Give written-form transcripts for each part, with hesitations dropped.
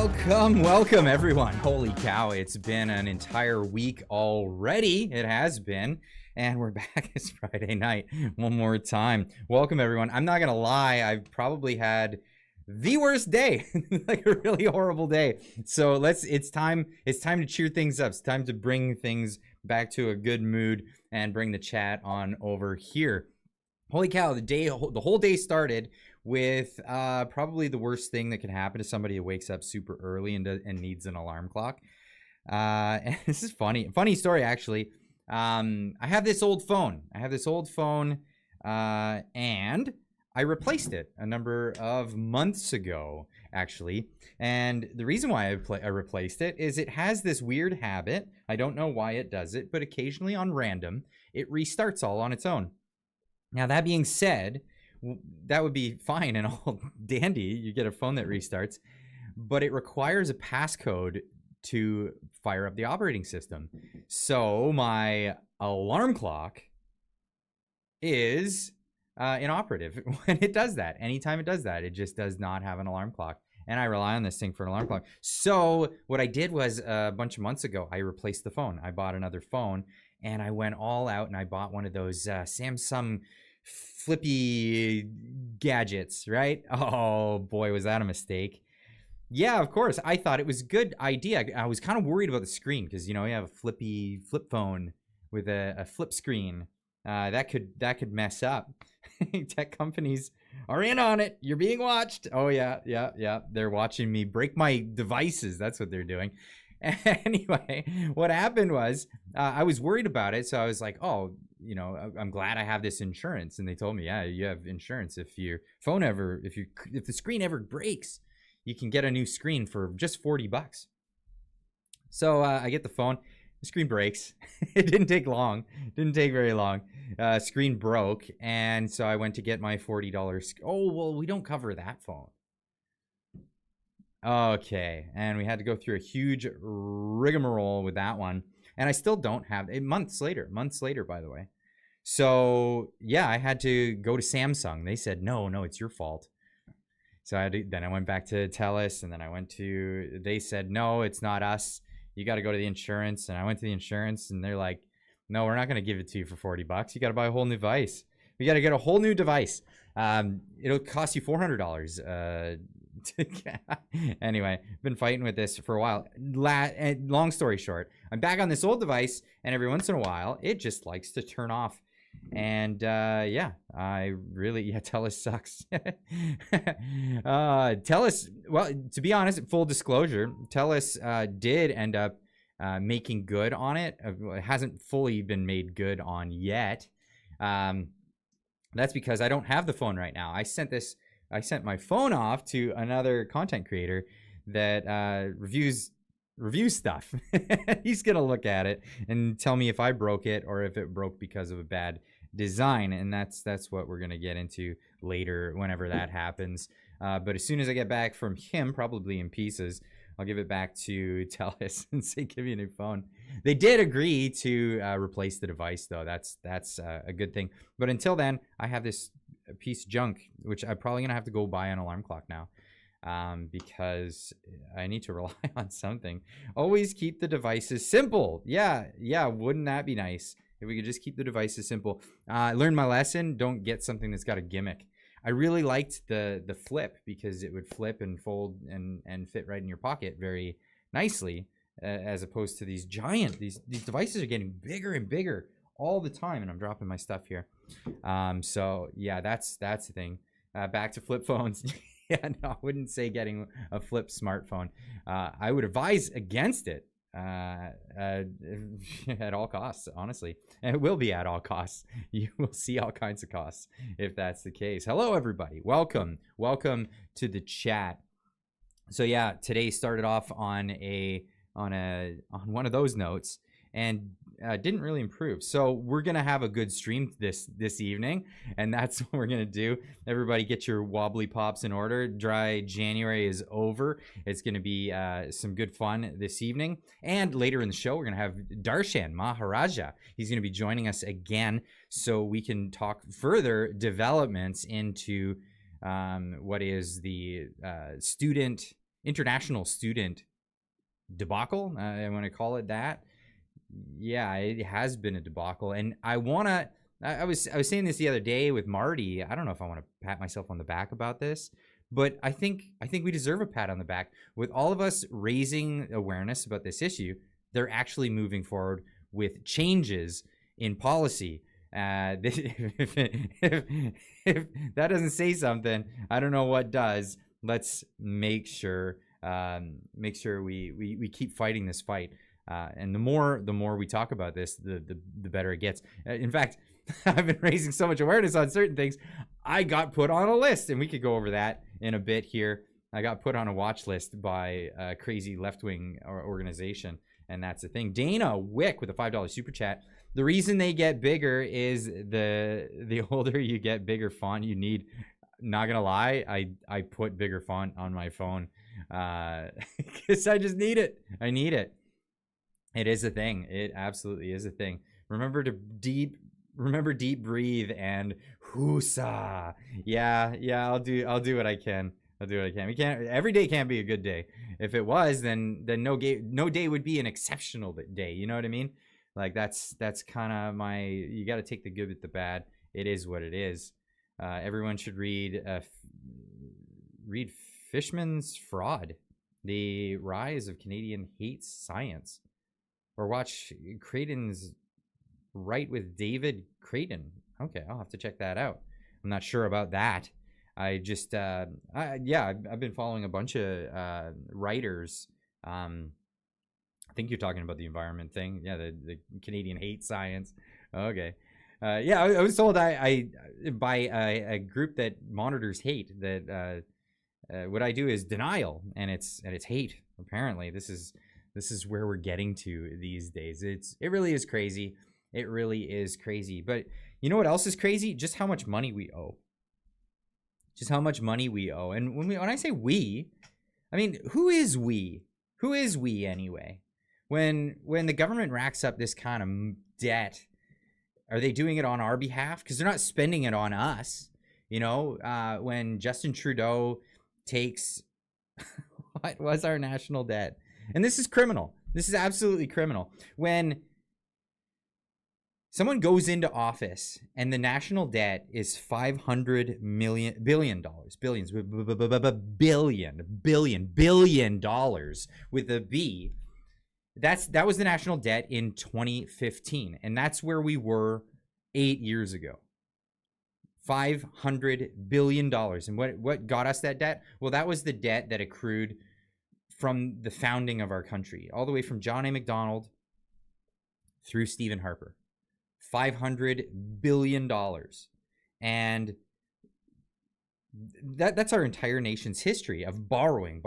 Welcome everyone. Holy cow, it's been an entire week already. It has been. And we're back. It's Friday night one more time. Welcome everyone. I'm not gonna lie, I've probably had the worst day, like a really horrible day. So it's time to cheer things up. It's time to bring things back to a good mood and bring the chat on over here. Holy cow, the whole day started with probably the worst thing that can happen to somebody who wakes up super early and needs an alarm clock. And this is funny story actually. I have this old phone. And I replaced it a number of months ago, actually. And the reason why I replaced it is it has this weird habit. I don't know why it does it, but occasionally on random, it restarts all on its own. Now, that being said, that would be fine and all dandy. You get a phone that restarts, but it requires a passcode to fire up the operating system. So my alarm clock is inoperative when it does that. Anytime it does that, it just does not have an alarm clock. And I rely on this thing for an alarm clock. So what I did was a bunch of months ago, I replaced the phone. I bought another phone and I went all out and I bought one of those Samsung flippy gadgets, right? Oh boy, was that a mistake. Yeah, of course. I thought it was a good idea. I was kind of worried about the screen because, you know, you have a flip phone with a flip screen. That could mess up. Tech companies are in on it. You're being watched. Oh yeah. They're watching me break my devices. That's what they're doing. Anyway, what happened was I was worried about it. So I was like, oh, you know, I'm glad I have this insurance. And they told me, yeah, you have insurance. If your phone if the screen ever breaks, you can get a new screen for just $40. So I get the phone. The screen breaks. It didn't take long. Didn't take very long. Screen broke. And so I went to get my $40. Oh, well, we don't cover that phone. Okay. And we had to go through a huge rigmarole with that one. And I still don't have it months later, by the way. So yeah, I had to go to Samsung. They said, no, it's your fault. So then I went back to TELUS and then they said, no, it's not us. You got to go to the insurance. And I went to the insurance and they're like, no, we're not going to give it to you for $40. You got to buy a whole new device. We got to get a whole new device. It'll cost you $400. Anyway, been fighting with this for a while. Long story short, I'm back on this old device and every once in a while, it just likes to turn off. And TELUS sucks. TELUS, well, to be honest, full disclosure, TELUS did end up making good on it. It hasn't fully been made good on yet. That's because I don't have the phone right now. I sent my phone off to another content creator that reviews stuff. He's gonna look at it and tell me if I broke it or if it broke because of a bad design, and that's what we're gonna get into later whenever that happens. But as soon as I get back from him, probably in pieces, I'll give it back to TELUS and say, give me a new phone. They did agree to replace the device though. That's a good thing. But until then, I have this piece of junk, which I'm probably gonna have to go buy an alarm clock now. Because I need to rely on something. Always keep the devices simple. Yeah, wouldn't that be nice if we could just keep the devices simple? I learned my lesson. Don't get something that's got a gimmick. I really liked the flip because it would flip and fold and fit right in your pocket very nicely, as opposed to these giant, these devices are getting bigger and bigger all the time, and I'm dropping my stuff here. So yeah, that's the thing. Back to flip phones. Yeah, no, I wouldn't say getting a flip smartphone. I would advise against it at all costs, honestly. And it will be at all costs. You will see all kinds of costs if that's the case. Hello, everybody. Welcome to the chat. So yeah, today started off on one of those notes and didn't really improve. So we're gonna have a good stream this evening, and that's what we're gonna do. Everybody get your wobbly pops in order. Dry January is over. It's gonna be some good fun this evening, and later in the show we're gonna have Darshan Maharaja. He's gonna be joining us again so we can talk further developments into what is the student international student debacle. I want to call it that. Yeah, it has been a debacle, and I was saying this the other day with Marty. I don't know if I want to pat myself on the back about this, but I think we deserve a pat on the back. With all of us raising awareness about this issue, they're actually moving forward with changes in policy. If that doesn't say something, I don't know what does. Let's make sure we keep fighting this fight. And the more we talk about this, the better it gets. In fact, I've been raising so much awareness on certain things. I got put on a list, and we could go over that in a bit here. I got put on a watch list by a crazy left-wing organization, and that's the thing. Dana Wick with a $5 super chat. The reason they get bigger is the older you get, bigger font you need. Not gonna lie, I put bigger font on my phone because I just need it. I need it. It is a thing. It absolutely is a thing. Remember deep breathe and whoosa. Yeah, I'll do what I can. I'll do what I can. We can't, every day can't be a good day. If it was, then no day would be an exceptional day. You know what I mean? Like that's kind of you got to take the good with the bad. It is what it is. Everyone should read Fishman's Fraud, The Rise of Canadian Hate Science. Or watch Creighton's Right with David Creighton. Okay, I'll have to check that out. I'm not sure about that. I just, I've been following a bunch of writers. I think you're talking about the environment thing. Yeah, the Canadian Hate Science. Okay. I was told I by a group that monitors hate that what I do is denial, and it's hate. Apparently, this is where we're getting to these days. It really is crazy. It really is crazy. But you know what else is crazy? Just how much money we owe. Just how much money we owe. And when I say we, I mean, who is we? Who is we anyway? When the government racks up this kind of debt, are they doing it on our behalf? Because they're not spending it on us. You know, when Justin Trudeau takes what was our national debt? And this is criminal. This is absolutely criminal. When someone goes into office and the national debt is $500 billion with a B, that was the national debt in 2015, and that's where we were 8 years ago. $500 billion. And what got us that debt? Well, that was the debt that accrued from the founding of our country, all the way from John A. Macdonald through Stephen Harper. $500 billion. And that's our entire nation's history of borrowing.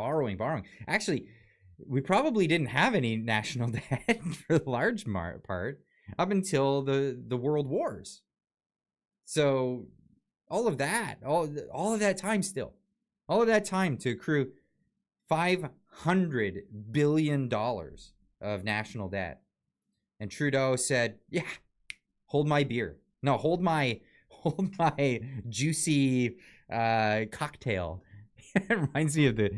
Actually, we probably didn't have any national debt for the large part up until the world wars. So all of that time to accrue $500 billion of national debt. And Trudeau said, yeah, hold my beer. No, hold my juicy cocktail. It reminds me of the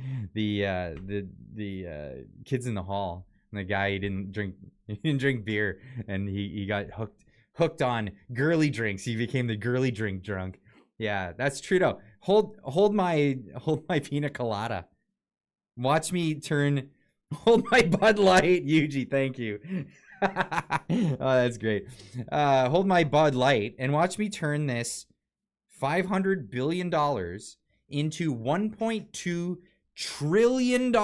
Kids in the Hall. And the guy he didn't drink beer, and he got hooked on girly drinks. He became the girly drink drunk. Yeah, that's Trudeau. Hold my pina colada. Watch me turn. Hold my Bud Light, Yuji. Thank you. Oh, that's great. Hold my Bud Light and watch me turn this $500 billion into $1.2 trillion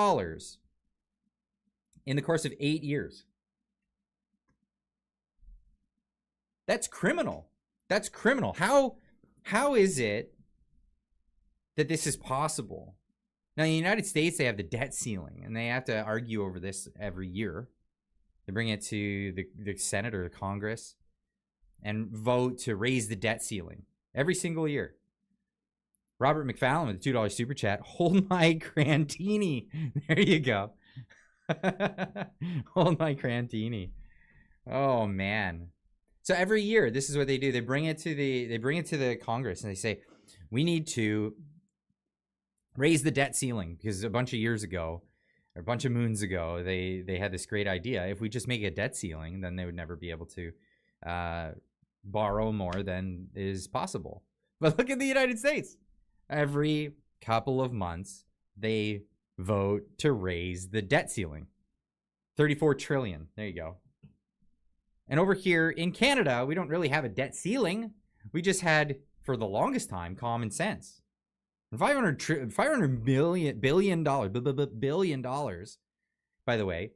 in the course of 8 years. That's criminal. That's criminal. How is it that this is possible? Now, in the United States, they have the debt ceiling, and they have to argue over this every year. They bring it to the Senate or the Congress and vote to raise the debt ceiling every single year. Robert McFallon with a $2 super chat. Hold my Crantini. There you go. Hold my Crantini. Oh man. So every year, this is what they do. They bring it to the Congress and they say, we need to raise the debt ceiling, because a bunch of years ago, or a bunch of moons ago, they had this great idea. If we just make a debt ceiling, then they would never be able to borrow more than is possible. But look at the United States. Every couple of months, they vote to raise the debt ceiling. 34 trillion. There you go. And over here in Canada, we don't really have a debt ceiling. We just had, for the longest time, common sense. $500 billion, by the way,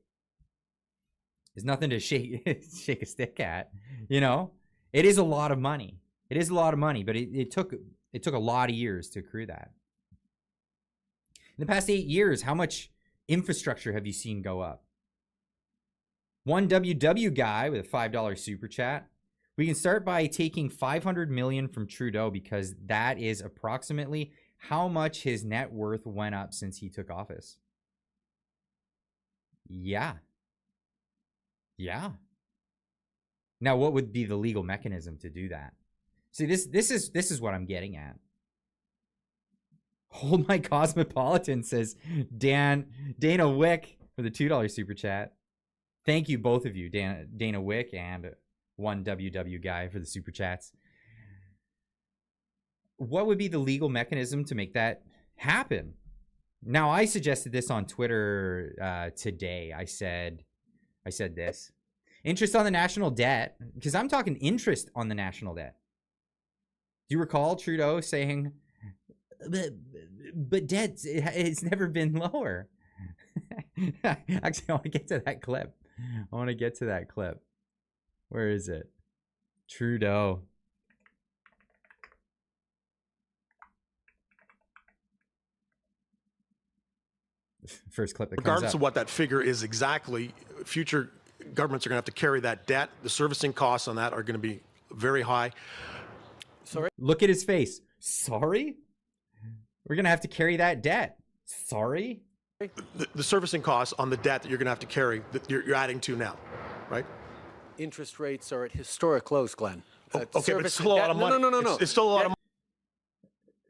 is nothing to shake a stick at. You know, it is a lot of money. It is a lot of money, but it took a lot of years to accrue that. In the past 8 years, how much infrastructure have you seen go up? One WW guy with a $5 super chat. We can start by taking 500 million from Trudeau, because that is approximately how much his net worth went up since he took office. Yeah. Yeah. Now, what would be the legal mechanism to do that? See, this is what I'm getting at. Hold my Cosmopolitan, says Dana Wick for the $2 super chat. Thank you, both of you, Dana Wick and one WW guy, for the super chats. What would be the legal mechanism to make that happen? Now, I suggested this on Twitter today. I said this. Interest on the national debt, because I'm talking interest on the national debt. Do you recall Trudeau saying, but debt, it's never been lower? Actually, I want to get to that clip. Where is it? Trudeau. First clip that comes Regardless up. of what that figure is exactly, future governments are going to have to carry that debt. The servicing costs on that are going to be very high. Sorry? Look at his face. Sorry? We're going to have to carry that debt. Sorry? The servicing costs on the debt that you're going to have to carry, that you're adding to now, right? Interest rates are at historic lows, Glenn. Okay, but it's still a lot of money. No. It's still a lot of money.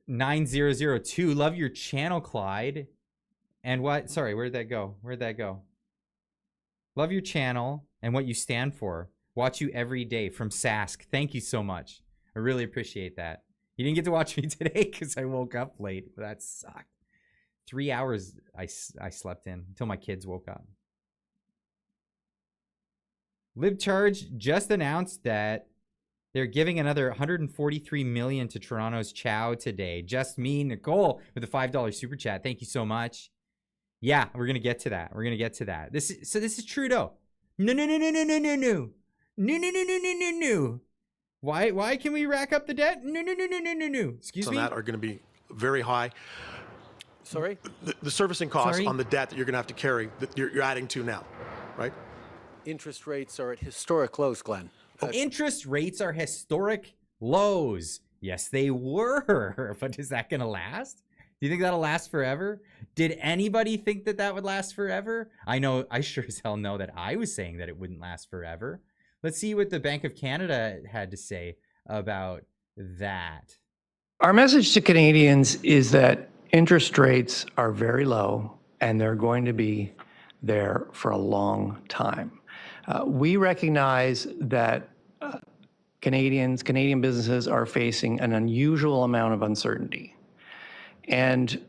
9002. Love your channel, Clyde. And what? Sorry, where'd that go? Love your channel and what you stand for. Watch you every day, from Sask. Thank you so much. I really appreciate that. You didn't get to watch me today because I woke up late. But that sucked. 3 hours I slept in until my kids woke up. LibCharge just announced that they're giving another $143 million to Toronto's Chow today. Just me, Nicole, with a $5 super chat. Thank you so much. Yeah, we're gonna get to that. This is Trudeau. No. Why can we rack up the debt? No. Excuse me. On that are going to be very high. Sorry? The servicing costs on the debt that you're going to have to carry, that you're adding to now, right? Interest rates are at historic lows, Glenn. Interest rates are historic lows. Yes, they were. But is that going to last? Do you think that'll last forever? Did anybody think that would last forever? I sure as hell know that I was saying that it wouldn't last forever. Let's see what the Bank of Canada had to say about that. Our message to Canadians is that interest rates are very low and they're going to be there for a long time. We recognize that Canadian businesses are facing an unusual amount of uncertainty. And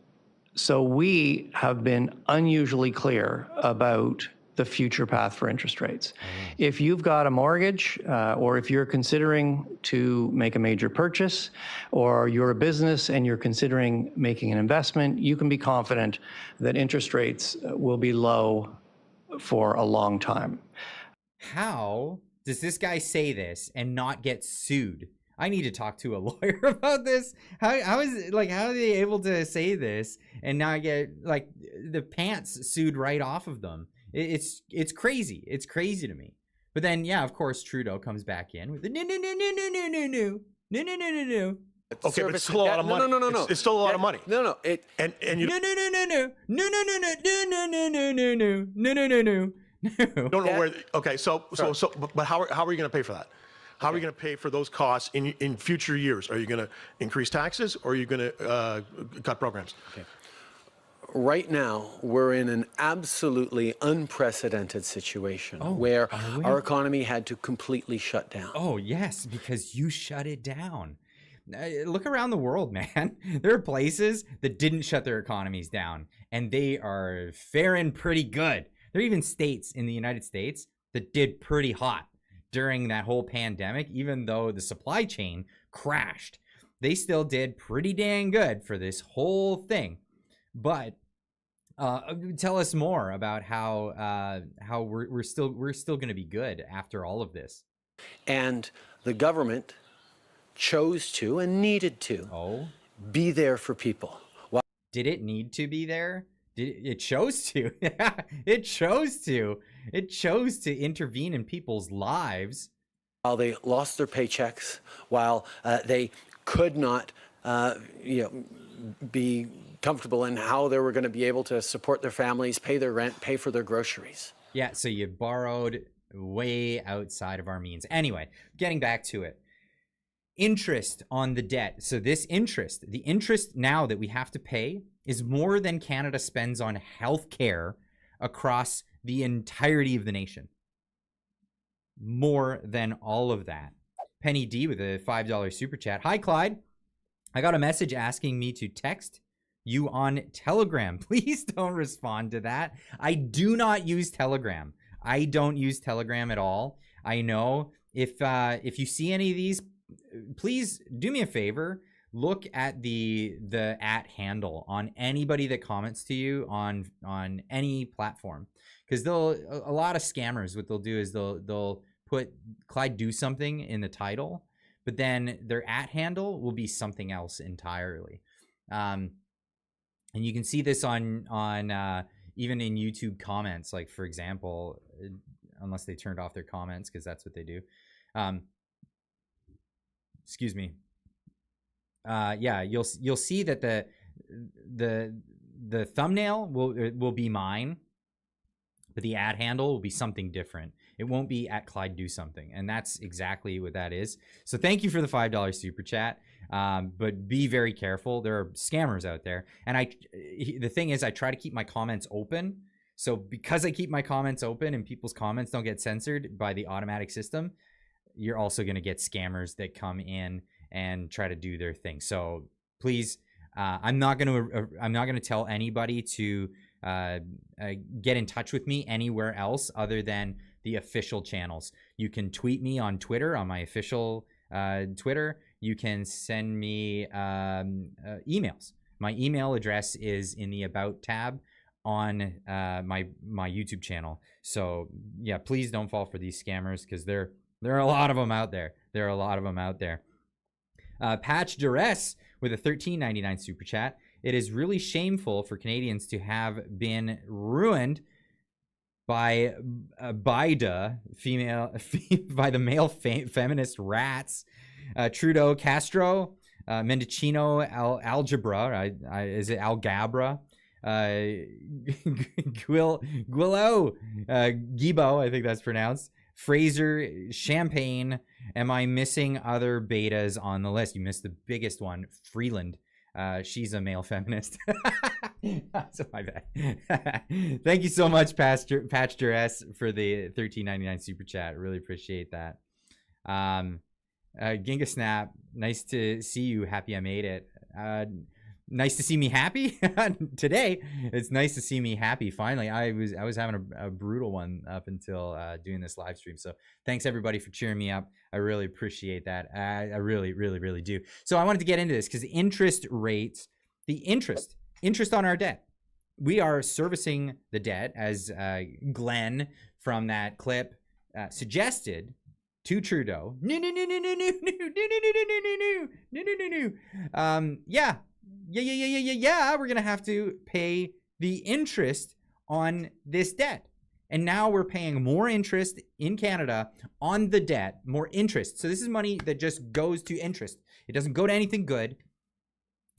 so we have been unusually clear about the future path for interest rates. If you've got a mortgage, or if you're considering to make a major purchase, or you're a business and you're considering making an investment, you can be confident that interest rates will be low for a long time. How does this guy say this and not get sued? I need to talk to a lawyer about this. How is it, like, how are they able to say this and not get, like, the pants sued right off of them? It's crazy. It's crazy to me. But then, yeah, of course, Trudeau comes back in with the no. Okay, but it's still a lot of money. No. It's still a lot of money. No. And you No. don't know where. Okay, but how are you going to pay for that? How are you going to pay for those costs in future years? Are you going to increase taxes, or are you going to cut programs? Okay. Right now, we're in an absolutely unprecedented situation where are we? our economy had to completely shut down. Oh, yes, because you shut it down. Look around the world, man. There are places that didn't shut their economies down, and they are faring pretty good. There are even states in the United States that did pretty hot during that whole pandemic, even though the supply chain crashed. They still did pretty dang good for this whole thing. But tell us more about how we're still going to be good after all of this. And the government chose to and needed to be there for people. Did it need to be there? It chose to. It chose to. It chose to intervene in people's lives. While they lost their paychecks, while they could not be comfortable in how they were going to be able to support their families, pay their rent, pay for their groceries. Yeah, so you borrowed way outside of our means. Anyway, getting back to it. Interest on the debt. So this interest, the interest now that we have to pay is more than Canada spends on healthcare across the entirety of the nation. More than all of that. Penny D with a $5 super chat. Hi, Clyde. I got a message asking me to text you on Telegram. Please don't respond to that. I do not use Telegram. I don't use Telegram at all. I know if you see any of these, please do me a favor. Look at the @ handle on anybody that comments to you on any platform, because a lot of scammers, what they'll do is they'll put Clyde do something in the title, but then their @ handle will be something else entirely. And you can see this on even in YouTube comments, like for example, unless they turned off their comments, because that's what they do. Excuse me. Yeah, you'll see that the thumbnail will be mine, but the @ handle will be something different. It won't be @Clyde do something, and that's exactly what that is. So thank you for the $5 super chat. But be very careful. There are scammers out there, and the thing is, I try to keep my comments open. So because I keep my comments open and people's comments don't get censored by the automatic system, you're also going to get scammers that come in and try to do their thing. So please, I'm not going to tell anybody to get in touch with me anywhere else other than the official channels. You can tweet me on Twitter, on my official Twitter. You can send me emails. My email address is in the About tab on my YouTube channel. So yeah, please don't fall for these scammers, because there are a lot of them out there. There are a lot of them out there. Patch Duress with a $13.99 super chat. It is really shameful for Canadians to have been ruined by BIDA, by the male feminist rats. Trudeau, Castro, Mendocino, Algebra, is it Algabra? Guillo, Gibo, I think that's pronounced. Fraser, Champagne. Am I missing other betas on the list? You missed the biggest one, Freeland. She's a male feminist. So my bad. Thank you so much, Patch S, for the $13.99 super chat. Really appreciate that. Ginga Snap, nice to see you. Happy I made it. Nice to see me happy today. It's nice to see me happy. Finally, I was having a brutal one up until doing this live stream. So thanks everybody for cheering me up. I really appreciate that. I really, really, really do. So I wanted to get into this because the interest rates, the interest on our debt. We are servicing the debt, as Glenn from that clip suggested to Trudeau. No. Yeah, we're gonna have to pay the interest on this debt. And now we're paying more interest in Canada on the debt, more interest. So this is money that just goes to interest. It doesn't go to anything good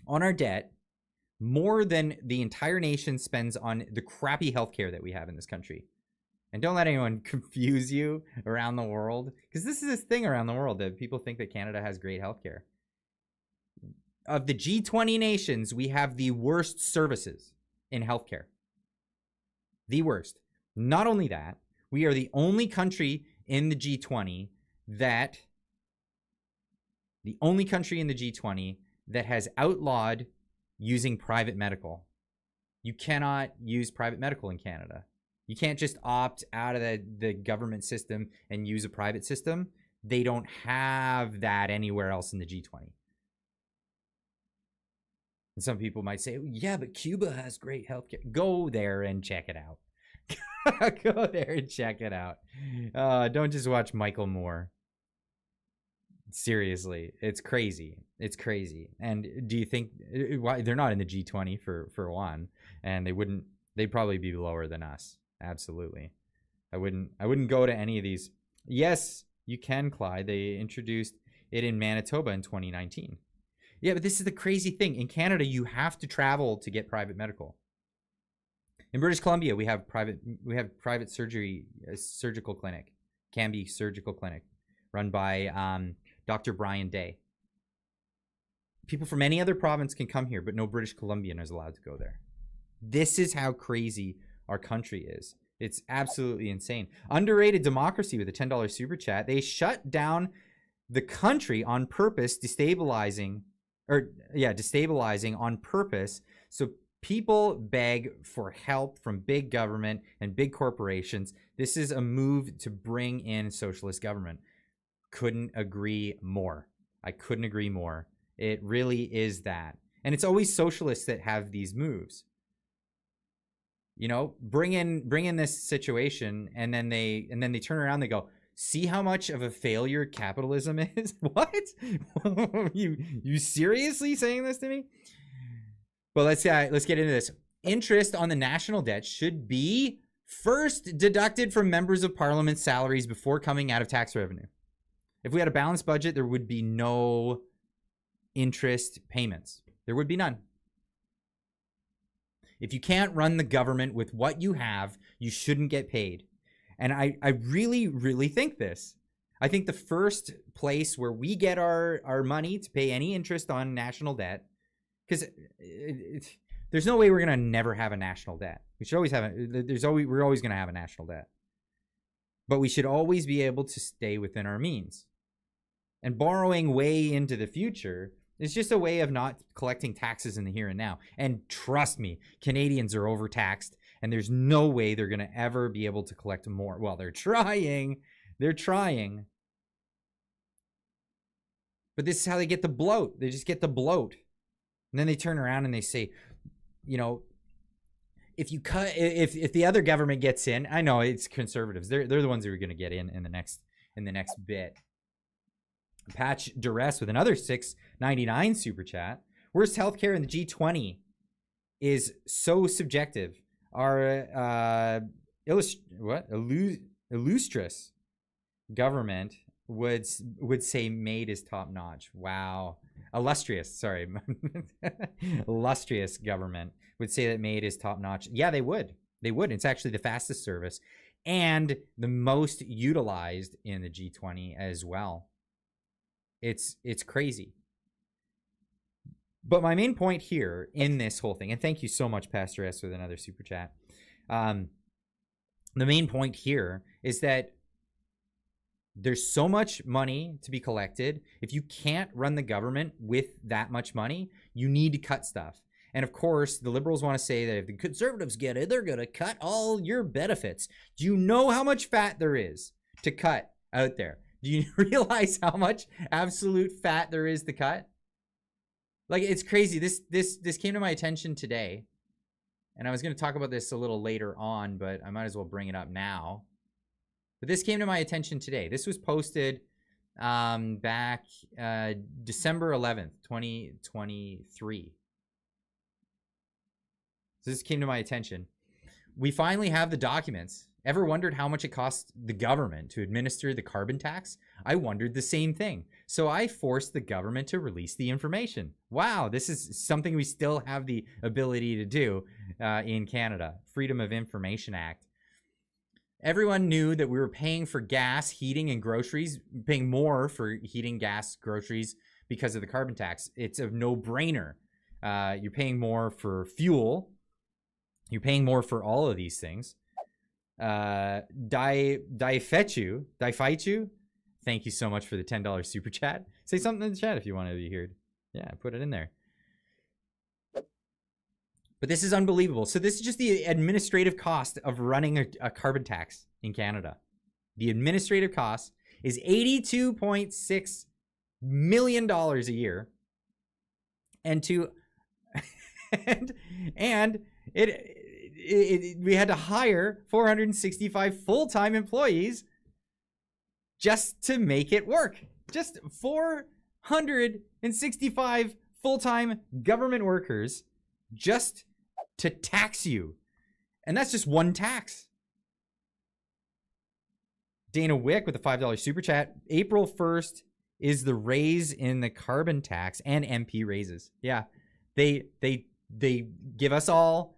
on our debt, more than the entire nation spends on the crappy healthcare that we have in this country. And don't let anyone confuse you around the world, because this is this thing around the world that people think that Canada has great healthcare. Of the G20 nations, we have the worst services. in healthcare. The worst. Not only that, we are the only country in the G20 that has outlawed using private medical. You cannot use private medical in Canada. You can't just opt out of the government system and use a private system. They don't have that anywhere else in the G20. And some people might say, yeah, but Cuba has great healthcare. Go there and check it out. Go there and check it out. Don't just watch Michael Moore. Seriously, it's crazy. It's crazy. And do you think why they're not in the G20 for one, and they'd probably be lower than us. Absolutely. I wouldn't go to any of these. Yes, you can, Clyde. They introduced it in Manitoba in 2019. Yeah, but this is the crazy thing. In Canada, you have to travel to get private medical. In British Columbia, we have private surgical clinic, Cambie Surgical Clinic, run by Dr. Brian Day. People from any other province can come here, but no British Columbian is allowed to go there. This is how crazy our country is. It's absolutely insane. Underrated democracy with a $10 super chat. They shut down the country on purpose, destabilizing on purpose. So people beg for help from big government and big corporations. This is a move to bring in socialist government. Couldn't agree more. I couldn't agree more. It really is that. And it's always socialists that have these moves. You know, bring in this situation, and then they turn around, they go, see how much of a failure capitalism is? What? you seriously saying this to me? Well, let's get into this. Interest on the national debt should be first deducted from members of parliament's salaries before coming out of tax revenue. If we had a balanced budget, there would be no interest payments. There would be none. If you can't run the government with what you have, you shouldn't get paid. And I really, really think this. I think the first place where we get our money to pay any interest on national debt, because there's no way we're going to never have a national debt. We should always have we're always going to have a national debt. But we should always be able to stay within our means. And borrowing way into the future is just a way of not collecting taxes in the here and now. And trust me, Canadians are overtaxed, and there's no way they're going to ever be able to collect more. Well, they're trying. They're trying. But this is how they get the bloat. They just get the bloat. And then they turn around and they say, you know, if the other government gets in, I know it's conservatives. They're the ones who are going to get in the next bit. Patch Duress with another $6.99 super chat. Worst healthcare in the G20 is so subjective. Our illustrious government would say MAID is top notch. Wow. Illustrious government would say that MAID is top notch. Yeah, they would. It's actually the fastest service and the most utilized in the G20 as well. It's crazy. But my main point here in this whole thing, and thank you so much, Pastor S, with another super chat. The main point here is that there's so much money to be collected. If you can't run the government with that much money, you need to cut stuff. And of course, the liberals want to say that if the conservatives get it, they're going to cut all your benefits. Do you know how much fat there is to cut out there? Do you realize how much absolute fat there is to cut? Like, it's crazy. This came to my attention today, and I was going to talk about this a little later on, but I might as well bring it up now. But this came to my attention today. This was posted back December 11th, 2023. So this came to my attention. We finally have the documents. Ever wondered how much it costs the government to administer the carbon tax? I wondered the same thing. So I forced the government to release the information. Wow, this is something we still have the ability to do in Canada. Freedom of Information Act. Everyone knew that we were paying for gas, heating, and groceries, paying more for heating, gas, groceries because of the carbon tax. It's a no-brainer. You're paying more for fuel, You're paying more for all of these things. Daifechu, thank you so much for the $10 super chat. Say something in the chat if you want to be heard. Yeah, put it in there. But this is unbelievable. So this is just the administrative cost of running a carbon tax in Canada. The administrative cost is $82.6 million a year. And we had to hire 465 full-time employees just to make it work. Just 465 full-time government workers just to tax you. And that's just one tax. Dana Wick with a $5 super chat. April 1st is the raise in the carbon tax and MP raises. Yeah, they give us all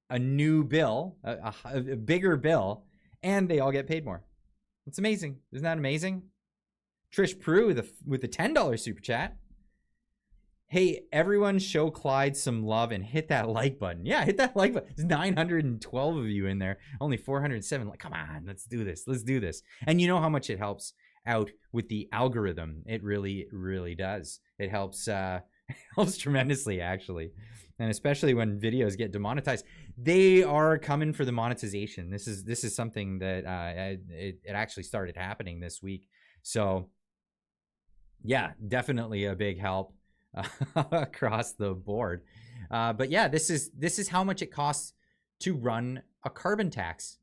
a new bill, a bigger bill, and they all get paid more. It's amazing. Isn't that amazing? Trish Prue with the $10 super chat. Hey, everyone show Clyde some love and hit that like button. Yeah, hit that like button. There's 912 of you in there. Only 407. Like, come on, let's do this. Let's do this. And you know how much it helps out with the algorithm. It really, really does. It helps helps tremendously, actually. And especially when videos get demonetized. They are coming for the monetization. This is something that it actually started happening this week. So yeah, definitely a big help across the board. But yeah, this is how much it costs to run a carbon tax.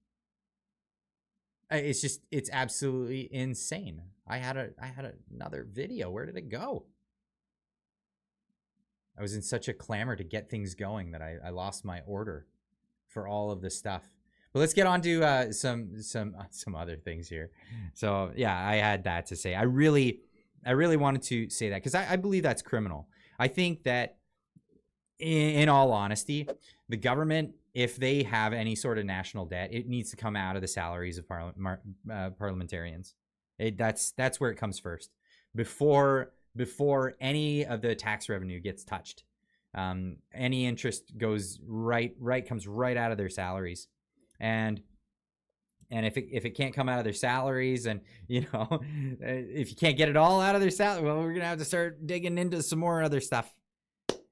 It's absolutely insane. I had another video. Where did it go? I was in such a clamor to get things going that I lost my order for all of this stuff. But let's get on to some other things here. So yeah, I had that to say. I really wanted to say that because I believe that's criminal. I think that in all honesty, the government, if they have any sort of national debt, it needs to come out of the salaries of parliamentarians. That's where it comes first. Before any of the tax revenue gets touched. Any interest goes comes right out of their salaries. And if it can't come out of their salaries, and if you can't get it all out of their salary, well, we're gonna have to start digging into some more other stuff,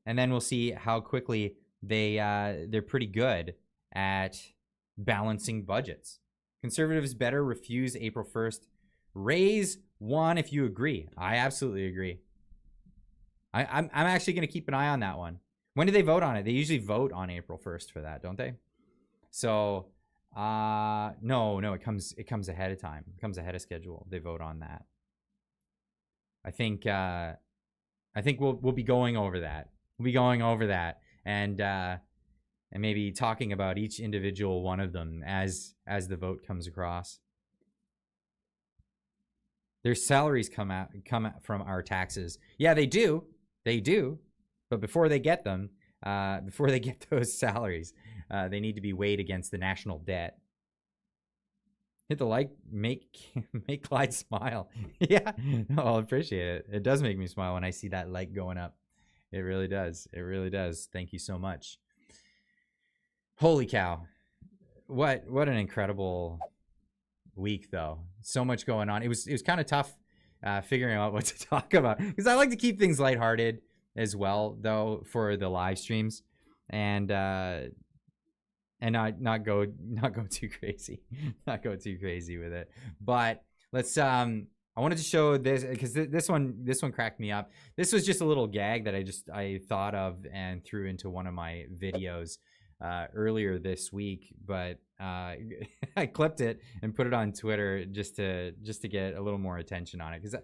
and then we'll see how quickly they're pretty good at balancing budgets. Conservatives better refuse April 1st. Raise one if you agree. I absolutely agree. I'm actually gonna keep an eye on that one. When do they vote on it? They usually vote on April 1st for that, don't they? So no, it comes ahead of time. It comes ahead of schedule. They vote on that. I think we'll be going over that. We'll be going over that and maybe talking about each individual one of them as the vote comes across. Their salaries come out from our taxes. Yeah, they do. But before they get them, before they get those salaries, they need to be weighed against the national debt. Hit the like, make Clyde smile. Yeah, no, I'll appreciate it. It does make me smile when I see that like going up. It really does. It really does. Thank you so much. Holy cow. What an incredible week, though. So much going on. It was kind of tough figuring out what to talk about, because I like to keep things lighthearted as well, though, for the live streams, and not go too crazy, with it. But let's I wanted to show this because this one cracked me up. This was just a little gag that I thought of and threw into one of my videos earlier this week, but I clipped it and put it on Twitter just to get a little more attention on it, because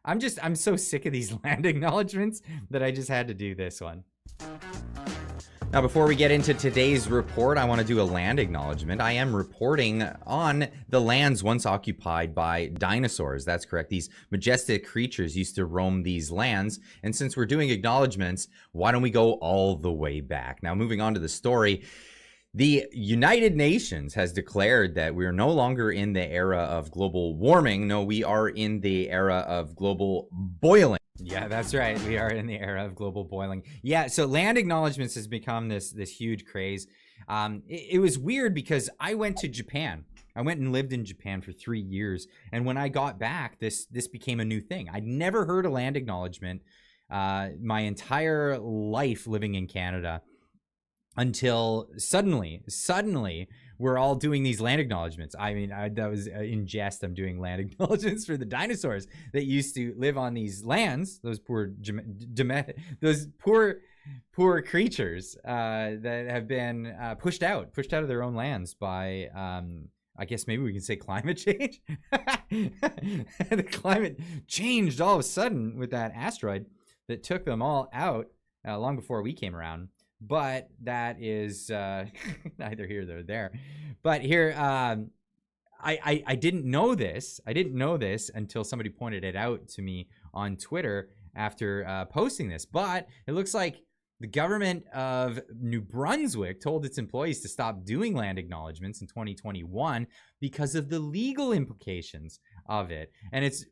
I'm so sick of these land acknowledgments that I just had to do this one. Now, before we get into today's report, I want to do a land acknowledgement. I am reporting on the lands once occupied by dinosaurs. That's correct. These majestic creatures used to roam these lands. And since we're doing acknowledgements, why don't we go all the way back? Now, moving on to the story. The United Nations has declared that we are no longer in the era of global warming. No, we are in the era of global boiling. Yeah, that's right. We are in the era of global boiling. Yeah, so land acknowledgments has become this huge craze. It was weird because I went to Japan. I went and lived in Japan for 3 years, and when I got back, this became a new thing. I'd never heard a land acknowledgement my entire life living in Canada, until suddenly we're all doing these land acknowledgments. I mean, that was in jest. I'm doing land acknowledgments for the dinosaurs that used to live on these lands. Those poor creatures that have been pushed out of their own lands by, I guess maybe we can say climate change. The climate changed all of a sudden with that asteroid that took them all out long before we came around. But that is neither here nor there. But here, I didn't know this. I didn't know this until somebody pointed it out to me on Twitter after posting this. But it looks like the government of New Brunswick told its employees to stop doing land acknowledgements in 2021 because of the legal implications of it. And it's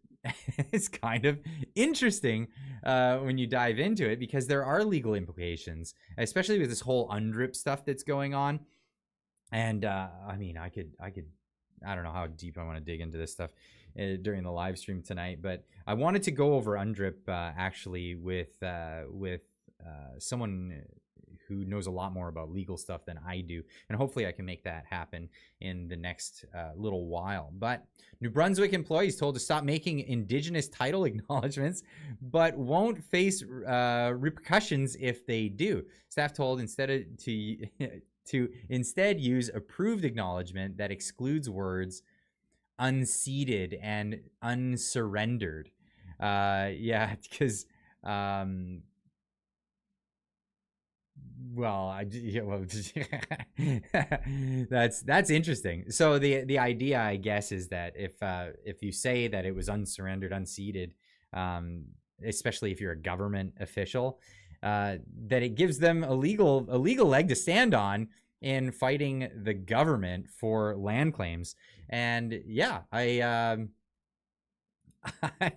kind of interesting when you dive into it, because there are legal implications, especially with this whole UNDRIP stuff that's going on. And I mean, I don't know how deep I want to dig into this stuff during the live stream tonight, but I wanted to go over UNDRIP actually with someone who knows a lot more about legal stuff than I do, and hopefully I can make that happen in the next little while. But New Brunswick employees told to stop making Indigenous title acknowledgements, but won't face repercussions if they do. Staff told to instead use approved acknowledgement that excludes words unceded and unsurrendered. Yeah, because that's interesting. So the idea, I guess, is that if you say that it was unsurrendered, unceded, especially if you're a government official, that it gives them a legal leg to stand on in fighting the government for land claims. And yeah, I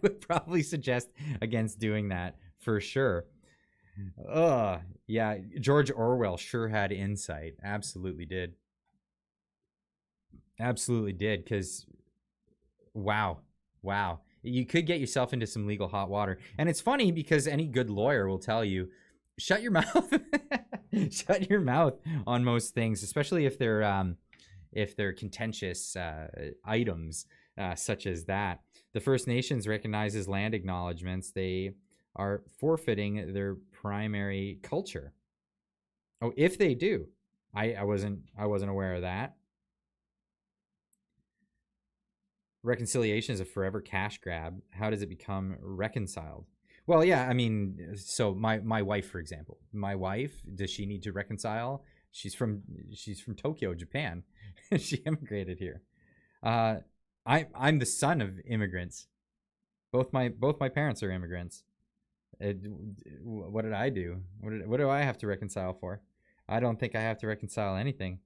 would probably suggest against doing that for sure. Yeah, George Orwell sure had insight. Absolutely did. Because wow, you could get yourself into some legal hot water. And it's funny because any good lawyer will tell you, shut your mouth. Shut your mouth on most things, especially if they're contentious items such as that. The First Nations recognizes land acknowledgements. They are forfeiting their primary culture. Oh, if they do. I wasn't aware of that. Reconciliation is a forever cash grab. How does it become reconciled? Well, yeah, I mean, so my wife, for example, does she need to reconcile? She's from Tokyo, Japan. She immigrated here. I'm the son of immigrants. Both my parents are immigrants. What did I do? What do I have to reconcile for? I don't think I have to reconcile anything.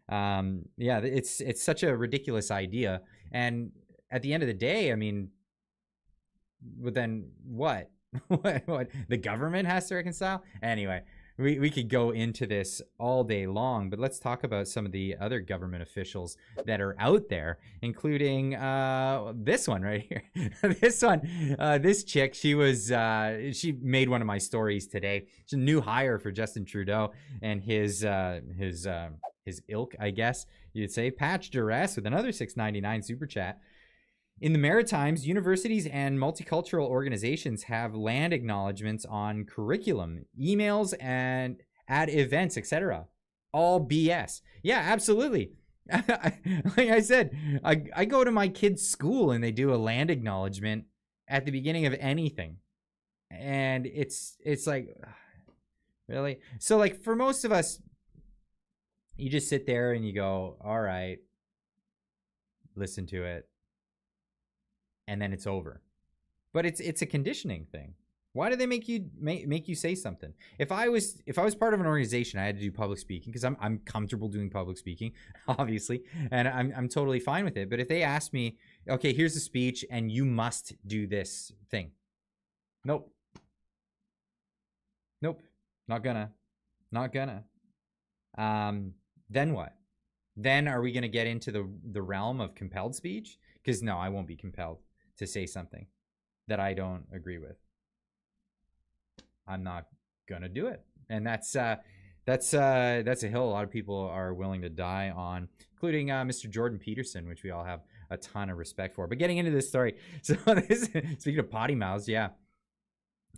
Yeah, it's such a ridiculous idea. And at the end of the day, I mean, but then what? what? The government has to reconcile? Anyway, we could go into this all day long, but let's talk about some of the other government officials that are out there, including this one right here. This chick, she made one of my stories today. She's a new hire for Justin Trudeau and his ilk, I guess you'd say. Patch Duress with another $6.99 super chat. In the Maritimes, universities and multicultural organizations have land acknowledgements on curriculum, emails, and at events, etc. All BS. Yeah, absolutely. Like I said, I go to my kid's school and they do a land acknowledgement at the beginning of anything. And it's like, really? So like for most of us, you just sit there and you go, all right, listen to it. And then it's over. But it's a conditioning thing. Why do they make you say something? If I was part of an organization, I had to do public speaking because I'm comfortable doing public speaking, obviously, and I'm totally fine with it. But if they ask me, okay, here's a speech and you must do this thing, nope, not gonna. Then what? Then are we gonna get into the realm of compelled speech? Because no, I won't be compelled to say something that I don't agree with. I'm not gonna do it, and that's a hill a lot of people are willing to die on, including Mr. Jordan Peterson, which we all have a ton of respect for. But getting into this story, so speaking of potty mouths, yeah.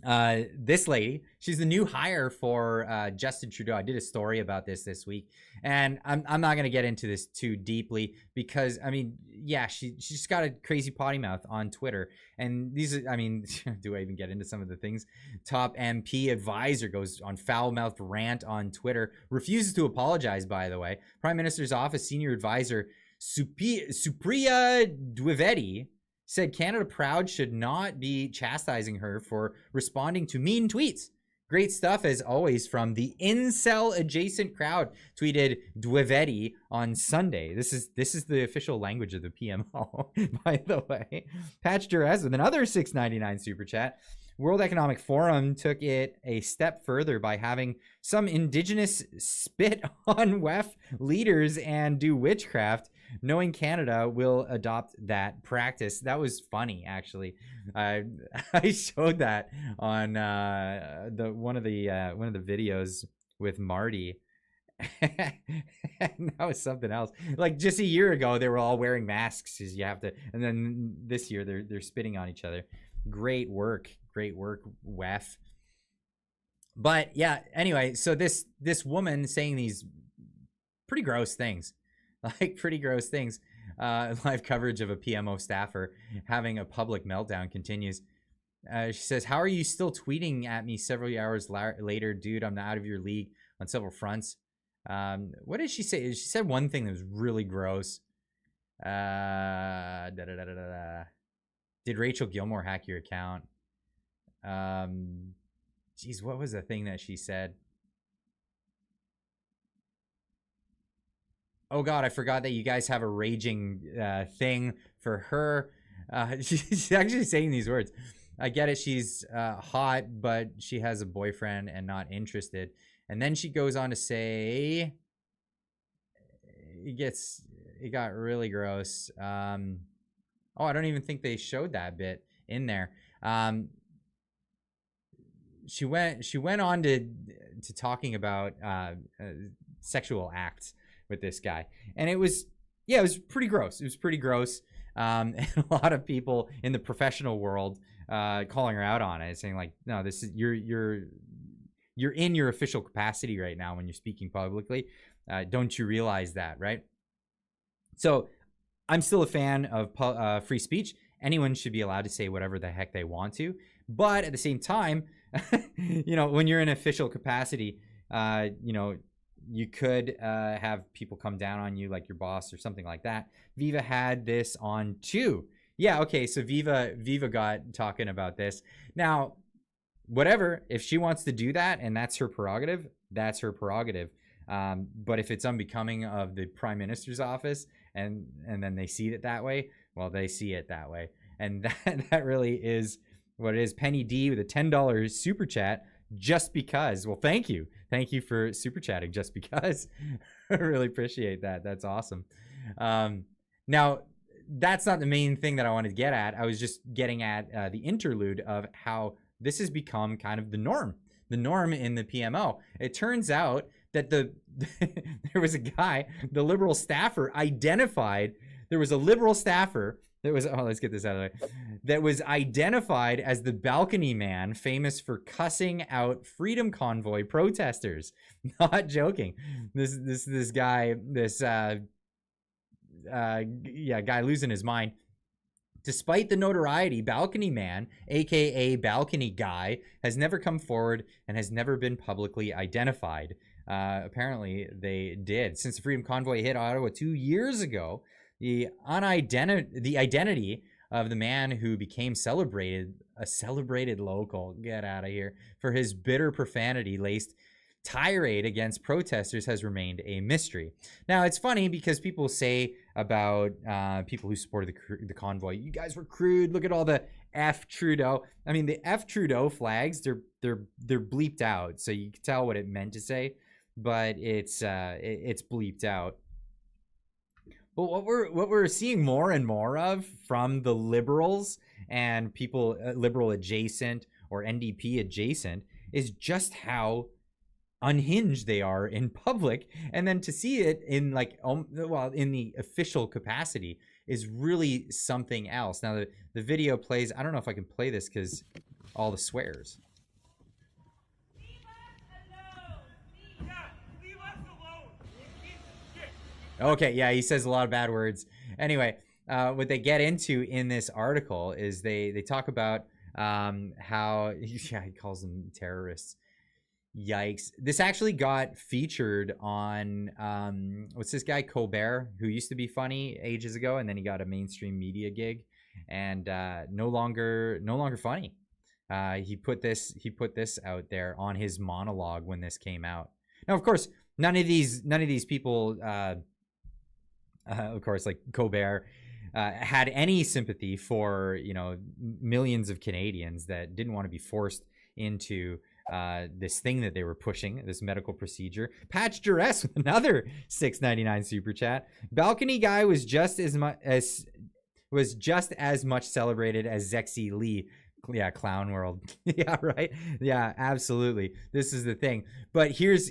This lady, she's the new hire for Justin Trudeau. I did a story about this week, and I'm not gonna get into this too deeply because I mean, yeah, she's got a crazy potty mouth on Twitter, and these are, I mean, do I even get into some of the things? Top MP advisor goes on foul-mouthed rant on Twitter, refuses to apologize. By the way, Prime Minister's office senior advisor Supriya Dwivedi said Canada Proud should not be chastising her for responding to mean tweets. Great stuff as always from the incel adjacent crowd, tweeted Dwivedi on Sunday. This is the official language of the PMO, by the way. Patch Durez with another $6.99 super chat. World Economic Forum took it a step further by having some indigenous spit on WEF leaders and do witchcraft, knowing Canada will adopt that practice. That was funny, actually. I showed that on one of the videos with Marty. And that was something else. Like just a year ago, they were all wearing masks because you have to, and then this year they're spitting on each other. Great work, WEF. But yeah, anyway, so this woman saying these pretty gross things. Like pretty gross things. Live coverage of a PMO staffer having a public meltdown continues. She says, how are you still tweeting at me several hours later, dude? I'm out of your league on several fronts. What did she say? She said one thing that was really gross. Did Rachel Gilmore hack your account? Geez, what was the thing that she said? Oh God, I forgot that you guys have a raging thing for her. She's actually saying these words. I get it, she's hot, but she has a boyfriend and not interested. And then she goes on to say, it got really gross. Oh, I don't even think they showed that bit in there. She went on to talking about sexual acts with this guy, and it was pretty gross. It was pretty gross. And a lot of people in the professional world calling her out on it, saying like, no, this is you're in your official capacity right now when you're speaking publicly. Don't you realize that, right? So I'm still a fan of free speech. Anyone should be allowed to say whatever the heck they want to, but at the same time, when you're in official capacity, you could have people come down on you like your boss or something like that. Viva had this on too. Yeah, okay, so Viva got talking about this. Now, whatever, if she wants to do that and that's her prerogative, that's her prerogative. But if it's unbecoming of the Prime Minister's office and then they see it that way, well, they see it that way. And that really is what it is. Penny D with a $10 super chat. Just because. Well, thank you for super chatting just because. I really appreciate that. That's awesome. Now that's not the main thing that I wanted to get at. I was just getting at the interlude of how this has become kind of the norm in the PMO. It turns out that there was a guy, the Liberal staffer identified, there was a Liberal staffer that was, let's get this out of the way, that was identified as the balcony man, famous for cussing out Freedom Convoy protesters. Not joking. This guy, guy losing his mind. Despite the notoriety, Balcony Man, aka Balcony Guy, has never come forward and has never been publicly identified. Apparently they did. Since the Freedom Convoy hit Ottawa 2 years ago, the identity of the man who became celebrated a celebrated local, get out of here, for his bitter profanity-laced tirade against protesters has remained a mystery. Now, it's funny because people say about people who supported the convoy, you guys were crude, look at all the F Trudeau. I mean, the F Trudeau flags, they're bleeped out, so you can tell what it meant to say, but it's bleeped out. But what we're seeing more and more of from the liberals and people liberal adjacent or NDP adjacent is just how unhinged they are in public, and then to see it in like in the official capacity is really something else. Now the video plays. I don't know if I can play this because all the swears. Okay, yeah, he says a lot of bad words. Anyway, what they get into in this article is they talk about how he calls them terrorists. Yikes. This actually got featured on what's this guy Colbert, who used to be funny ages ago, and then he got a mainstream media gig and no longer funny. He put this out there on his monologue when this came out. Now, of course, none of these people of course, like Colbert had any sympathy for, you know, millions of Canadians that didn't want to be forced into this thing that they were pushing, this medical procedure. Patch Duress with another $6.99 super chat. Balcony guy was just as much celebrated as Zexy Lee. Yeah, clown world. Yeah, right. Yeah, absolutely. This is the thing. But here's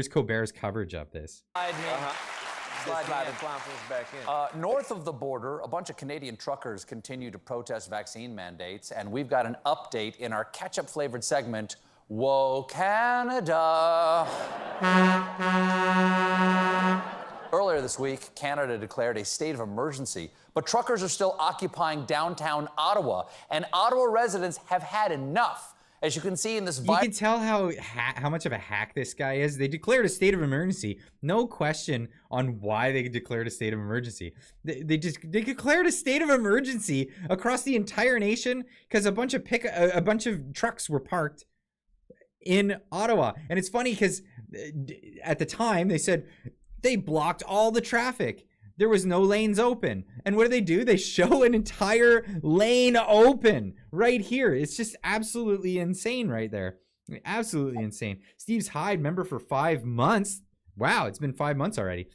Colbert's coverage of this. North of the border, a bunch of Canadian truckers continue to protest vaccine mandates, and we've got an update in our ketchup-flavored segment, Whoa, Canada. Earlier this week, Canada declared a state of emergency, but truckers are still occupying downtown Ottawa, and Ottawa residents have had enough. As you can see in this video, you can tell how much of a hack this guy is. They declared a state of emergency. No question on why they declared a state of emergency. They declared a state of emergency across the entire nation because a bunch of trucks were parked in Ottawa. And it's funny because at the time they said they blocked all the traffic. There was no lanes open. And what do? They show an entire lane open right here. It's just absolutely insane right there. Absolutely insane. Steve's Hyde, member for 5 months. Wow, it's been 5 months already.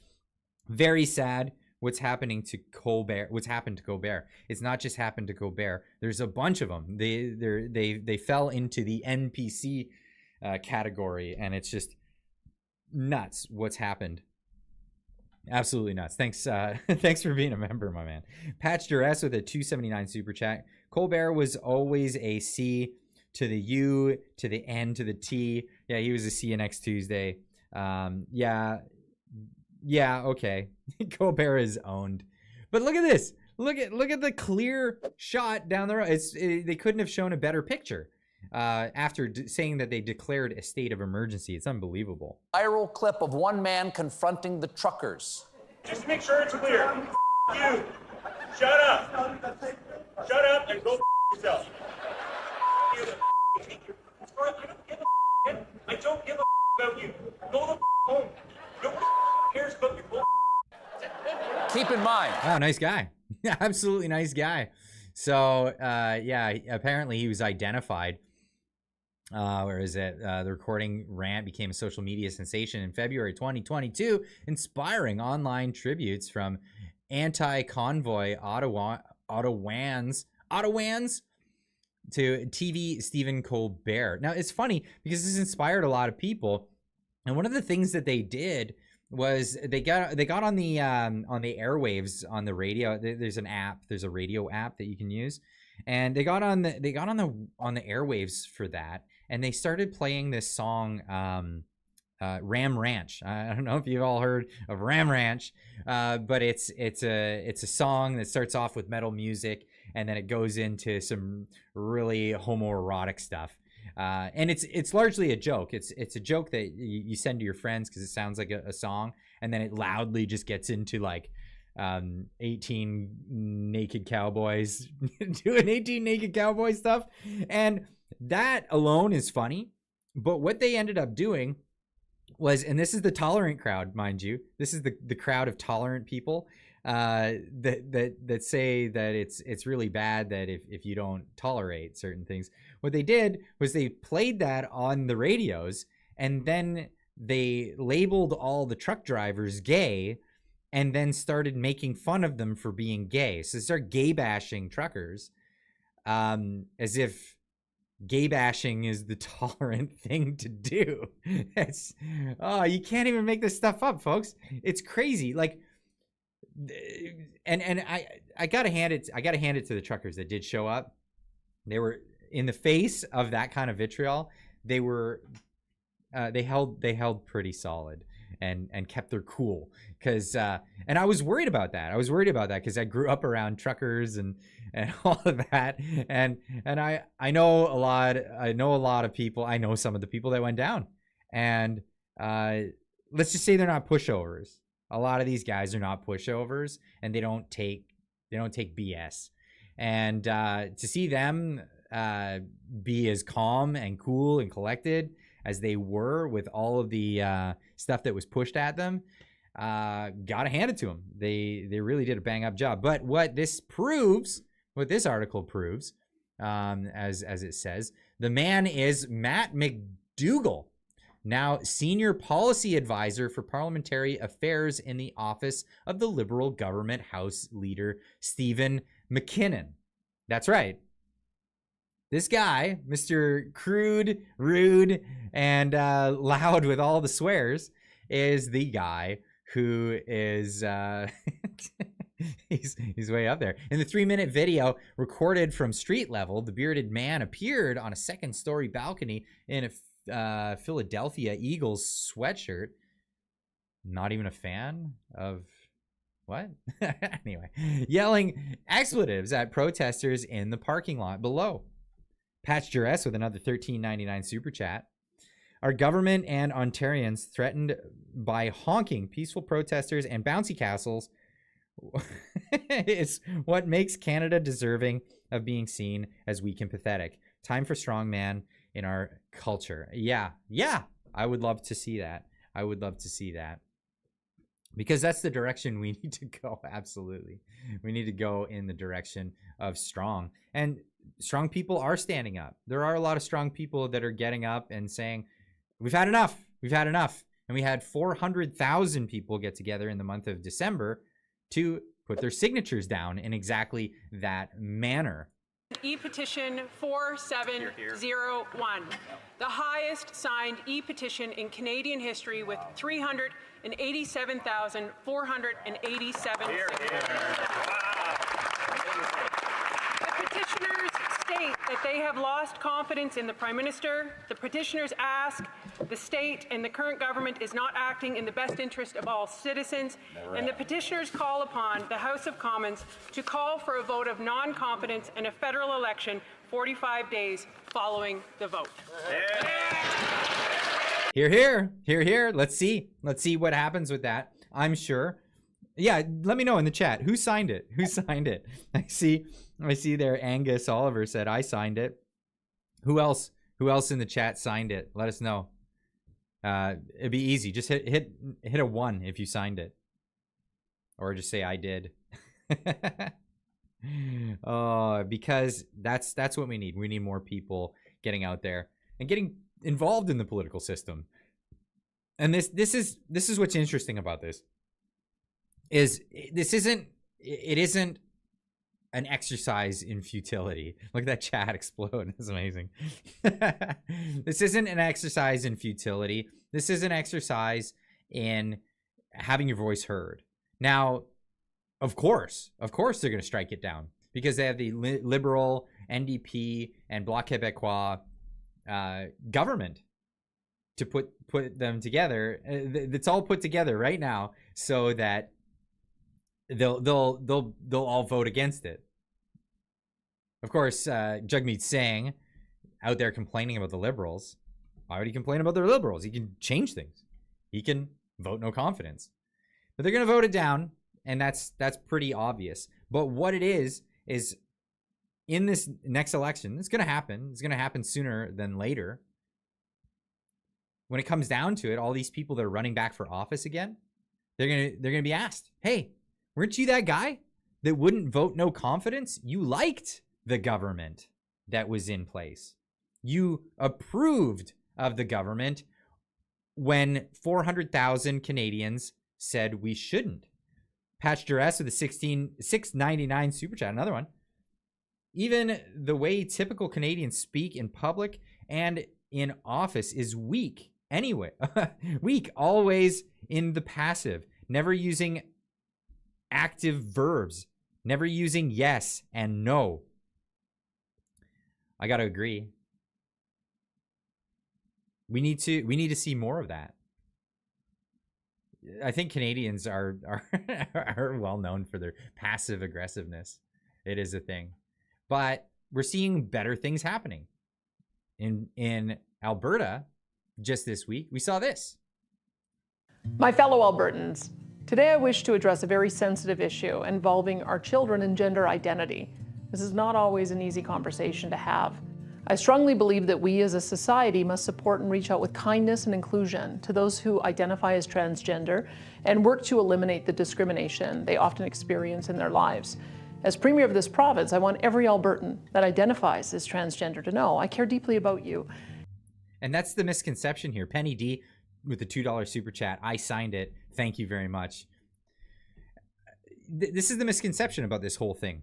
Very sad what's happening to Colbert. What's happened to Colbert. It's not just happened to Colbert. There's a bunch of them. They fell into the NPC category, and it's just nuts what's happened. Absolutely nuts. Thanks thanks for being a member, my man. Patch Duress with a $2.79 super chat. Colbert was always a C to the U to the N to the T. Yeah, he was a see you next Tuesday. Yeah, okay. Colbert is owned. But look at this. Look at the clear shot down the road. They couldn't have shown a better picture. After saying that they declared a state of emergency. It's unbelievable. Viral clip of one man confronting the truckers. Just to make sure it's clear, you, shut up. Shut up and go yourself. I don't give a about you. Go the home. No one cares about your bull. Keep in mind. Wow, nice guy. Absolutely nice guy. So, yeah, apparently he was identified. Where is it? The recording rant became a social media sensation in February 2022, inspiring online tributes from anti-convoy Ottawans to TV Stephen Colbert. Now, it's funny because this inspired a lot of people, and one of the things that they did was they got on the airwaves on the radio. There's an app, there's a radio app that you can use, and they got on the airwaves for that, and they started playing this song, Ram Ranch. I don't know if you've all heard of Ram Ranch, but it's a song that starts off with metal music, and then it goes into some really homoerotic stuff. And it's largely a joke. It's a joke that you send to your friends because it sounds like a song, and then it loudly just gets into like 18 naked cowboys doing 18 naked cowboy stuff. And that alone is funny. But what they ended up doing was, and this is the tolerant crowd, mind you, this is the crowd of tolerant people that say that it's really bad that if you don't tolerate certain things. What they did was they played that on the radios, and then they labeled all the truck drivers gay, and then started making fun of them for being gay. So they start gay bashing truckers, as if gay bashing is the tolerant thing to do. It's, oh, you can't even make this stuff up, folks. It's crazy. Like, and I gotta hand it to the truckers that did show up. They were in the face of that kind of vitriol. They were, they held pretty solid and kept their cool. Cause, and I was worried about that. Cause I grew up around truckers and all of that. And I know a lot of people. I know some of the people that went down, and, let's just say they're not pushovers. A lot of these guys are not pushovers, and they don't take BS. And, to see them, be as calm and cool and collected as they were with all of the stuff that was pushed at them, gotta hand it to them. They really did a bang up job. But what this article proves, as it says, the man is Matt McDougall, now senior policy advisor for parliamentary affairs in the office of the Liberal government House leader Stephen McKinnon. That's right. This guy, Mr. Crude, Rude, and loud with all the swears, is the guy who is he's way up there. In the 3-minute video recorded from street level, the bearded man appeared on a second-story balcony in a Philadelphia Eagles sweatshirt. Not even a fan of what? Anyway, yelling expletives at protesters in the parking lot below. Patch Duress with another $13.99 super chat. Our government and Ontarians threatened by honking peaceful protesters and bouncy castles is what makes Canada deserving of being seen as weak and pathetic. Time for strong man in our culture. Yeah, I would love to see that. Because that's the direction we need to go. Absolutely. We need to go in the direction of strong. And strong people are standing up. There are a lot of strong people that are getting up and saying, we've had enough. And we had 400,000 people get together in the month of December to put their signatures down in exactly that manner. E-petition 4701, the highest signed e-petition in Canadian history with 387,487 signatures. The petitioners state that they have lost confidence in the Prime Minister. The petitioners ask the state and the current government is not acting in the best interest of all citizens. And the petitioners call upon the House of Commons to call for a vote of non-confidence in a federal election 45 days following the vote. Hear, hear, hear, hear. Let's see what happens with that. I'm sure. Yeah, let me know in the chat. Who signed it? I see there Angus Oliver said, I signed it. Who else in the chat signed it? Let us know. It'd be easy. Just hit a 1 if you signed it. Or just say I did. Because that's what we need. We need more people getting out there and getting involved in the political system. And this is what's interesting about this. It isn't an exercise in futility. Look at that chat explode. That's amazing. This isn't an exercise in futility. This is an exercise in having your voice heard. Now, of course, they're going to strike it down because they have the Liberal, NDP, and Bloc Québécois government to put them together. It's all put together right now so that they'll all vote against it. Of course, Jagmeet Singh out there complaining about the Liberals. Why would he complain about the Liberals? He can change things. He can vote no confidence. But they're going to vote it down, And that's pretty obvious. But what it is in this next election, it's going to happen. It's going to happen sooner than later. When it comes down to it, all these people that are running back for office again, they're going to be asked, hey, weren't you that guy that wouldn't vote no confidence? You liked the government that was in place. You approved of the government when 400,000 Canadians said we shouldn't. Patch Duress with a $6.99 super chat, another one. Even the way typical Canadians speak in public and in office is weak. Anyway, weak, always in the passive, never using active verbs, never using yes and no. I got to agree. We need to see more of that. I think Canadians are well known for their passive aggressiveness. It is a thing. But we're seeing better things happening. In Alberta, just this week, we saw this. My fellow Albertans, today I wish to address a very sensitive issue involving our children and gender identity. This is not always an easy conversation to have. I strongly believe that we as a society must support and reach out with kindness and inclusion to those who identify as transgender and work to eliminate the discrimination they often experience in their lives. As Premier of this province, I want every Albertan that identifies as transgender to know I care deeply about you. And that's the misconception here. Penny D with the $2 super chat. I signed it. Thank you very much. This is the misconception about this whole thing.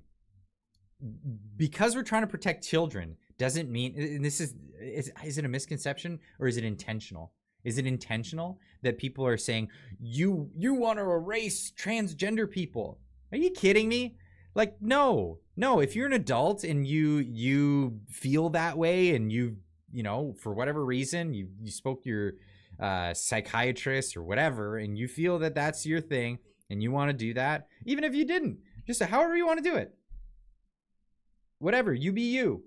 Because we're trying to protect children doesn't mean, and is it a misconception or is it intentional? Is it intentional that people are saying, you want to erase transgender people? Are you kidding me? Like, no, if you're an adult and you feel that way and you know, for whatever reason, you spoke to your psychiatrist or whatever, and you feel that that's your thing and you want to do that, even if you didn't, just however you want to do it. Whatever, you be you.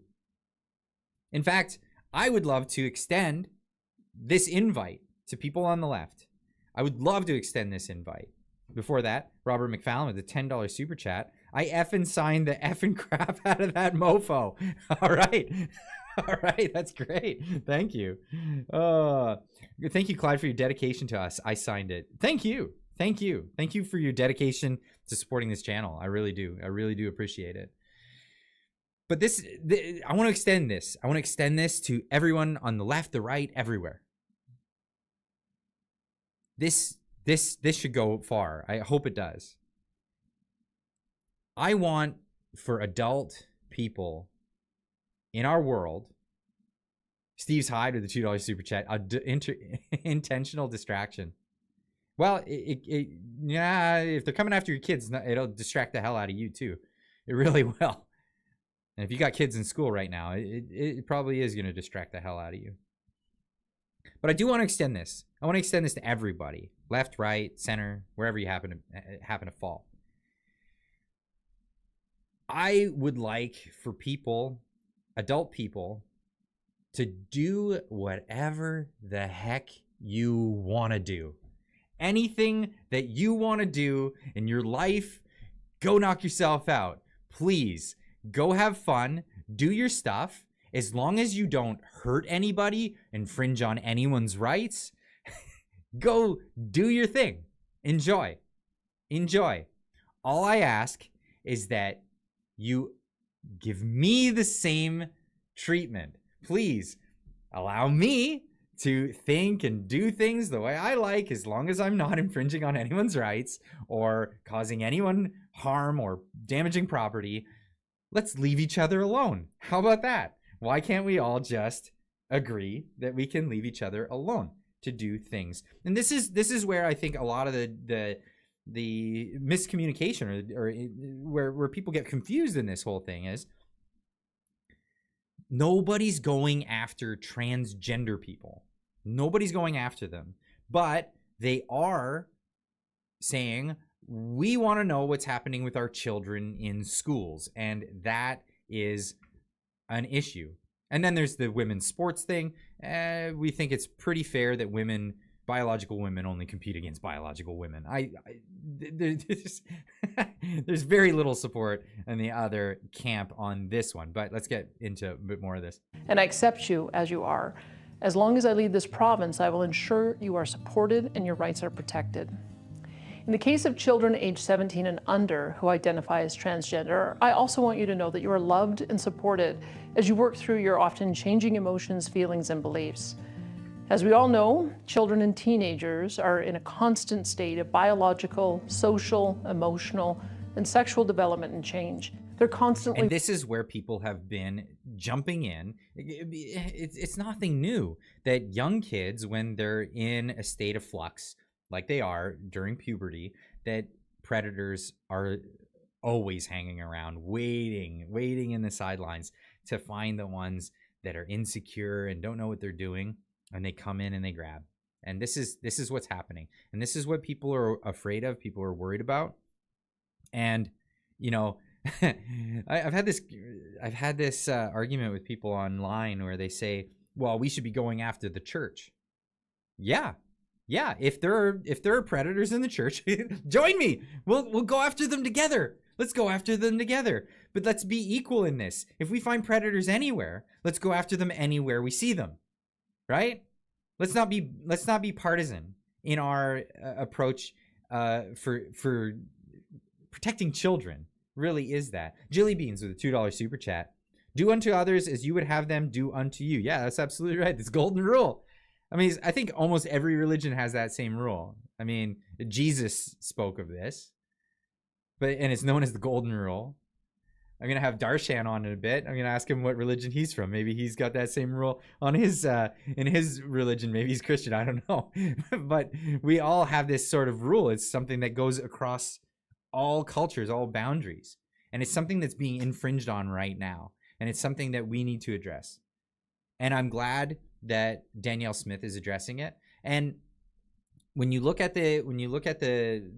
In fact, I would love to extend this invite to people on the left. I would love to extend this invite. Before that, Robert McFallon with a $10 super chat. I effing signed the effing crap out of that mofo. All right. All right. That's great. Thank you. Thank you, Clyde, for your dedication to us. I signed it. Thank you. Thank you. Thank you for your dedication to supporting this channel. I really do. I really do appreciate it. But I want to extend this. I want to extend this to everyone on the left, the right, everywhere. This should go far. I hope it does. I want for adult people in our world, Steve's Hyde with the $2 super chat, intentional distraction. Well, yeah, if they're coming after your kids, it'll distract the hell out of you too. It really will. And if you got kids in school right now, it probably is going to distract the hell out of you. But I do want to extend this. I want to extend this to everybody, left, right, center, wherever you happen to fall. I would like for people, adult people, to do whatever the heck you want to do. Anything that you want to do in your life, go knock yourself out. Please, go have fun, do your stuff. As long as you don't hurt anybody, infringe on anyone's rights, go do your thing. Enjoy. Enjoy. All I ask is that you give me the same treatment. Please allow me to think and do things the way I like, as long as I'm not infringing on anyone's rights or causing anyone harm or damaging property. Let's leave each other alone. How about that? Why can't we all just agree that we can leave each other alone to do things? And this is where I think a lot of the miscommunication or where people get confused in this whole thing is, nobody's going after transgender people. Nobody's going after them, but they are saying, we want to know what's happening with our children in schools, and that is an issue. And then there's the women's sports thing. We think it's pretty fair that women biological women only compete against biological women. There's very little support in the other camp on this one, but let's get into a bit more of this. And I accept you as you are. As long as I lead this province, I will ensure you are supported and your rights are protected. In the case of children aged 17 and under who identify as transgender, I also want you to know that you are loved and supported as you work through your often changing emotions, feelings, and beliefs. As we all know, children and teenagers are in a constant state of biological, social, emotional, and sexual development and change. They're constantly... And this is where people have been jumping in. It's nothing new that young kids, when they're in a state of flux, like they are during puberty, that predators are always hanging around, waiting in the sidelines to find the ones that are insecure and don't know what they're doing, and they come in and they grab. And this is what's happening. And this is what people are afraid of, people are worried about. And, you know, I've had this argument with people online where they say, well, we should be going after the church. Yeah, if there are predators in the church, join me. We'll go after them together. Let's go after them together. But let's be equal in this. If we find predators anywhere, let's go after them anywhere we see them. Right? Let's not be partisan in our approach for protecting children. Really is that. Jilly Beans with a $2 super chat. Do unto others as you would have them do unto you. Yeah, that's absolutely right. This golden rule. I mean, I think almost every religion has that same rule. I mean, Jesus spoke of this, and it's known as the golden rule. I'm going to have Darshan on in a bit. I'm going to ask him what religion he's from. Maybe he's got that same rule on his in his religion. Maybe he's Christian. I don't know. But we all have this sort of rule. It's something that goes across all cultures, all boundaries. And it's something that's being infringed on right now. And it's something that we need to address. And I'm glad that Danielle Smith is addressing it. And when you look at the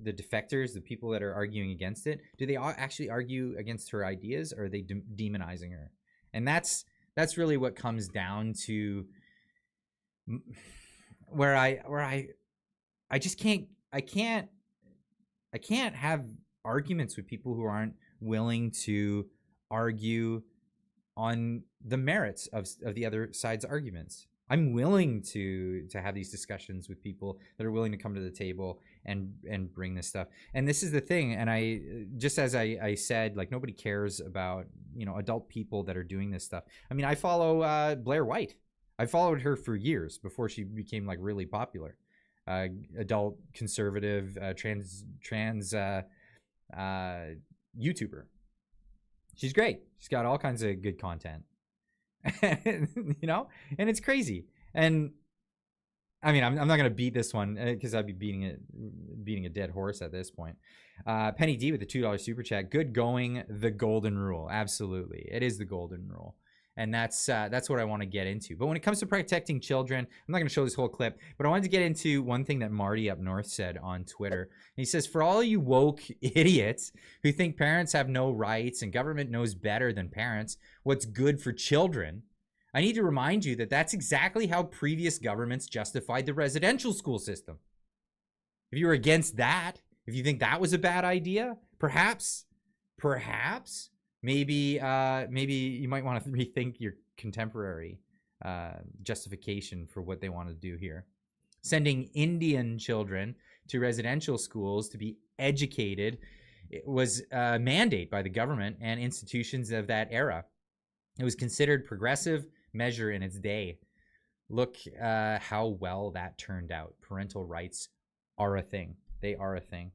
defectors, the people that are arguing against it, do they all actually argue against her ideas, or are they demonizing her? And that's really what comes down to where I just can't have arguments with people who aren't willing to argue on the merits of the other side's arguments. I'm willing to have these discussions with people that are willing to come to the table and bring this stuff. And this is the thing. And I, just as I said, like, nobody cares about, you know, adult people that are doing this stuff. I mean, I follow Blair White. I followed her for years before she became like really popular. Adult conservative trans YouTuber. She's great. She's got all kinds of good content. You know, and it's crazy. And I mean, I'm not gonna beat this one because I'd be beating a dead horse at this point. Penny D with the $2 super chat. Good going, the golden rule. Absolutely, it is the golden rule, and that's what I want to get into. But when it comes to protecting children, I'm not gonna show this whole clip, but I wanted to get into one thing that Marty up north said on Twitter. And he says, for all you woke idiots who think parents have no rights and government knows better than parents what's good for children, I need to remind you that that's exactly how previous governments justified the residential school system. If you were against that, if you think that was a bad idea, perhaps, maybe you might want to rethink your contemporary justification for what they want to do here. Sending Indian children to residential schools to be educated was a mandate by the government and institutions of that era. It was considered progressive measure in its day. Look how well that turned out. Parental rights are a thing. They are a thing.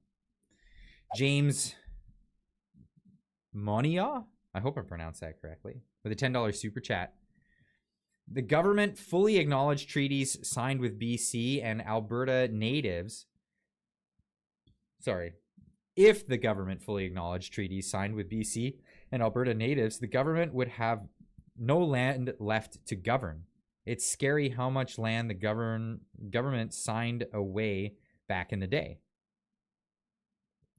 James Monia, I hope I pronounced that correctly, with a $10 super chat. The government fully acknowledged treaties signed with BC and Alberta natives. Sorry. If the government fully acknowledged treaties signed with BC and Alberta natives, the government would have no land left to govern. It's scary how much land the government signed away back in the day.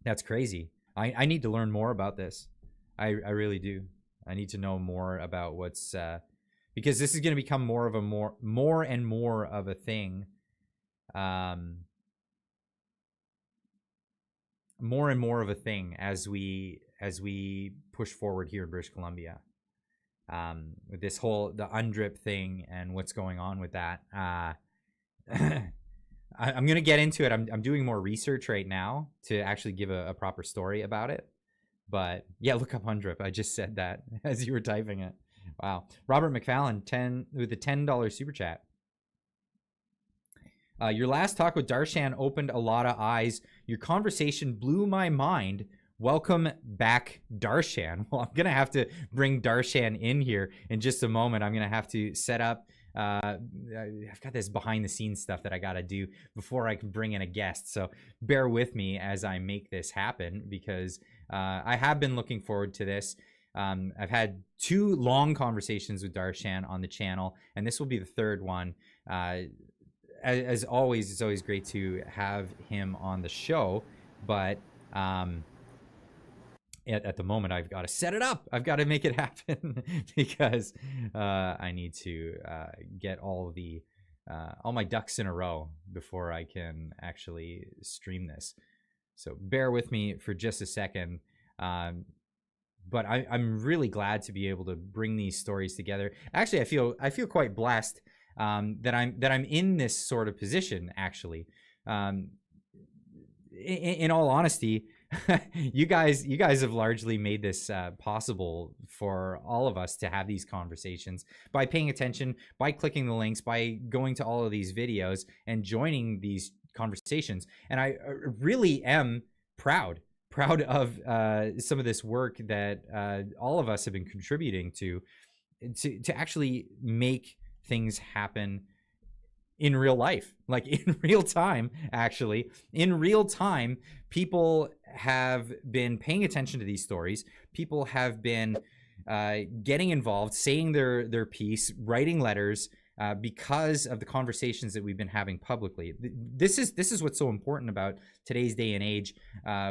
That's crazy. I need to learn more about this. I really do. I need to know more about what's because this is going to become more and more of a thing more and more of a thing as we push forward here in British Columbia. With this whole the UNDRIP thing and what's going on with that. I'm gonna get into it. I'm doing more research right now to actually give a proper story about it. But yeah, look up UNDRIP. I just said that as you were typing it. Wow. Robert McFallon, with a $10 super chat. Your last talk with Darshan opened a lot of eyes. Your conversation blew my mind. Welcome back, Darshan. Well, I'm going to have to bring Darshan in here in just a moment. I'm going to have to set up. I've got this behind the scenes stuff that I got to do before I can bring in a guest. So bear with me as I make this happen, because I have been looking forward to this. I've had 2 long conversations with Darshan on the channel, and this will be the 3rd one. As always, it's always great to have him on the show, but at the moment, I've got to set it up. I've got to make it happen because I need to get all my ducks in a row before I can actually stream this. So bear with me for just a second. But I'm really glad to be able to bring these stories together. Actually, I feel quite blessed that I'm in this sort of position. Actually, in all honesty, you guys have largely made this possible for all of us to have these conversations by paying attention, by clicking the links, by going to all of these videos and joining these conversations. And I really am proud of some of this work that all of us have been contributing to actually make things happen in real life, like in real time. Actually, in real time, people have been paying attention to these stories. People have been getting involved, saying their piece, writing letters, because of the conversations that we've been having publicly. This is what's so important about today's day and age,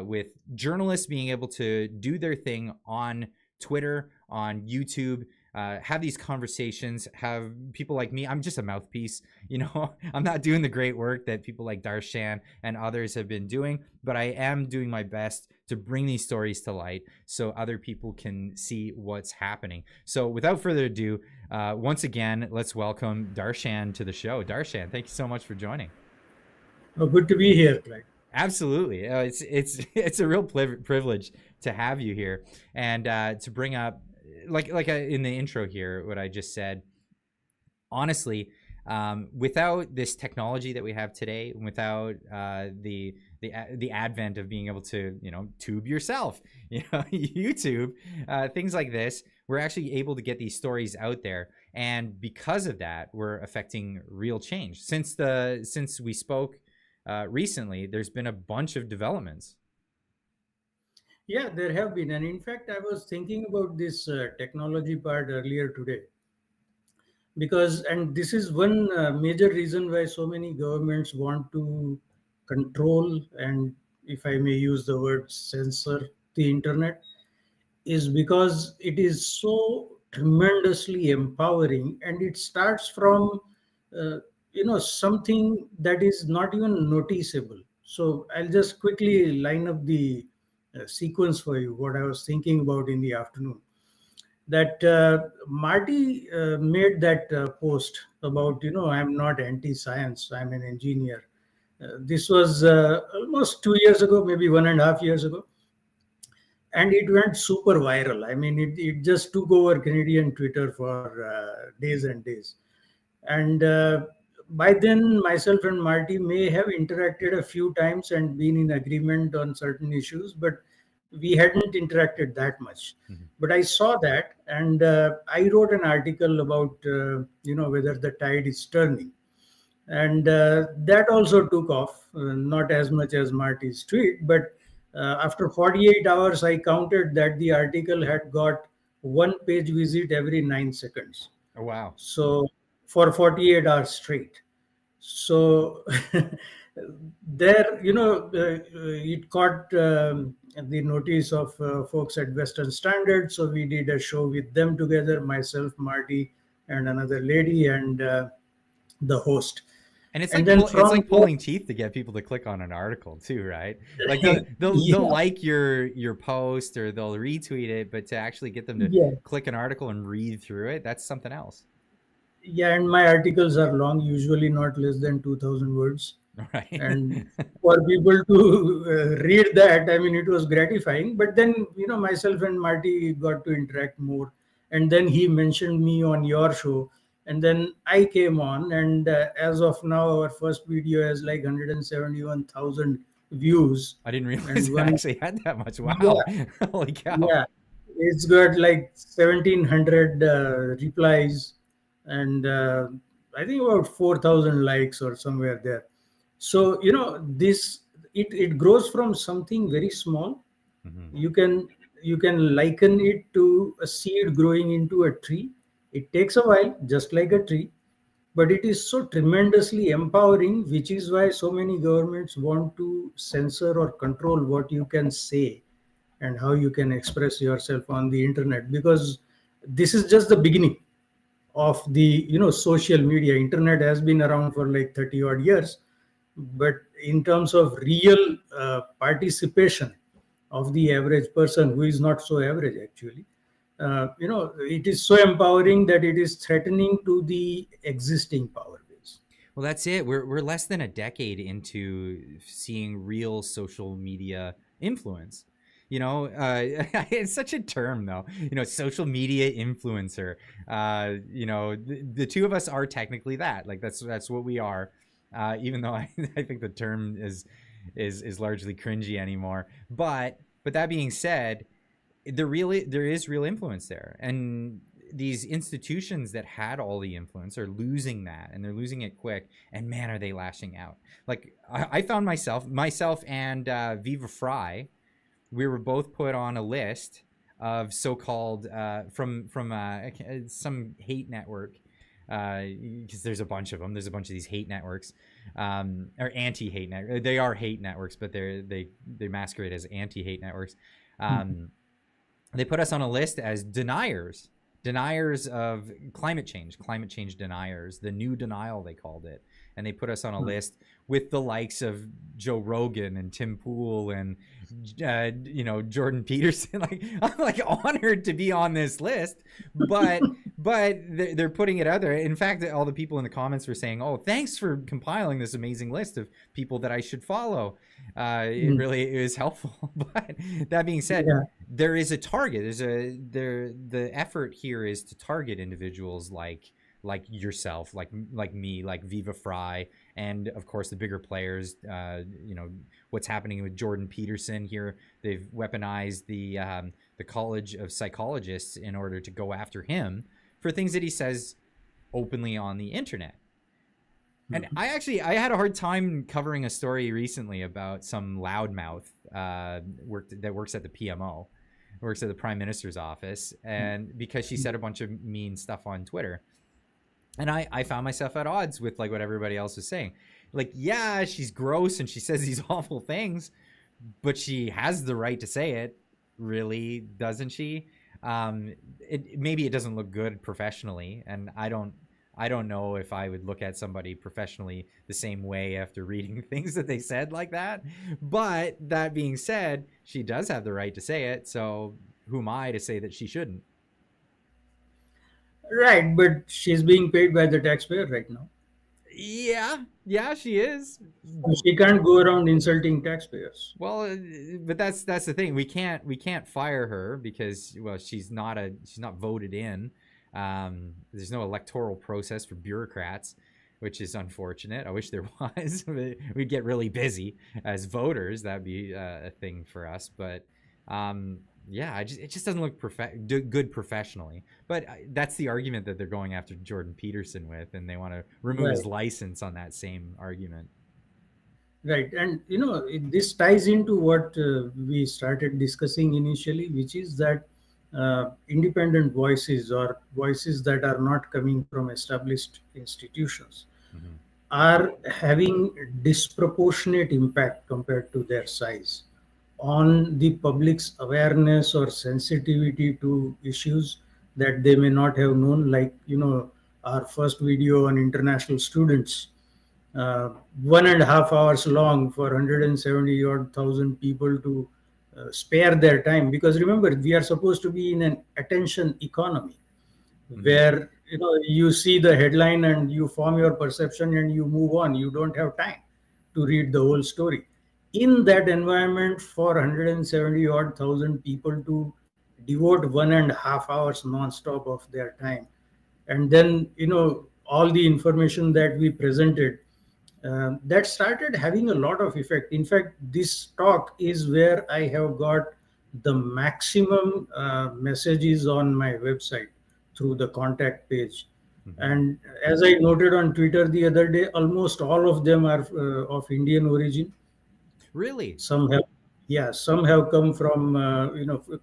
with journalists being able to do their thing on Twitter, on YouTube, have these conversations, have people like me. I'm just a mouthpiece, you know. I'm not doing the great work that people like Darshan and others have been doing, but I am doing my best to bring these stories to light so other people can see what's happening. So without further ado, once again, let's welcome Darshan to the show. Darshan, thank you so much for joining. Oh, good to be here, Clyde. Absolutely. It's a real privilege to have you here, and to bring up, like in the intro here, what I just said. Honestly, without this technology that we have today, without the advent of being able to, tube yourself, YouTube, things like this, we're actually able to get these stories out there, and because of that, we're affecting real change. Since we spoke recently, there's been a bunch of developments. Yeah, there have been. And in fact, I was thinking about this technology part earlier today. And this is one major reason why so many governments want to control, and if I may use the word censor, the internet, is because it is so tremendously empowering, and it starts from, something that is not even noticeable. So I'll just quickly line up the sequence for you, what I was thinking about in the afternoon. That Marty made that post about, I'm not anti-science, I'm an engineer. This was almost 2 years ago, maybe 1.5 years ago. And it went super viral. I mean, it just took over Canadian Twitter for days and days. And by then, myself and Marty may have interacted a few times and been in agreement on certain issues, but we hadn't interacted that much. Mm-hmm. But I saw that, and I wrote an article about, whether the tide is turning. And that also took off, not as much as Marty's tweet, but after 48 hours, I counted that the article had got 1 page visit every 9 seconds. Oh, wow. So for 48 hours straight. So there, it caught the notice of folks at Western Standard. So we did a show with them together, myself, Marty, and another lady, and the host. And it's And like then it's like from pulling teeth to get people to click on an article too, right? Like they'll yeah, like your post or they'll retweet it, but to actually get them to yeah, click an article and read through it, that's something else. yeah. And my articles are long, usually not less than 2,000 words. Right. And for people to read that, I mean, it was gratifying. But then, myself and Marty got to interact more. And then he mentioned me on your show. And then I came on. And as of now, our first video has like 171,000 views. I didn't realize And it one, actually had that much. Wow. yeah, Holy cow. yeah, it's got like 1,700 replies. And I think about 4,000 likes or somewhere there. So this it grows from something very small. Mhm. You can liken it to a seed growing into a tree. It takes a while, just like a tree, but it is so tremendously empowering, which is why so many governments want to censor or control what you can say and how you can express yourself on the internet, because this is just the beginning of the social media. Internet has been around for like 30 odd years, but in terms of real participation of the average person, who is not so average actually, it is so empowering that it is threatening to the existing power base. Well, that's it. We're less than a decade into seeing real social media influence. It's such a term though. Social media influencer. The two of us are technically that. Like that's what we are. Even though I think the term is largely cringy anymore. But that being said, there is real influence there, and these institutions that had all the influence are losing that, and they're losing it quick. And man, are they lashing out! Like I found myself and Viva Fry, we were both put on a list of so-called from some hate network, because there's a bunch of them. There's a bunch of these hate networks, or anti-hate networks. They are hate networks, but they masquerade as anti-hate networks. They put us on a list as deniers of climate change deniers, the new denial they called it. And they put us on a list with the likes of Joe Rogan and Tim Pool and Jordan Peterson. Like, I'm like honored to be on this list, but they're putting it out there. In fact, all the people in the comments were saying, "Oh, thanks for compiling this amazing list of people that I should follow." It really is helpful. But that being said, there is a target. The effort here is to target individuals like yourself, like me, like Viva Fry, and of course the bigger players. What's happening with Jordan Peterson here? They've weaponized the College of Psychologists in order to go after him for things that he says openly on the internet. And I had a hard time covering a story recently about some loudmouth that works at the PMO, works at the Prime Minister's office, and because she said a bunch of mean stuff on Twitter. And I found myself at odds with like what everybody else was saying. Like, yeah, she's gross and she says these awful things, but she has the right to say it, really, doesn't she? Maybe it doesn't look good professionally, and I don't know if I would look at somebody professionally the same way after reading things that they said like that. But that being said, she does have the right to say it, so who am I to say that she shouldn't? Right, but she's being paid by the taxpayer right now. Yeah, she is. She can't go around insulting taxpayers. Well, but that's the thing. We can't fire her because, well, she's not voted in. There's no electoral process for bureaucrats, which is unfortunate. I wish there was. We'd get really busy as voters. That'd be a thing for us. But yeah, it just doesn't look good professionally. But that's the argument that they're going after Jordan Peterson with, and they want to remove his license on that same argument. Right, and this ties into what we started discussing initially, which is that independent voices, or voices that are not coming from established institutions, are having disproportionate impact compared to their size on the public's awareness or sensitivity to issues that they may not have known. Like, our first video on international students, uh, 1.5 hours long for 170 odd thousand people to spare their time. Because remember, we are supposed to be in an attention economy where you see the headline and you form your perception and you move on. You don't have time to read the whole story. In that environment, for 170 odd thousand people to devote 1.5 hours non-stop of their time, and then all the information that we presented, that started having a lot of effect. In fact, this talk is where I have got the maximum messages on my website through the contact page. And as I noted on Twitter the other day, almost all of them are of Indian origin. Really? Some have, yeah, some have come from,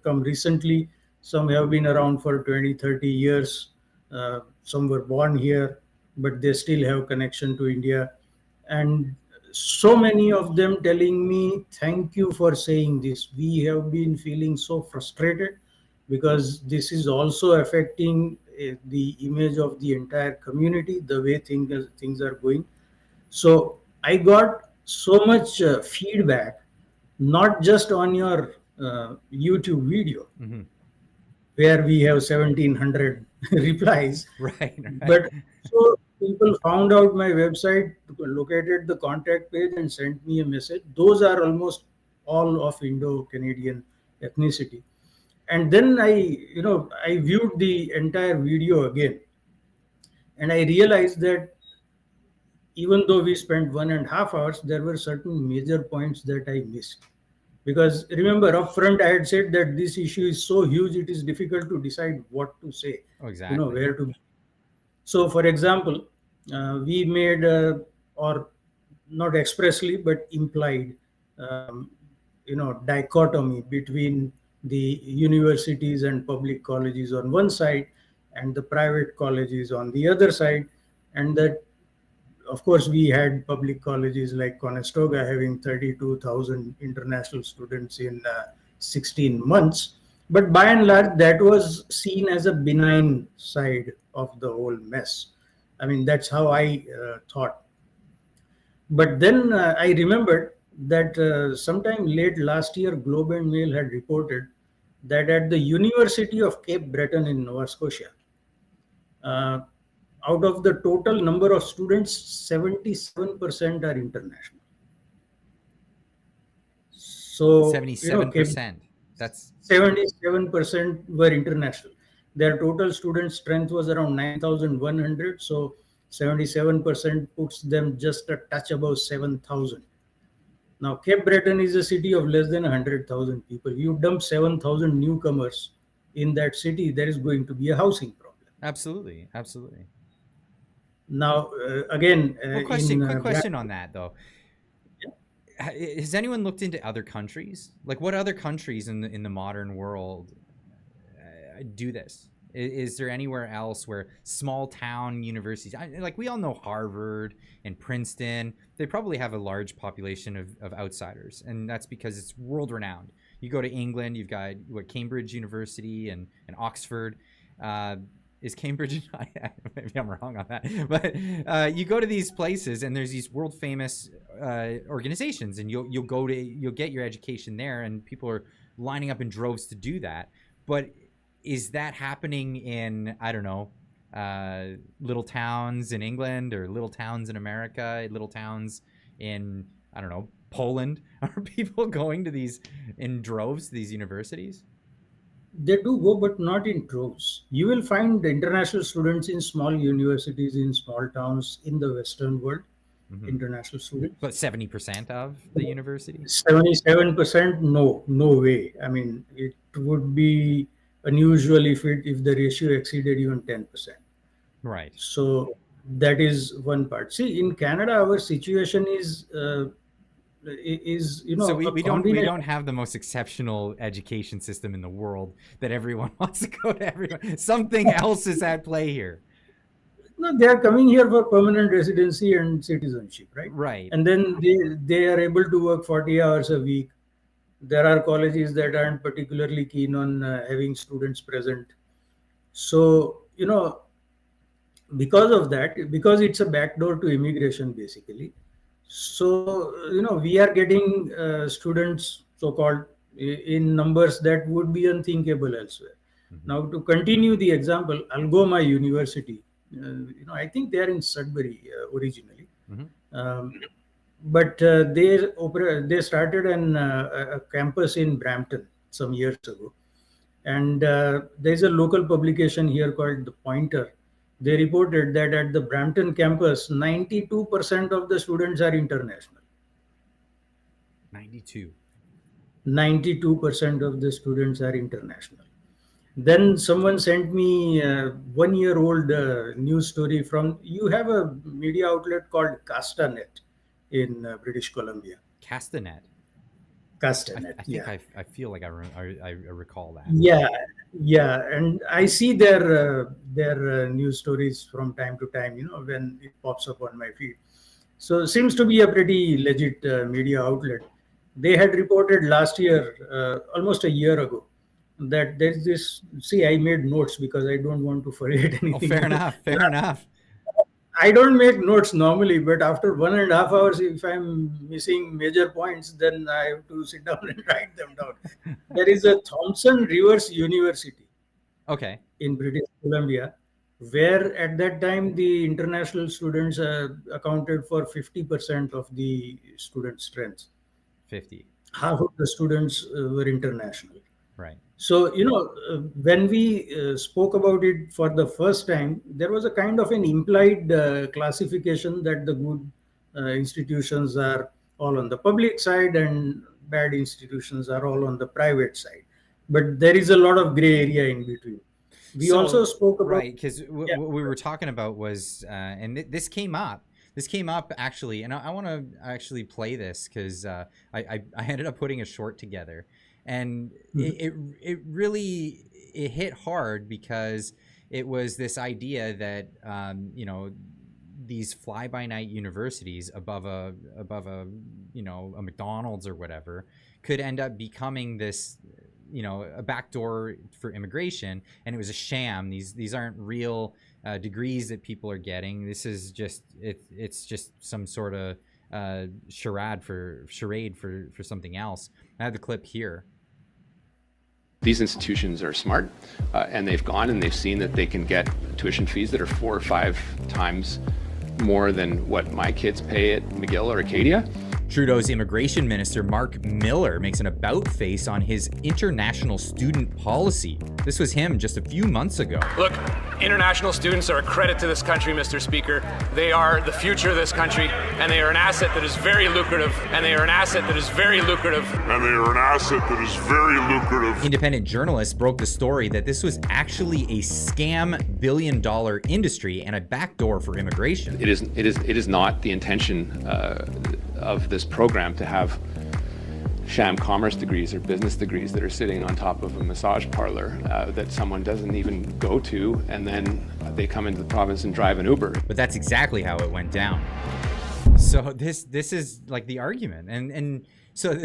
come recently. Some have been around for 20, 30 years. Some were born here, but they still have connection to India. And so many of them telling me, thank you for saying this. We have been feeling so frustrated because this is also affecting the image of the entire community, the way things are going. So I got so much feedback, not just on your YouTube video, where we have 1,700 replies, Right. but so people found out my website, located the contact page, and sent me a message. Those are almost all of Indo-Canadian ethnicity. And then I viewed the entire video again, and I realized that even though we spent 1.5 hours, there were certain major points that I missed. Because remember, upfront, I had said that this issue is so huge, it is difficult to decide what to say, Exactly. where to. So, for example, we made, or not expressly, but implied, dichotomy between the universities and public colleges on one side and the private colleges on the other side. And that, of course, we had public colleges like Conestoga having 32,000 international students in 16 months. But by and large, that was seen as a benign side of the whole mess. I mean, that's how I thought. But then I remembered that sometime late last year, Globe and Mail had reported that at the University of Cape Breton in Nova Scotia, out of the total number of students, 77% are international. So 77%. That's 77% were international. Their total student strength was around 9,100. So 77% puts them just a touch above 7,000. Now, Cape Breton is a city of less than 100,000 people. You dump 7,000 newcomers in that city, there is going to be a housing problem. absolutely. Now, again, Quick question on that though. Has anyone looked into other countries? Like, what other countries in the modern world do this? Is there anywhere else where small town universities, like we all know Harvard and Princeton, they probably have a large population of outsiders, and that's because it's world renowned. You go to England, you've got Cambridge University and Oxford. Is Cambridge? Maybe I'm wrong on that, but you go to these places and there's these world famous organizations, and you'll get your education there, and people are lining up in droves to do that. But is that happening in, I don't know, little towns in England or little towns in America, little towns in, I don't know, Poland? Are people going to these in droves to these universities? They do go, but not in droves. You will find international students in small universities in small towns in the Western world, international students. But 70% of the universities? 77%, no way. I mean, it would be unusual if the ratio exceeded even 10%. Right. So that is one part. See, in Canada, our situation is so we don't have the most exceptional education system in the world that everyone wants to go to. Everyone, something else is at play here. No, they are coming here for permanent residency and citizenship, right? Right. And then they are able to work 40 hours a week. There are colleges that aren't particularly keen on having students present. So, because of that, because it's a backdoor to immigration basically. So, we are getting students so-called in numbers that would be unthinkable elsewhere. Now, to continue the example, Algoma University, I think they are in Sudbury originally. But they started a campus in Brampton some years ago. And there's a local publication here called The Pointer. They reported that at the Brampton campus, 92% of the students are international. 92% of the students are international. Then someone sent me a 1-year-old news story from, you have a media outlet called Castanet in British Columbia. Castanet. Castanet. I think I feel like I recall that. Yeah, and I see their news stories from time to time, when it pops up on my feed. So it seems to be a pretty legit media outlet. They had reported last year, almost a year ago, that there's this. See, I made notes because I don't want to forget anything. Fair enough. I don't make notes normally, but after 1.5 hours, if I'm missing major points, then I have to sit down and write them down. There is a Thompson Rivers University in British Columbia, where at that time the international students accounted for 50% of the student strength. 50. Half of the students were international. Right. So, when we spoke about it for the first time, there was a kind of an implied classification that the good institutions are all on the public side and bad institutions are all on the private side. But there is a lot of gray area in between. We also spoke about... Right, because what we were talking about was, and this came up. This came up actually, and I want to actually play this because I ended up putting a short together. And it really hit hard because it was this idea that these fly-by-night universities above a a McDonald's or whatever could end up becoming this a backdoor for immigration, and it was a sham. These aren't real degrees that people are getting. This is just it's just some sort of charade for something else. I have the clip here. These institutions are smart, and they've gone and they've seen that they can get tuition fees that are 4 or 5 times more than what my kids pay at McGill or Acadia. Trudeau's immigration minister, Mark Miller, makes an about face on his international student policy. This was him just a few months ago. Look, international students are a credit to this country, Mr. Speaker. They are the future of this country, and they are an asset that is very lucrative, Independent journalists broke the story that this was actually a scam billion-dollar industry and a backdoor for immigration. It is not the intention of this program to have sham commerce degrees or business degrees that are sitting on top of a massage parlor that someone doesn't even go to, and then they come into the province and drive an Uber. But that's exactly how it went down. So this is like the argument, and so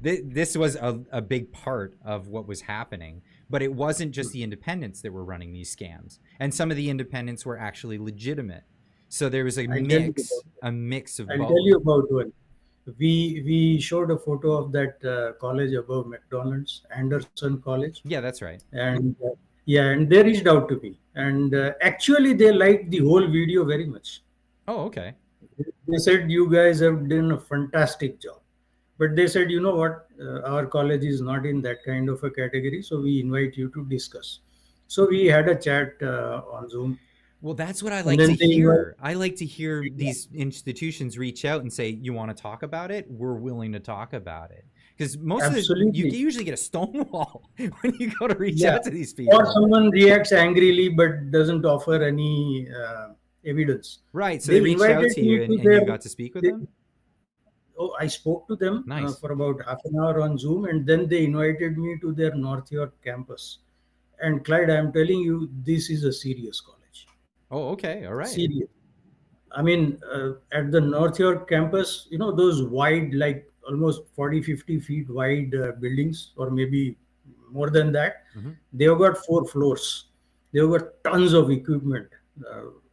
this was a big part of what was happening. But it wasn't just the independents that were running these scams, and some of the independents were actually legitimate. So there was a mix of both. I'll tell you about one. We showed a photo of that college above McDonald's, Anderson College. Yeah, that's right. And and they reached out to me, and actually they liked the whole video very much. Oh, okay. They said, you guys have done a fantastic job. But they said, you know what, our college is not in that kind of a category, so we invite you to discuss. So we had a chat on Zoom. Well, that's what I like to hear. I like to hear these institutions reach out and say, you want to talk about it? We're willing to talk about it. Because most of you usually get a stonewall when you go to reach out to these people. Or someone reacts angrily but doesn't offer any evidence. Right, so they reached out to you and you got to speak with them? Oh, I spoke to them nice. For about half an hour on Zoom, and then they invited me to their North York campus. And Clyde, I'm telling you, this is a serious college. Oh, okay. All right. Serious. I mean, at the North York campus, those wide, like almost 40, 50 feet wide buildings, or maybe more than that, they've got 4 floors. They've got tons of equipment.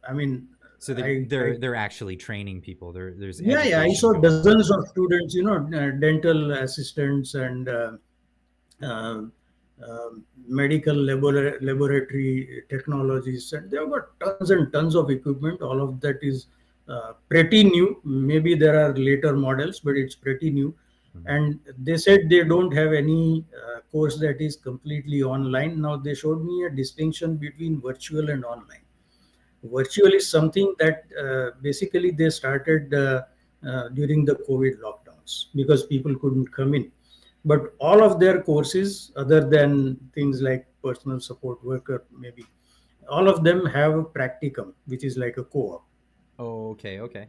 I mean, So they're actually training people. There's yeah, I education saw going on. dozens of students, dental assistants and uh, medical laboratory technologies, and they've got tons and tons of equipment. All of that is pretty new. Maybe there are later models, but it's pretty new. And they said they don't have any course that is completely online. Now they showed me a distinction between virtual and online. Virtual is something that basically they started during the COVID lockdowns because people couldn't come in. But all of their courses, other than things like personal support worker, maybe, all of them have a practicum, which is like a co-op. Oh, okay.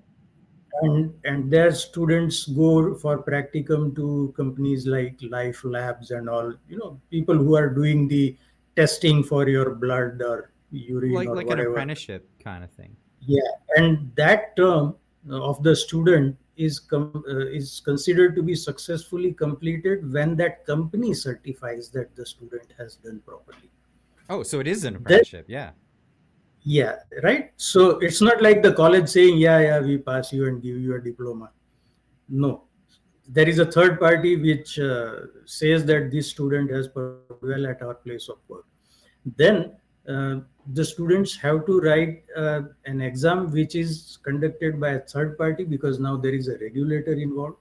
And their students go for practicum to companies like Life Labs and all, people who are doing the testing for your blood or urine or Like whatever. an apprenticeship kind of thing. Yeah, and that term of the student is considered to be successfully completed when that company certifies that the student has done properly. Oh, so it is an apprenticeship. Yeah. Yeah, right. So it's not like the college saying, yeah, we pass you and give you a diploma. No, there is a third party which says that this student has performed well at our place of work. Then the students have to write an exam which is conducted by a third party, because now there is a regulator involved.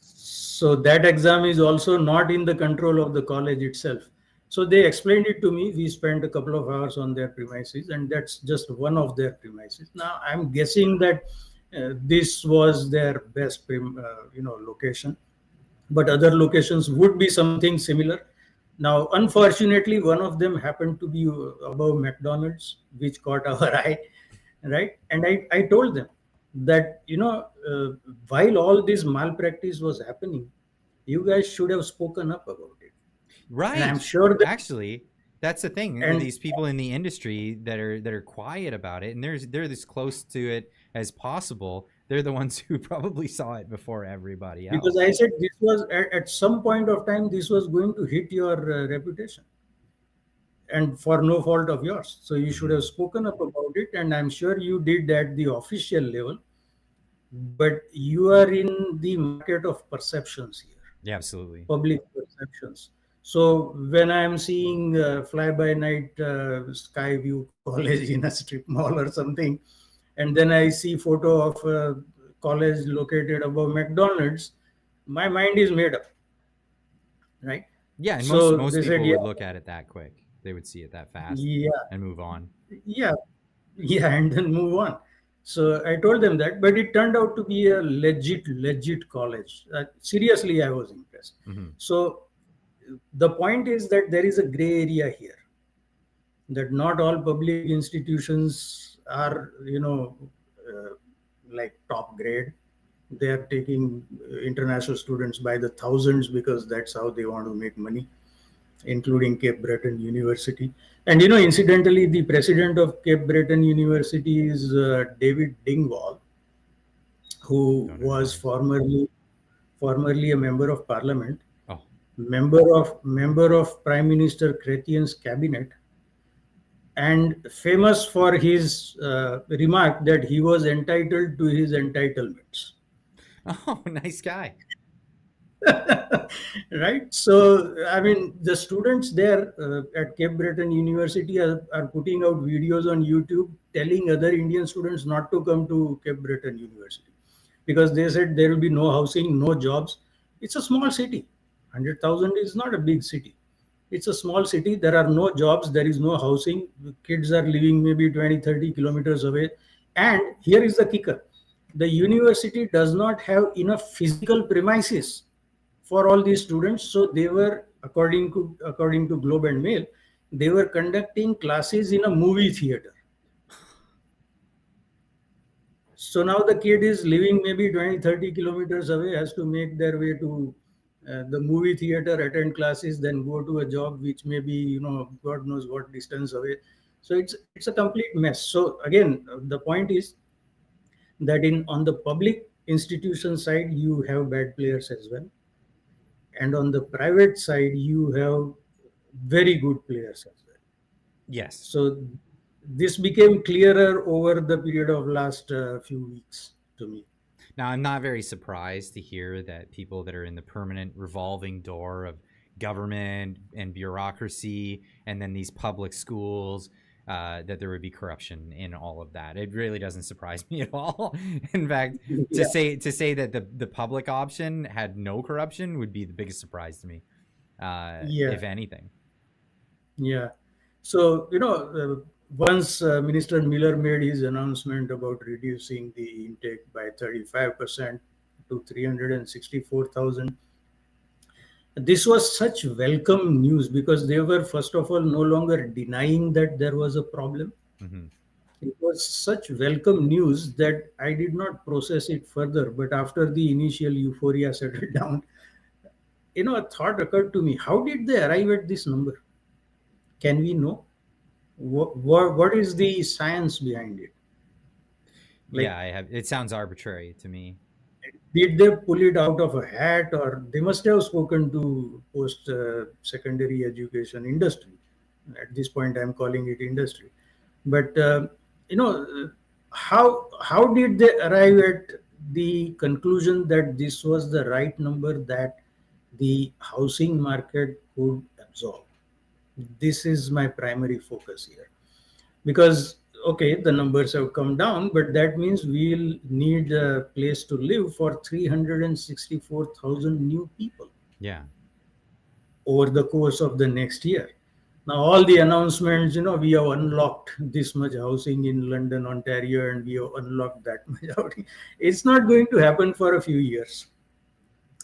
So that exam is also not in the control of the college itself. So they explained it to me. We spent a couple of hours on their premises, and that's just one of their premises. Now I'm guessing that this was their best location, but other locations would be something similar. Now, unfortunately, one of them happened to be above McDonald's, which caught our eye, right? And I told them that, while all this malpractice was happening, you guys should have spoken up about it. Right. And I'm sure that actually, that's the thing. And these people in the industry that are quiet about it, and they're as close to it as possible. They're the ones who probably saw it before everybody else. Because I said this was at some point of time, this was going to hit your reputation, and for no fault of yours. So you should have spoken up about it, and I'm sure you did at the official level. But you are in the market of perceptions here. Yeah, absolutely. Public perceptions. So when I'm seeing fly-by-night Skyview College in a strip mall or something, and then I see photo of a college located above McDonald's, my mind is made up, right? Yeah, and so most people said, would look at it that quick. They would see it that fast, and move on. Yeah, and then move on. So I told them that, but it turned out to be a legit college. Seriously, I was impressed. So the point is that there is a gray area here, that not all public institutions are, like top grade. They are taking international students by the thousands because that's how they want to make money, including Cape Breton University. And, incidentally, the president of Cape Breton University is David Dingwall, who was formerly a member of parliament, member of Prime Minister Chrétien's cabinet, and famous for his remark that he was entitled to his entitlements. Oh, nice guy. Right. So, I mean, the students there at Cape Breton University are putting out videos on YouTube telling other Indian students not to come to Cape Breton University, because they said there will be no housing, no jobs. It's a small city. 100,000 is not a big city. It's a small city. There are no jobs. There is no housing. Kids are living maybe 20, 30 kilometers away. And here is the kicker. The university does not have enough physical premises for all these students. So they were, according to Globe and Mail, they were conducting classes in a movie theater. So now the kid is living maybe 20, 30 kilometers away, has to make their way to the movie theater, attend classes, then go to a job which may be, God knows what distance away. So it's a complete mess. So again, the point is that on the public institution side, you have bad players as well. And on the private side, you have very good players as well. Yes. So this became clearer over the period of last few weeks to me. Now, I'm not very surprised to hear that people that are in the permanent revolving door of government and bureaucracy and then these public schools, that there would be corruption in all of that. It really doesn't surprise me at all. In fact, to say that the public option had no corruption would be the biggest surprise to me, if anything. Yeah. So, once Minister Miller made his announcement about reducing the intake by 35% to 364,000, this was such welcome news because they were, first of all, no longer denying that there was a problem. Mm-hmm. It was such welcome news that I did not process it further. But after the initial euphoria settled down, a thought occurred to me. How did they arrive at this number? Can we know? What is the science behind it? It sounds arbitrary to me. Did they pull it out of a hat, or they must have spoken to post-secondary education industry? At this point, I'm calling it industry. But how did they arrive at the conclusion that this was the right number that the housing market could absorb? This is my primary focus here, because okay, the numbers have come down, but that means we'll need a place to live for 364,000 new people. Yeah. Over the course of the next year. Now, all the announcements, we have unlocked this much housing in London, Ontario, and we have unlocked that much housing. It's not going to happen for a few years.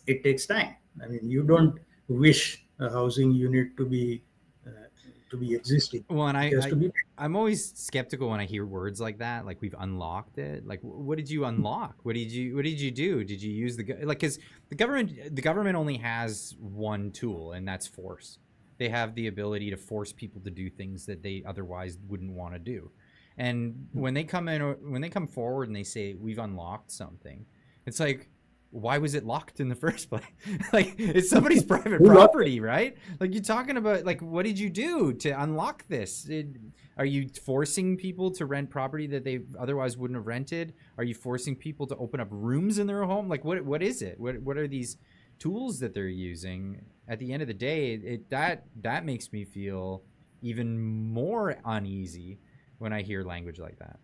It takes time. I mean, you don't wish a housing unit to be existing. Well, and I'm always skeptical when I hear words like that, like we've unlocked it. Like, what did you unlock? What did you do? Did you use because the government only has one tool, and that's force. They have the ability to force people to do things that they otherwise wouldn't want to do. And when they come forward and they say we've unlocked something, it's like, why was it locked in the first place? Like, it's somebody's private property, right? Like, you're talking about, like, what did you do to unlock this? Are you forcing people to rent property that they otherwise wouldn't have rented? Are you forcing people to open up rooms in their home? Like, what is it? What are these tools that they're using? At the end of the day, that makes me feel even more uneasy when I hear language like that.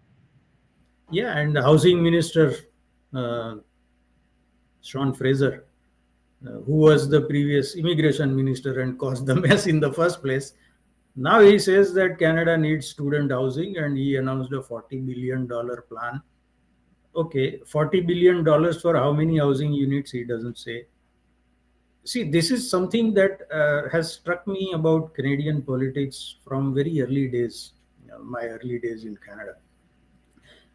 Yeah, and the housing minister, Sean Fraser, who was the previous immigration minister and caused the mess in the first place, now he says that Canada needs student housing, and he announced a $40 billion plan. Okay, $40 billion for how many housing units, he doesn't say. See, this is something that has struck me about Canadian politics from very early days, my early days in Canada.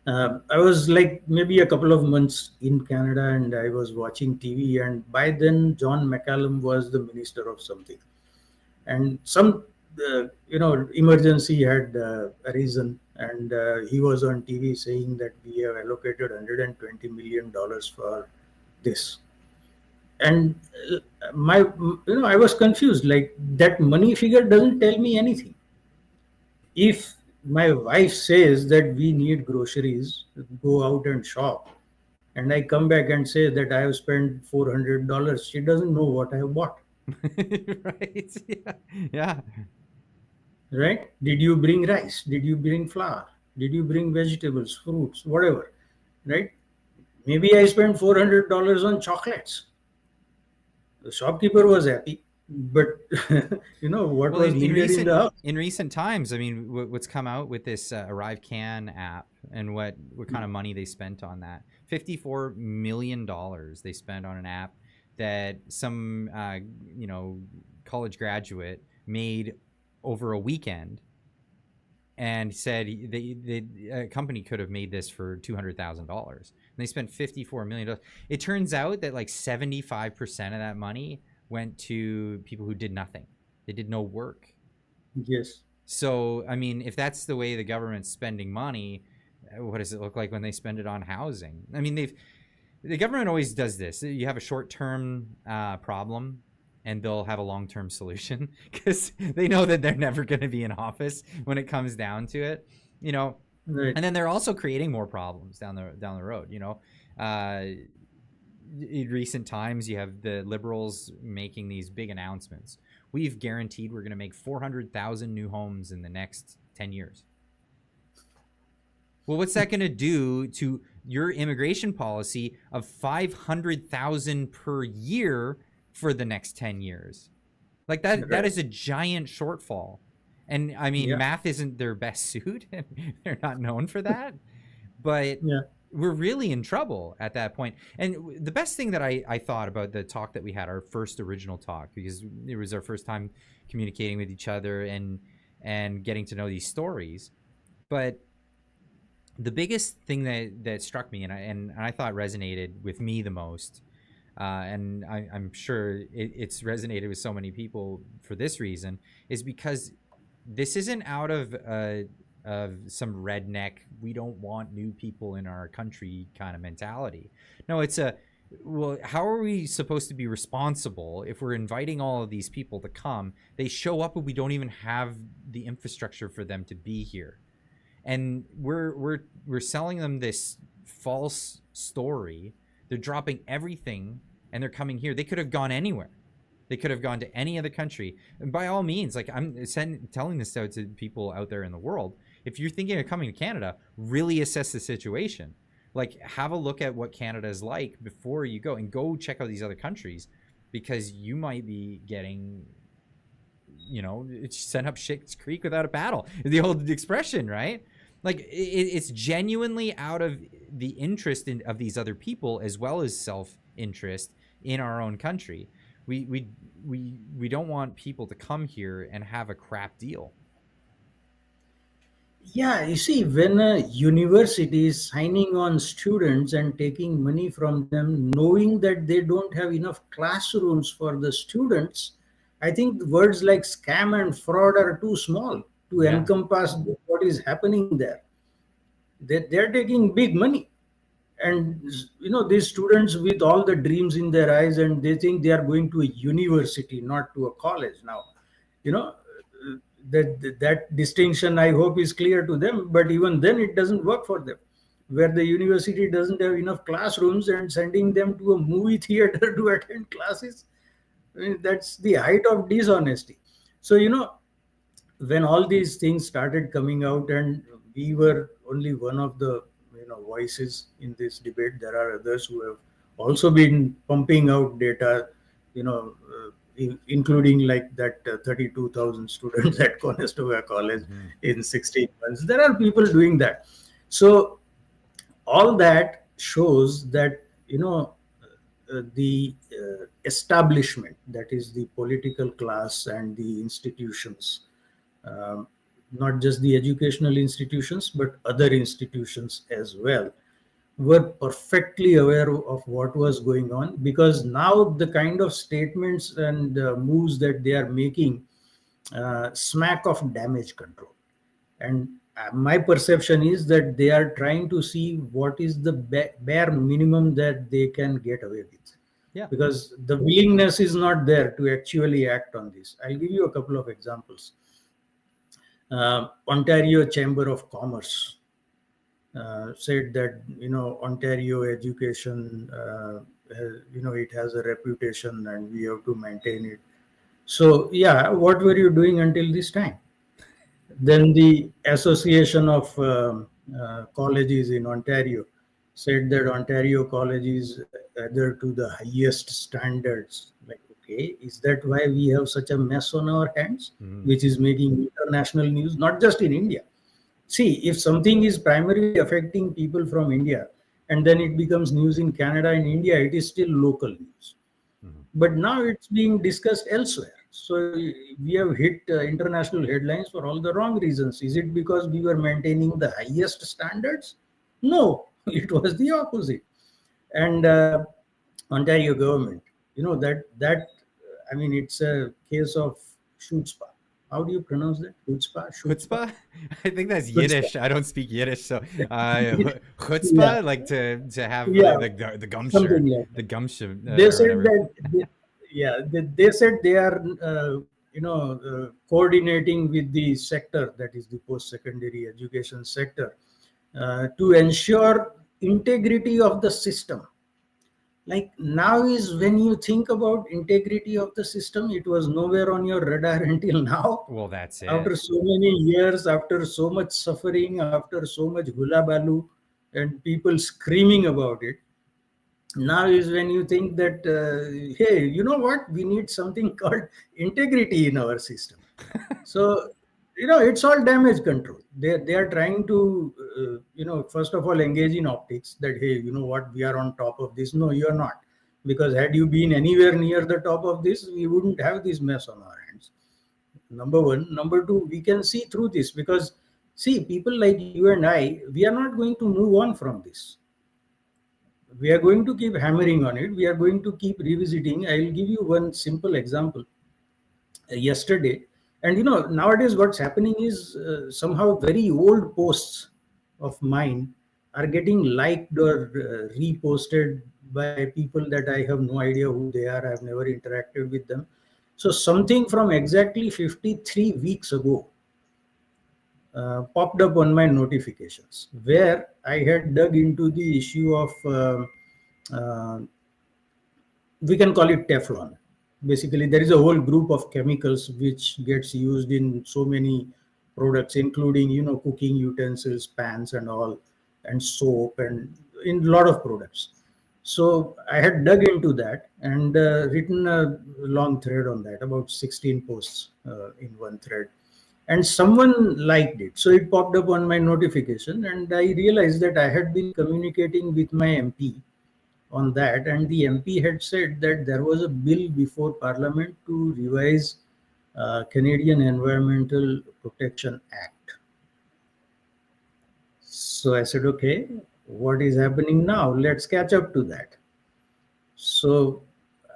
I was like maybe a couple of months in Canada, and I was watching TV, and by then John McCallum was the minister of something, and some emergency had arisen, and he was on TV saying that we have allocated $120 million for this. And I was confused, like that money figure doesn't tell me anything. If my wife says that we need groceries, go out and shop, and I come back and say that I have spent $400, she doesn't know what I have bought. Right. Yeah. Right? Did you bring rice? Did you bring flour? Did you bring vegetables, fruits, whatever? Right? Maybe I spent $400 on chocolates. The shopkeeper was happy, but what was needed in the house? In recent times, I mean, what's come out with this Arrive Can app, and what kind of money they spent on that? $54 million they spent on an app that some college graduate made over a weekend, and said the company could have made this for $200,000. And they spent $54 million. It turns out that like 75% of that money went to people who did nothing. They did no work. Yes. So, I mean, if that's the way the government's spending money, what does it look like when they spend it on housing? I mean, the government always does this. You have a short-term problem, and they'll have a long-term solution because they know that they're never going to be in office when it comes down to it. you know. Right. And then they're also creating more problems down the road, you know. In recent times, you have the Liberals making these big announcements. We've guaranteed we're going to make 400,000 new homes in the next 10 years. Well, what's that going to do to your immigration policy of 500,000 per year for the next 10 years? Like that is a giant shortfall. And I mean, math isn't their best suit. They're not known for that. But we're really in trouble at that point. And the best thing that I thought about the talk that we had, our first original talk, because it was our first time communicating with each other and getting to know these stories. But the biggest thing that struck me and I thought resonated with me the most, and I'm sure it's resonated with so many people for this reason, is because this isn't out of some redneck, we don't want new people in our country kind of mentality. No, it's well, how are we supposed to be responsible if we're inviting all of these people to come? They show up and we don't even have the infrastructure for them to be here. And we're selling them this false story. They're dropping everything and they're coming here. They could have gone anywhere. They could have gone to any other country. And by all means, like I'm telling this out to people out there in the world, if you're thinking of coming to Canada, really assess the situation. Like have a look at what Canada is like before you go, and go check out these other countries, because you might be getting, you know, sent up shit's creek without a paddle. The old expression, right? Like it's genuinely out of the interest of these other people as well as self-interest in our own country. We don't want people to come here and have a crap deal. Yeah, you see, when a university is signing on students and taking money from them, knowing that they don't have enough classrooms for the students, I think words like scam and fraud are too small to encompass what is happening there. They're taking big money. And, you know, these students with all the dreams in their eyes, and they think they are going to a university, not to a college now. You know, that distinction, I hope, is clear to them. But even then, it doesn't work for them, where the university doesn't have enough classrooms and sending them to a movie theater to attend classes. I mean, that's the height of dishonesty. So, you know, when all these things started coming out, and we were only one of the voices in this debate, there are others who have also been pumping out data, including like that 32,000 students at Conestoga College in 16 months. There are people doing that. So all that shows that, the establishment, that is the political class and the institutions, not just the educational institutions, but other institutions as well, were perfectly aware of what was going on, because now the kind of statements and moves that they are making smack of damage control. And my perception is that they are trying to see what is the bare minimum that they can get away with. Yeah. Because the willingness is not there to actually act on this. I'll give you a couple of examples. Ontario Chamber of Commerce said that Ontario education it has a reputation and we have to maintain it. So yeah, what were you doing until this time? Then the Association of Colleges in Ontario said that Ontario colleges adhere to the highest standards. Like, okay, is that why we have such a mess on our hands, which is making international news, not just in India? See, if something is primarily affecting people from India and then it becomes news in Canada and India, it is still local news. But now it's being discussed elsewhere. So we have hit international headlines for all the wrong reasons. Is it because we were maintaining the highest standards? No, it was the opposite. And Ontario government, I mean, it's a case of chutzpah. How do you pronounce that? Chutzpah? I think that's Yiddish. I don't speak Yiddish, so chutzpah, like to have the gumption, like the gumption. They said that. They said they are coordinating with the sector, that is the post-secondary education sector, to ensure integrity of the system. Like now is when you think about integrity of the system, it was nowhere on your radar until now. Well, that's it. After so many years, after so much suffering, after so much hula balu and people screaming about it, now is when you think that, hey, you know what? We need something called integrity in our system. So, it's all damage control. They are trying to, first of all, engage in optics that, hey, you know what? We are on top of this. No, you are not. Because had you been anywhere near the top of this, we wouldn't have this mess on our hands. Number one. Number two, we can see through this because, see, people like you and I, we are not going to move on from this. We are going to keep hammering on it. We are going to keep revisiting. I will give you one simple example. Yesterday, and nowadays what's happening is somehow very old posts of mine are getting liked or reposted by people that I have no idea who they are. I have never interacted with them. So something from exactly 53 weeks ago popped up on my notifications where I had dug into the issue of we can call it Teflon. Basically, there is a whole group of chemicals which gets used in so many products, including cooking utensils, pans, and all, and soap, and in a lot of products. So I had dug into that and written a long thread on that, about 16 posts in one thread. And someone liked it. So it popped up on my notification, and I realized that I had been communicating with my MP on that, and the MP had said that there was a bill before Parliament to revise Canadian Environmental Protection Act. So I said, okay, what is happening now? Let's catch up to that. So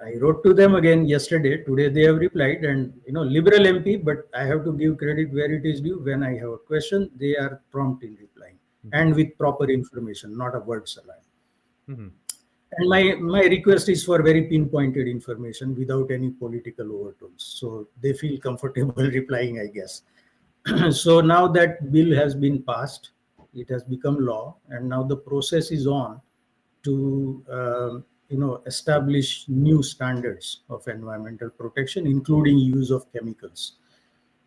I wrote to them again yesterday. Today they have replied, and Liberal MP, but I have to give credit where it is due. When I have a question, they are prompt in replying and with proper information, not a word salad. And my request is for very pinpointed information without any political overtones. So they feel comfortable replying, I guess. So now that bill has been passed, it has become law, and now the process is on to establish new standards of environmental protection, including use of chemicals.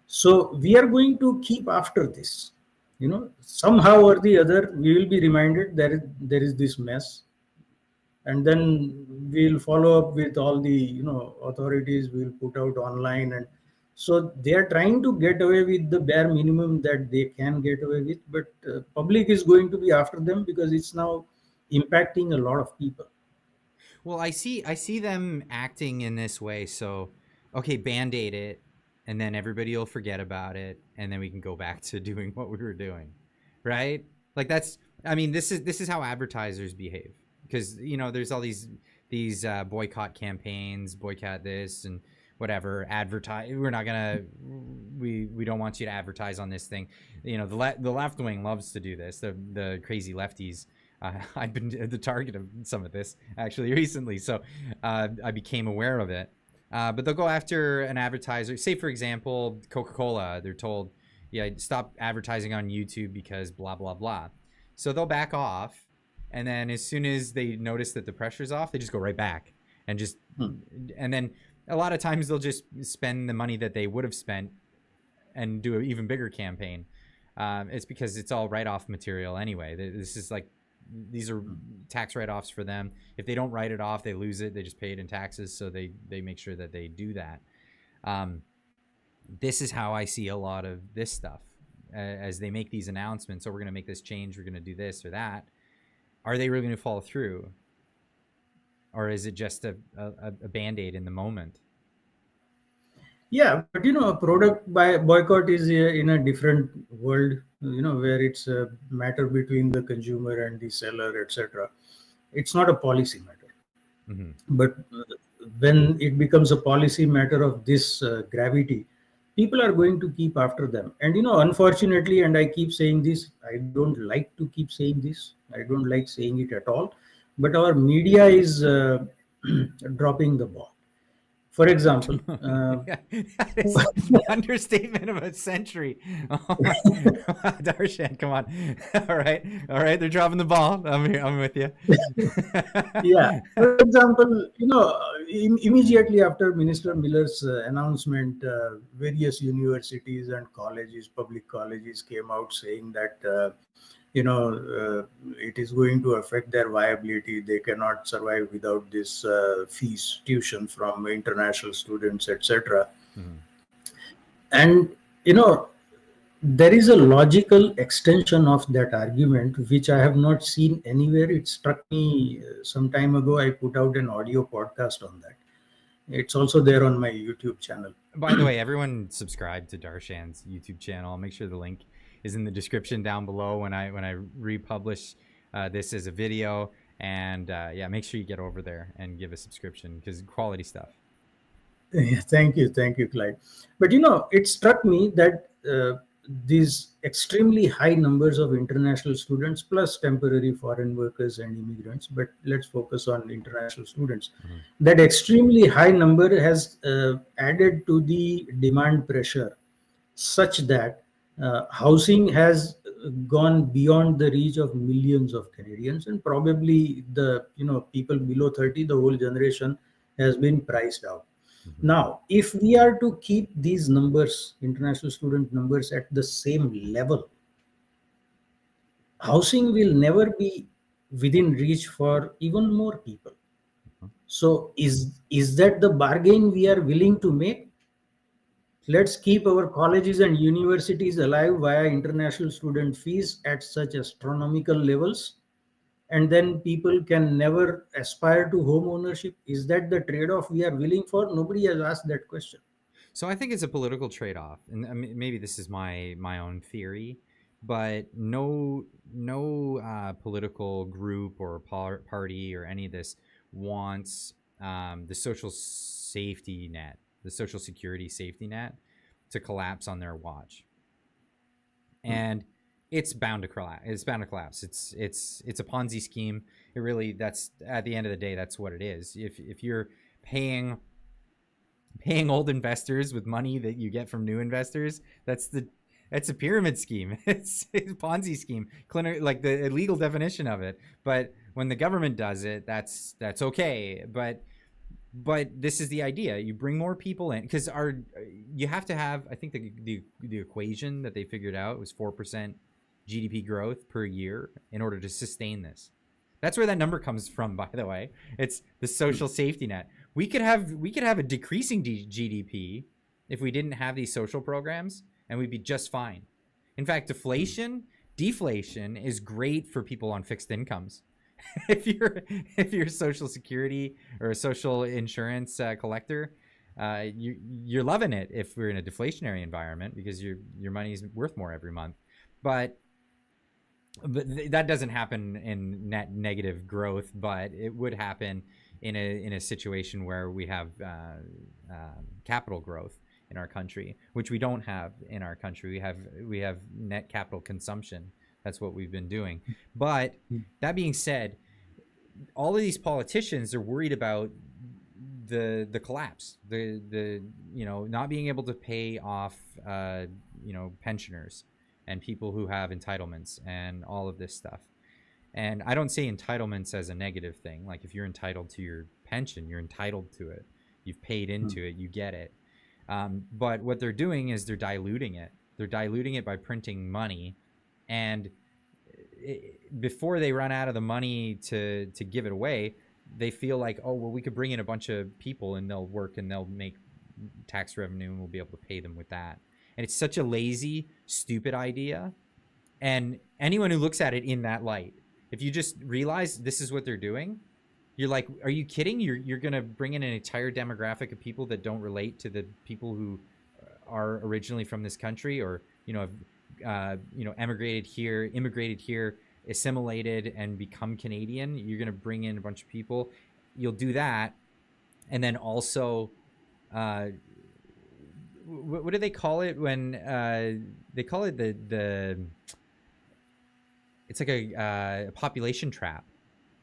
So we are going to keep after this. Somehow or the other, we will be reminded that there is this mess. And then we'll follow up with all the authorities. We'll put out online, and so they are trying to get away with the bare minimum that they can get away with. But public is going to be after them because it's now impacting a lot of people. Well, I see them acting in this way. So, okay, band-aid it, and then everybody will forget about it, and then we can go back to doing what we were doing, right? Like this is how advertisers behave. Because there's all these boycott campaigns, boycott this and whatever. Advertise. We're not gonna. We don't want you to advertise on this thing. The left wing loves to do this. The crazy lefties. I've been the target of some of this actually recently, so I became aware of it. But they'll go after an advertiser. Say for example, Coca-Cola. They're told, yeah, stop advertising on YouTube because blah blah blah. So they'll back off. And then as soon as they notice that the pressure's off, they just go right back and just, and then a lot of times they'll just spend the money that they would have spent and do an even bigger campaign. It's because it's all write-off material anyway. This is like, these are tax write-offs for them. If they don't write it off, they lose it. They just pay it in taxes. So they make sure that they do that. This is how I see a lot of this stuff as they make these announcements. So we're going to make this change. We're going to do this or that. Are they really going to follow through? Or is it just a band-aid in the moment? Yeah, but a product boycott is in a different world, where it's a matter between the consumer and the seller, etc. It's not a policy matter. But when it becomes a policy matter of this gravity, people are going to keep after them. And unfortunately, and I keep saying this, I don't like to keep saying this. I don't like saying it at all. But our media is dropping the ball. For example, It's the understatement of a century. Oh my, Darshan, come on. All right, they're dropping the ball. I'm here. I'm with you. yeah. For example, immediately after Minister Miller's announcement, various universities and colleges, public colleges, came out saying that it is going to affect their viability. They cannot survive without this fees, tuition from international students, etc. And there is a logical extension of that argument, which I have not seen anywhere. It struck me some time ago. I put out an audio podcast on that. It's also there on my YouTube channel. By the way, everyone subscribe to Darshan's YouTube channel. I'll make sure the link is in the description down below when I republish this as a video. And yeah, make sure you get over there and give a subscription because quality stuff. Thank you, Clyde. But it struck me that these extremely high numbers of international students plus temporary foreign workers and immigrants, but let's focus on international students. That extremely high number has added to the demand pressure such that housing has gone beyond the reach of millions of Canadians, and probably the people below 30, the whole generation has been priced out. Now, if we are to keep these numbers, international student numbers, at the same level, housing will never be within reach for even more people. So is that the bargain we are willing to make? Let's keep our colleges and universities alive via international student fees at such astronomical levels, and then people can never aspire to home ownership. Is that the trade-off we are willing for? Nobody has asked that question. So I think it's a political trade-off, and I mean, maybe this is my own theory, but no political group or party or any of this wants the social safety net, the social security safety net, to collapse on their watch, and it's bound to collapse. It's bound to collapse. It's a Ponzi scheme. It really, that's, at the end of the day, that's what it is. If you're paying old investors with money that you get from new investors, that's a pyramid scheme. It's a Ponzi scheme, like the illegal definition of it. But when the government does it, that's okay. But this is the idea. You bring more people in because you have to have, I think the equation that they figured out was 4% GDP growth per year in order to sustain this. That's where that number comes from, by the way. It's the social safety net. We could have a decreasing GDP if we didn't have these social programs, and we'd be just fine. In fact, deflation is great for people on fixed incomes. if you're a social security or a social insurance collector, you're loving it if we're in a deflationary environment because your money is worth more every month. But that doesn't happen in net negative growth, but it would happen in a situation where we have capital growth in our country, which we don't have in our country. We have net capital consumption. That's what we've been doing. But that being said, all of these politicians are worried about the collapse, the not being able to pay off pensioners and people who have entitlements and all of this stuff. And I don't say entitlements as a negative thing. Like if you're entitled to your pension, you're entitled to it. You've paid into it, you get it. But what they're doing is they're diluting it. They're diluting it by printing money. And before they run out of the money to give it away, they feel like, oh, well, we could bring in a bunch of people and they'll work and they'll make tax revenue and we'll be able to pay them with that. And it's such a lazy, stupid idea. And anyone who looks at it in that light, if you just realize this is what they're doing, you're like, are you kidding? You're going to bring in an entire demographic of people that don't relate to the people who are originally from this country or, immigrated here, assimilated and become Canadian. You're going to bring in a bunch of people. You'll do that. And then also, what do they call it when they call it it's like a population trap,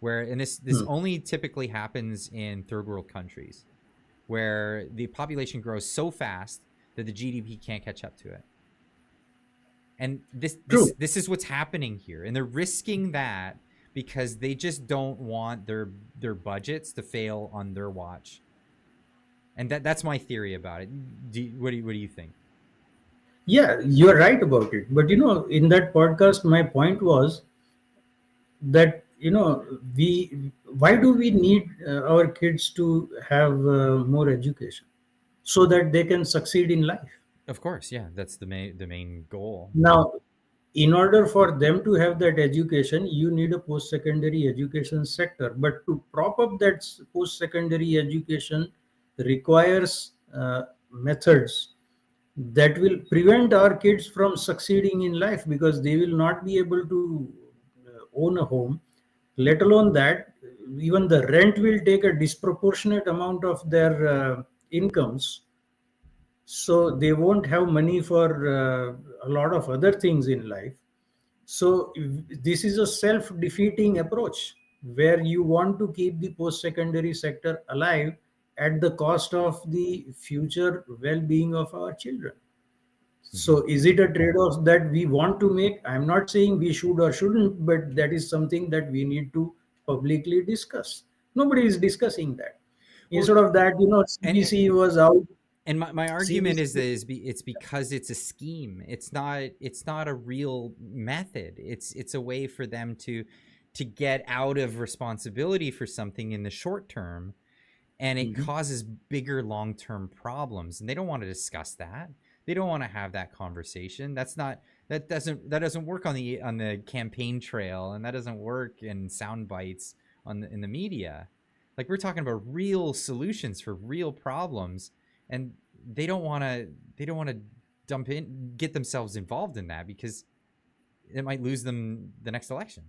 and this only typically happens in third world countries. where the population grows so fast that the GDP can't catch up to it. And this is what's happening here. And they're risking that because they just don't want their budgets to fail on their watch. And that's my theory about it. What do you think? Yeah, you're right about it. But in that podcast, my point was that why do we need our kids to have more education so that they can succeed in life? Of course, yeah, that's the main goal. Now, in order for them to have that education, you need a post-secondary education sector. But to prop up that post-secondary education requires methods that will prevent our kids from succeeding in life, because they will not be able to own a home, let alone that even the rent will take a disproportionate amount of their incomes. So they won't have money for a lot of other things in life. So this is a self-defeating approach where you want to keep the post-secondary sector alive at the cost of the future well-being of our children. So is it a trade-off that we want to make? I'm not saying we should or shouldn't, but that is something that we need to publicly discuss. Nobody is discussing that. Instead of that, CBC was out. And my argument is it's because it's a scheme. It's not a real method. It's a way for them to get out of responsibility for something in the short term, and it causes bigger long-term problems. And they don't want to discuss that. They don't want to have that conversation. That doesn't work on the campaign trail, and that doesn't work in sound bites in the media. Like, we're talking about real solutions for real problems, and they don't want to get themselves involved in that because it might lose them the next election.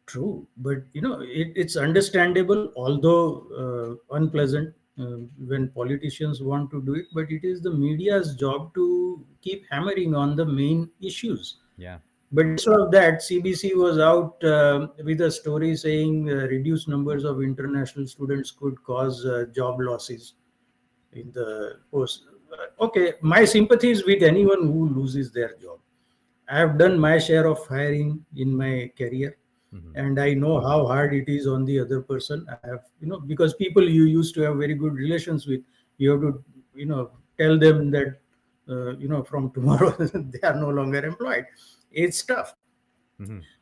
True, but it's understandable, although unpleasant, when politicians want to do it, but it is the media's job to keep hammering on the main issues. Yeah. But instead of that, CBC was out with a story saying reduced numbers of international students could cause job losses in the post. Okay, my sympathies with anyone who loses their job. I have done my share of hiring in my career. And I know how hard it is on the other person. I have, because people you used to have very good relations with, you have to, tell them that, from tomorrow they are no longer employed. It's tough.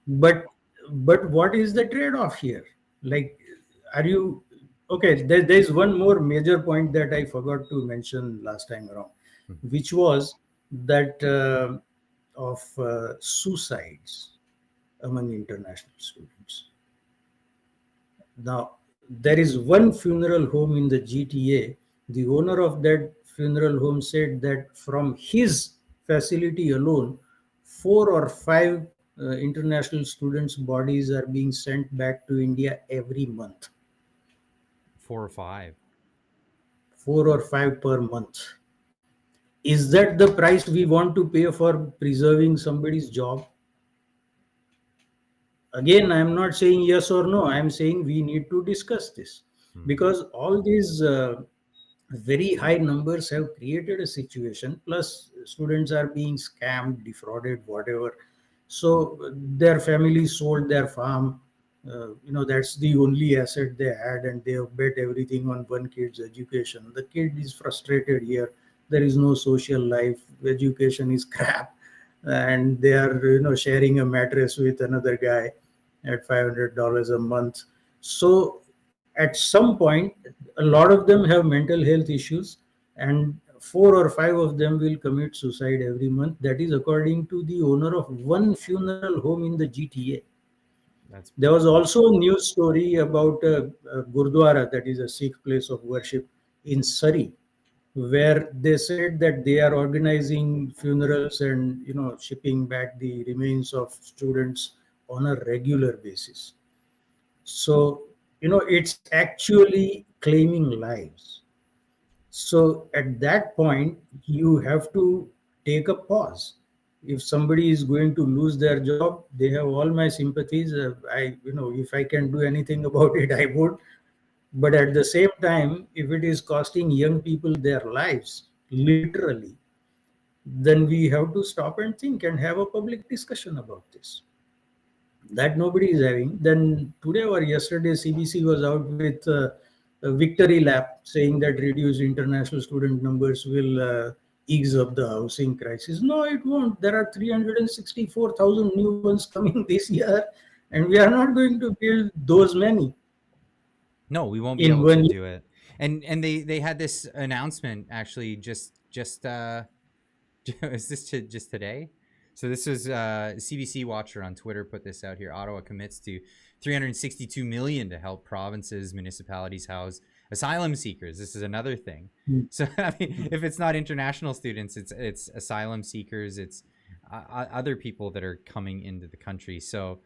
But what is the trade-off here? Like, are you okay? There's one more major point that I forgot to mention last time around, which was that of suicides among international students. Now, there is one funeral home in the GTA. The owner of that funeral home said that from his facility alone, 4 or 5 international students' bodies are being sent back to India every month. 4 or 5. 4 or 5 per month. Is that the price we want to pay for preserving somebody's job? Again, I'm not saying yes or no. I'm saying we need to discuss this, because all these very high numbers have created a situation. Plus, students are being scammed, defrauded, whatever. So their family sold their farm. That's the only asset they had, and they have bet everything on one kid's education. The kid is frustrated here. There is no social life. Education is crap. And they are sharing a mattress with another guy at $500 a month. So at some point, a lot of them have mental health issues, and 4 or 5 of them will commit suicide every month. That is according to the owner of one funeral home in the GTA. There was also a news story about a Gurdwara, that is a Sikh place of worship in Surrey, where they said that they are organizing funerals and shipping back the remains of students on a regular basis. So it's actually claiming lives. So at that point, you have to take a pause. If somebody is going to lose their job, they have all my sympathies. If I can do anything about it, I would. But at the same time, if it is costing young people their lives, literally, then we have to stop and think and have a public discussion about this. That nobody is having. Then today or yesterday, CBC was out with a victory lap saying that reduced international student numbers will ease up the housing crisis. No, it won't. There are 364,000 new ones coming this year, and we are not going to build those many. No, we won't be able to do it. And they had this announcement actually just is this just today? So this was CBC Watcher on Twitter put this out here. Ottawa commits to $362 million to help provinces, municipalities house asylum seekers. This is another thing. So I mean, if it's not international students, it's asylum seekers. It's other people that are coming into the country. So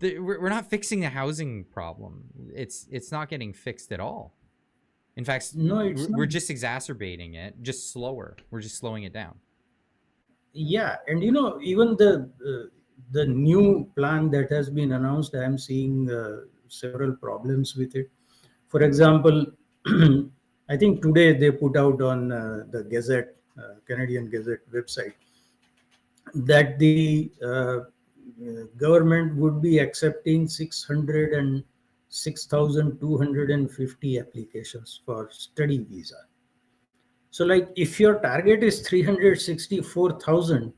we're not fixing the housing problem. It's not getting fixed at all. In fact, no, we're just exacerbating it, just slower. We're just slowing it down. Yeah, and even the new plan that has been announced, I am seeing several problems with it. For example, I think today they put out on the Gazette, Canadian Gazette website, that the government would be accepting 606,250 applications for study visa. So like if your target is 364,000,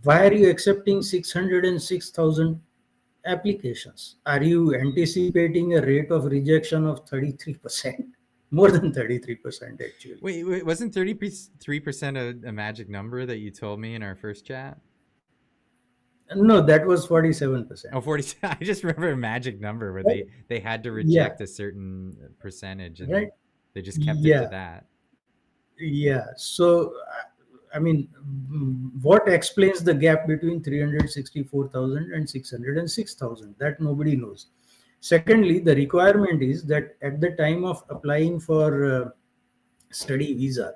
why are you accepting 606,000 applications? Are you anticipating a rate of rejection of 33%? More than 33% actually. Wait, wasn't 33% a magic number that you told me in our first chat? No, that was 47%. Oh, 40. I just remember a magic number where they had to reject a certain percentage, and they just kept it to that. Yeah. So, I mean, what explains the gap between 364,000 and 606,000? That nobody knows. Secondly, the requirement is that at the time of applying for study visa,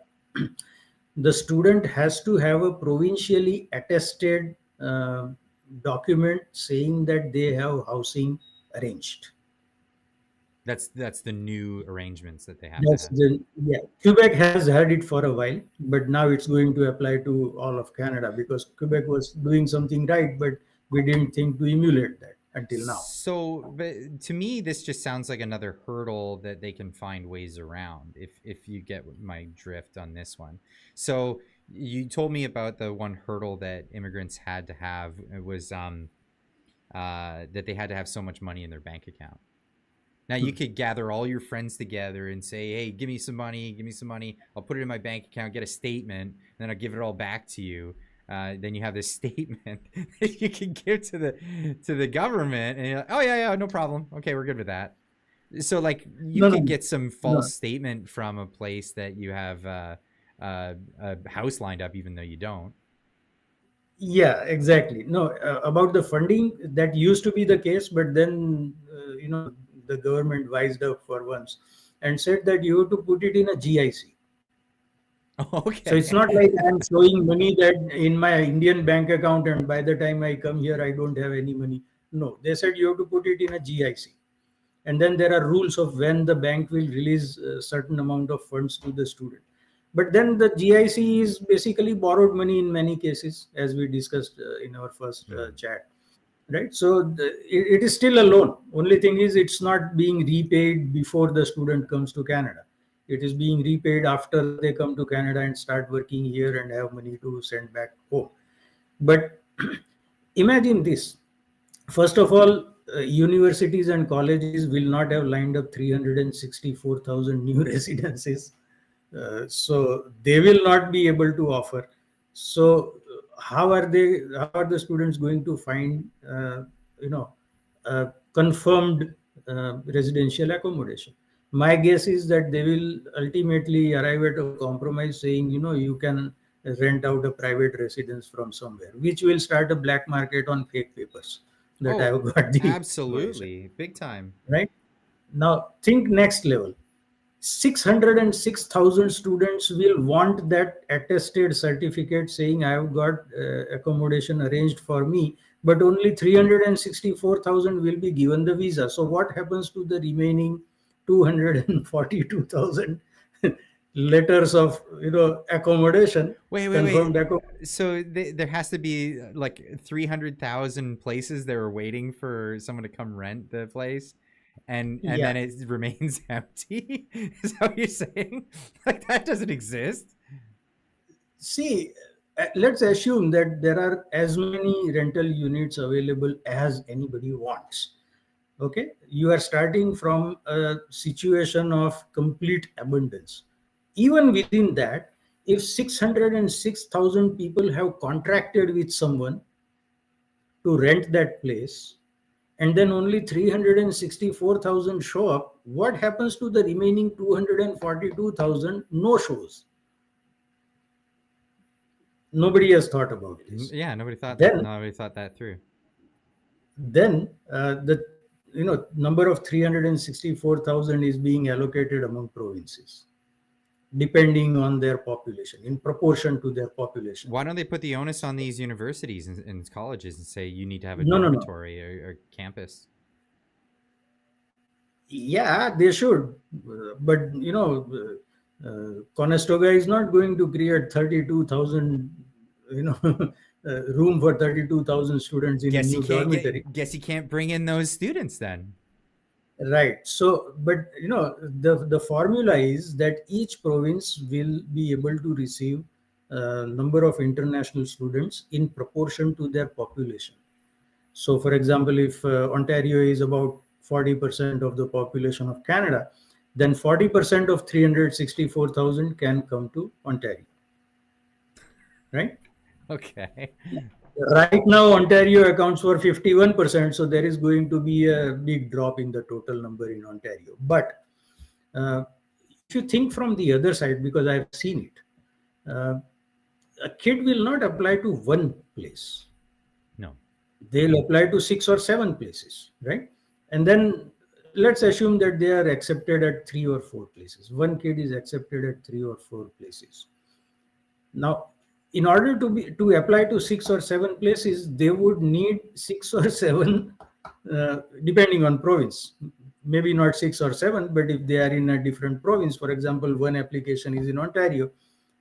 the student has to have a provincially attested document saying that they have housing arranged. That's the new arrangements that they have. Quebec has had it for a while, but now it's going to apply to all of Canada because Quebec was doing something right, but we didn't think to emulate that until now. So, but to me, this just sounds like another hurdle that they can find ways around. If you get my drift on this one. So you told me about the one hurdle that immigrants had to have. It was that they had to have so much money in their bank account. Now you could gather all your friends together and say, hey, give me some money. I'll put it in my bank account, get a statement, and then I'll give it all back to you. Then you have this statement that you can give to the government, and you're like, oh yeah, no problem. Okay, we're good with that. So like you could get some false statement from a place that you have a house lined up, even though you don't. Yeah, exactly. No, about the funding, that used to be the case, but then the government wised up for once and said that you have to put it in a GIC. Okay. So it's not like I'm showing money that in my Indian bank account and by the time I come here, I don't have any money. No, they said you have to put it in a GIC. And then there are rules of when the bank will release a certain amount of funds to the student. But then the GIC is basically borrowed money in many cases, as we discussed in our first chat. Right, so it is still a loan. Only thing is it's not being repaid before the student comes to Canada. It is being repaid after they come to Canada and start working here and have money to send back home. But imagine this. First of all, universities and colleges will not have lined up 364,000 new residences. So they will not be able to offer. So how are the students going to find confirmed residential accommodation? My guess is that they will ultimately arrive at a compromise saying, you can rent out a private residence from somewhere, which will start a black market on fake papers that I've got. Absolutely, big time. Right now, think next level. 606,000 students will want that attested certificate saying I have got accommodation arranged for me but only 364,000 will be given the visa. So what happens to the remaining 242,000 letters of accommodation? Wait. So there has to be like 300,000 places that are waiting for someone to come rent the place, and then it remains empty. Is that what you're saying? Like that doesn't exist. See, let's assume that there are as many rental units available as anybody wants. Okay, you are starting from a situation of complete abundance. Even within that, if 606,000 people have contracted with someone to rent that place, and then only 364,000 show up, what happens to the remaining 242,000 no shows? Nobody has thought about this. Yeah, nobody thought that through. Then the number of 364,000 is being allocated among provinces, depending on their population, in proportion to their population. Why don't they put the onus on these universities and colleges and say you need to have a dormitory or campus? Yeah, they should. But, Conestoga is not going to create 32,000, room for 32,000 students in a new dormitory. Guess you can't bring in those students then. Right. So, but the formula is that each province will be able to receive a number of international students in proportion to their population. So, for example, if Ontario is about 40% of the population of Canada, then 40% of 364,000 can come to Ontario. Right? Okay. Right now, Ontario accounts for 51%, so there is going to be a big drop in the total number in Ontario. But if you think from the other side, because I've seen it, a kid will not apply to one place. No. They'll apply to 6 or 7 places, right? And then let's assume that they are accepted at 3 or 4 places. One kid is accepted at 3 or 4 places. Now, in order to apply to 6 or 7 places, they would need 6 or 7, depending on province. Maybe not 6 or 7, but if they are in a different province, for example, one application is in Ontario,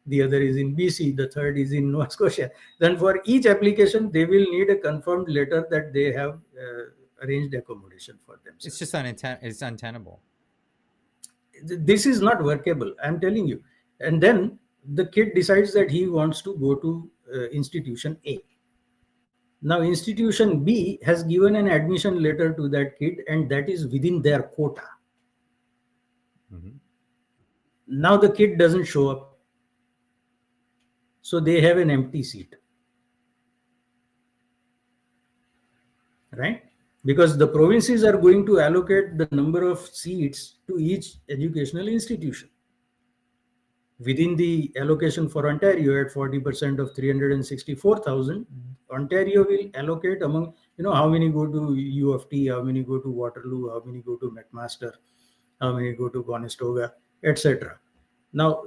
the other is in BC, the third is in Nova Scotia. Then for each application, they will need a confirmed letter that they have arranged accommodation for themselves. It's just it's untenable. This is not workable, I'm telling you. And then the kid decides that he wants to go to institution A. Now, institution B has given an admission letter to that kid, and that is within their quota. Mm-hmm. Now the kid doesn't show up. So they have an empty seat. Right? Because the provinces are going to allocate the number of seats to each educational institution. Within the allocation for Ontario at 40% of 364,000, Ontario will allocate among, how many go to U of T, how many go to Waterloo, how many go to McMaster, how many go to Conestoga, etc. Now,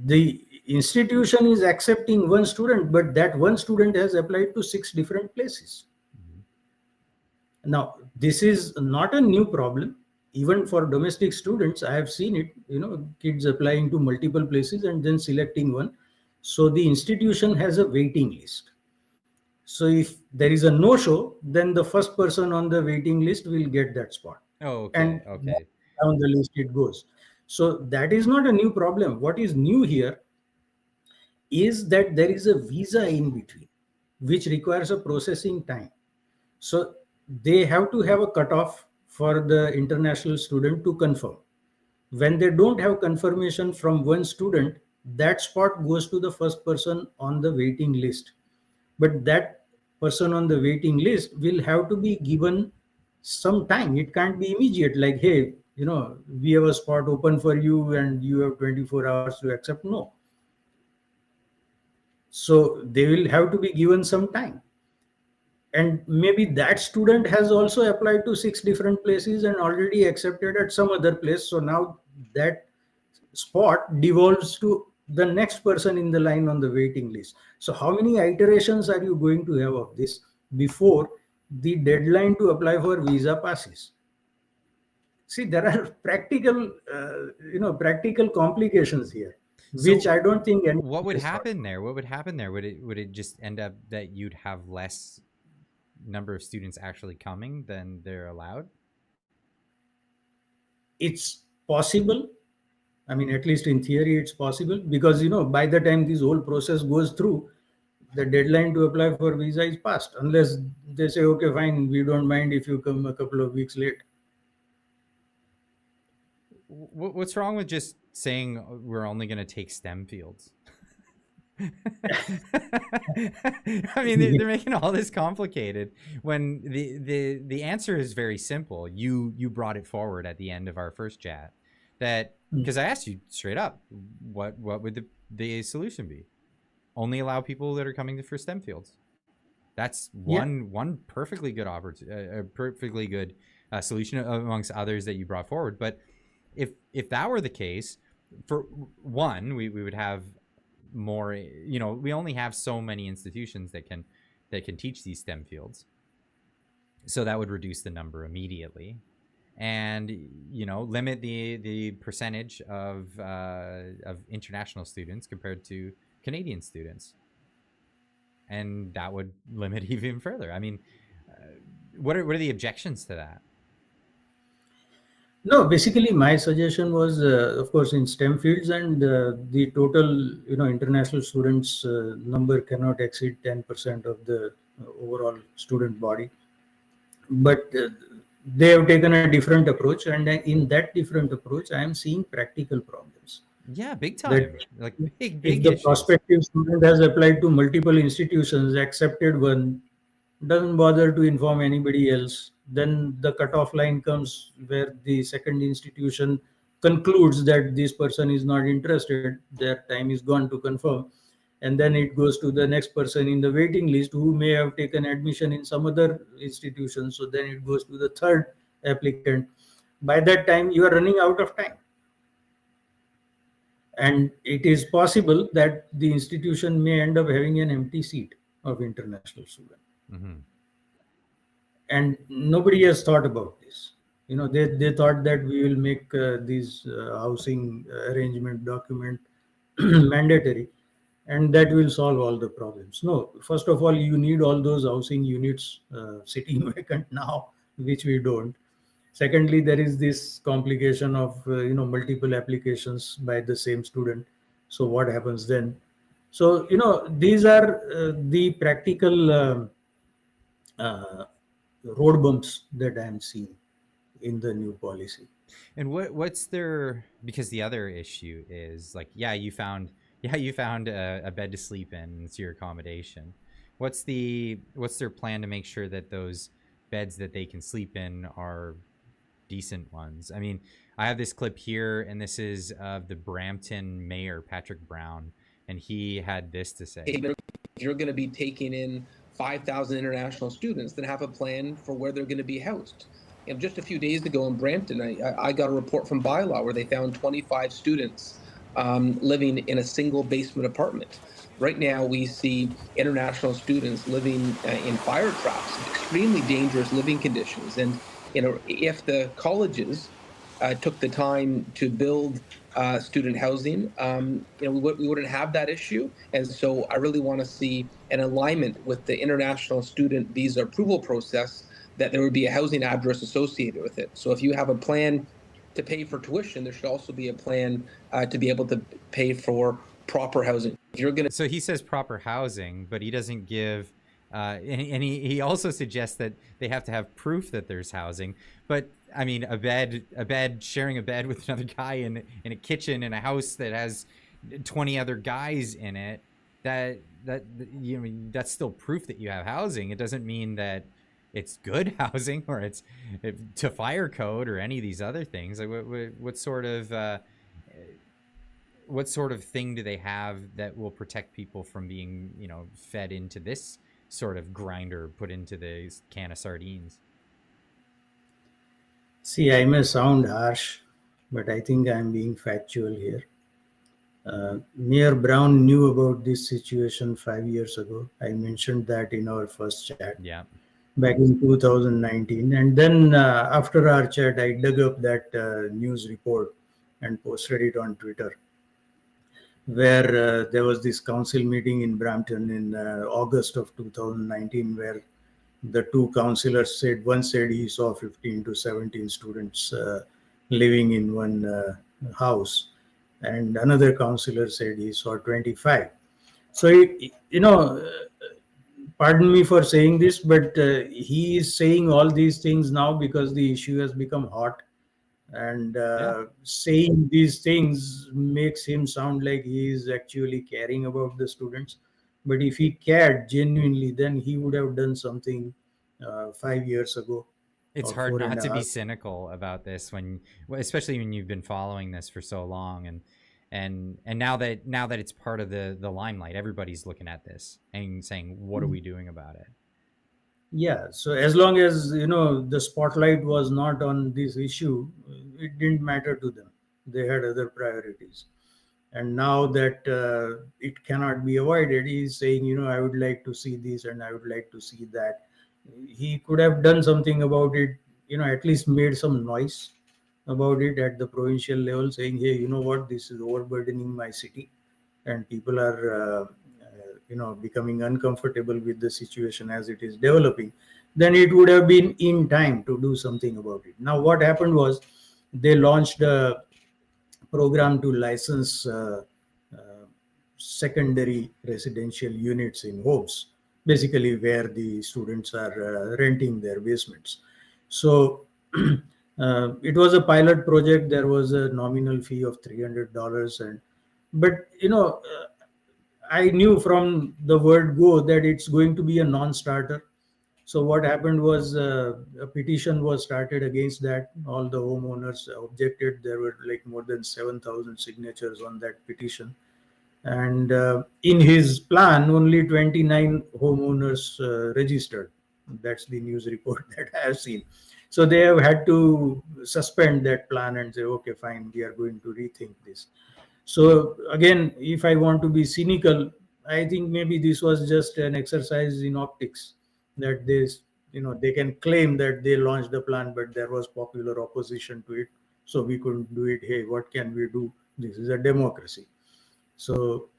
the institution is accepting one student, but that one student has applied to 6 different places. Mm-hmm. Now, this is not a new problem. Even for domestic students, I have seen it, kids applying to multiple places and then selecting one. So the institution has a waiting list. So if there is a no-show, then the first person on the waiting list will get that spot. Oh, okay. And okay. Down the list it goes. So that is not a new problem. What is new here is that there is a visa in between, which requires a processing time. So they have to have a cutoff for the international student to confirm. When they don't have confirmation from one student, that spot goes to the first person on the waiting list. But that person on the waiting list will have to be given some time. It can't be immediate, like, hey, we have a spot open for you and you have 24 hours to accept. No. So they will have to be given some time. And maybe that student has also applied to 6 different places and already accepted at some other place. So now that spot devolves to the next person in the line on the waiting list. So how many iterations are you going to have of this before the deadline to apply for visa passes? See, there are practical, practical complications here, which So I don't think any. what would happen there? What would happen there? Would it just end up that you'd have less number of students actually coming than they're allowed? It's possible. I mean, at least in theory, it's possible, because by the time this whole process goes through, the deadline to apply for visa is passed, unless they say, okay, fine, we don't mind if you come a couple of weeks late. What's wrong with just saying we're only going to take STEM fields? I mean, they're making all this complicated when the answer is very simple. You brought it forward at the end of our first chat, that because I asked you straight up, what would the solution be? Only allow people that are coming for STEM fields. That's one perfectly good perfectly good solution amongst others that you brought forward. But if that were the case, for one, we would have more. We only have so many institutions that can teach these STEM fields, so that would reduce the number immediately, and limit the percentage of international students compared to Canadian students, and that would limit even further. I mean, what are the objections to that? No, basically my suggestion was, of course, in STEM fields, and the total, international students number cannot exceed 10% of the overall student body. But they have taken a different approach, and in that different approach, I am seeing practical problems. Yeah, big time. Like big if the issues. prospective student has applied to multiple institutions, accepted one, doesn't bother to inform anybody else, then the cutoff line comes where the second institution concludes that this person is not interested, their time is gone to confirm, and then it goes to the next person in the waiting list who may have taken admission in some other institution. So then it goes to the third applicant. By that time, you are running out of time. And it is possible that the institution may end up having an empty seat of international student. Mm-hmm. And nobody has thought about this. They thought that we will make these housing arrangement document mandatory, and that will solve all the problems. No, first of all, you need all those housing units sitting vacant now, which we don't. Secondly, there is this complication of multiple applications by the same student. So what happens then? So these are the practical road bumps that I am seeing in the new policy. And what's their, because the other issue is like, you found a bed to sleep in, it's your accommodation. What's their plan to make sure that those beds that they can sleep in are decent ones? I mean, I have this clip here, and this is of the Brampton mayor, Patrick Brown, and he had this to say. If you're going to be taking in 5,000 international students, then have a plan for where they're going to be housed. Just a few days ago in Brampton, I got a report from Bylaw where they found 25 students living in a single basement apartment. Right now, we see international students living in fire traps, extremely dangerous living conditions. And if the colleges took the time to build student housing, we wouldn't have that issue. And so I really want to see an alignment with the international student visa approval process, that there would be a housing address associated with it. So if you have a plan to pay for tuition, there should also be a plan to be able to pay for proper housing. So he says proper housing, but he doesn't give, and he also suggests that they have to have proof that there's housing. But I mean, sharing a bed with another guy in a kitchen in a house that has 20 other guys in it, that's still proof that you have housing. It doesn't mean that it's good housing or it's to fire code or any of these other things. Like what sort of thing do they have that will protect people from being, fed into this sort of grinder, put into the can of sardines? See, I may sound harsh, but I think I'm being factual here. Mayor Brown knew about this situation 5 years ago. I mentioned that in our first chat. Yeah. Back in 2019. And then after our chat, I dug up that news report and posted it on Twitter, where there was this council meeting in Brampton in August of 2019, where the two councillors said, one said he saw 15 to 17 students living in one house, and another councillor said he saw 25. So, pardon me for saying this, but he is saying all these things now because the issue has become hot. And saying these things makes him sound like he is actually caring about the students. But if he cared genuinely, then he would have done something 5 years ago. It's or hard four not and a to be half. cynical about this especially when you've been following this for so long, and now that it's part of the limelight, everybody's looking at this and saying, what are we doing about it? Yeah, so as long as the spotlight was not on this issue, it didn't matter to them. They had other priorities. And now that it cannot be avoided, he's saying, I would like to see this and I would like to see that. He could have done something about it, at least made some noise about it at the provincial level, saying, hey, you know what, this is overburdening my city, and people are becoming uncomfortable with the situation as it is developing. Then it would have been in time to do something about it. Now what happened was, they launched a program to license secondary residential units in homes, basically where the students are renting their basements. So it was a pilot project. There was a nominal fee of $300, but I knew from the word go that it's going to be a non-starter. So what happened was, a petition was started against that. All the homeowners objected. There were like more than 7,000 signatures on that petition. And in his plan, only 29 homeowners registered. That's the news report that I have seen. So they have had to suspend that plan and say, okay, fine, we are going to rethink this. So again, if I want to be cynical, I think maybe this was just an exercise in optics, that they can claim that they launched the plan, but there was popular opposition to it, so we couldn't do it. Hey, what can we do? This is a democracy. So,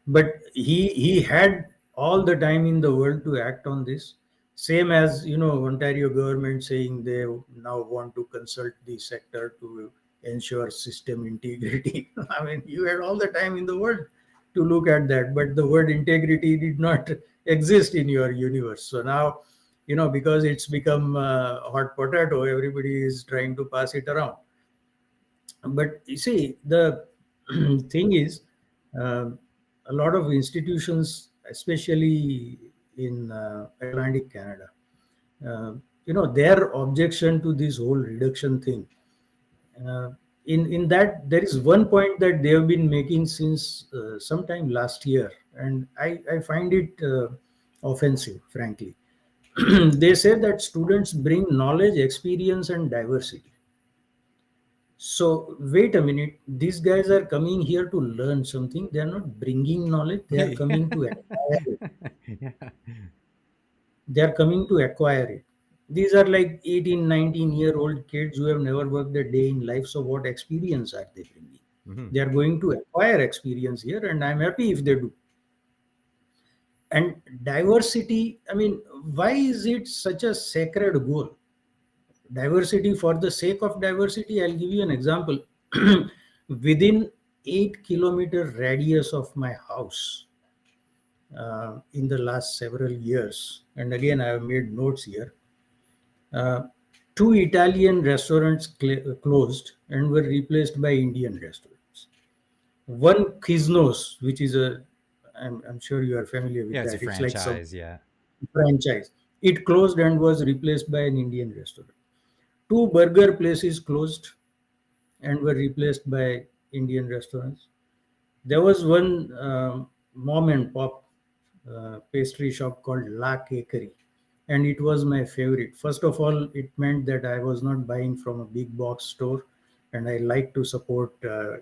but he had all the time in the world to act on this. Same as Ontario government saying they now want to consult the sector to ensure system integrity. I mean, you had all the time in the world to look at that, but the word integrity did not exist in your universe. So now, because it's become hot potato, everybody is trying to pass it around. But you see, the thing is, a lot of institutions, especially in Atlantic Canada, their objection to this whole reduction thing, in that there is one point that they have been making since sometime last year, and I find it offensive, frankly. They say that students bring knowledge, experience, and diversity. So wait a minute, these guys are coming here to learn something. They are not bringing knowledge. They are coming to acquire it. Yeah. They are coming to acquire it. These are like 18, 19-year-old kids who have never worked a day in life. So what experience are they bringing? Mm-hmm. They are going to acquire experience here, and I'm happy if they do. And diversity, I mean, why is it such a sacred goal? Diversity for the sake of diversity. I'll give you an example. Within 8-kilometer radius of my house, in the last several years, and again I have made notes here, 2 Italian restaurants closed and were replaced by Indian restaurants. One Quiznos, which is I'm sure you are familiar with Yeah, that. it's a franchise. Like some Yeah. franchise. It closed and was replaced by an Indian restaurant. 2 burger places closed and were replaced by Indian restaurants. There was one mom and pop pastry shop called La Cakery, and it was my favorite. First of all, it meant that I was not buying from a big box store. and I like to support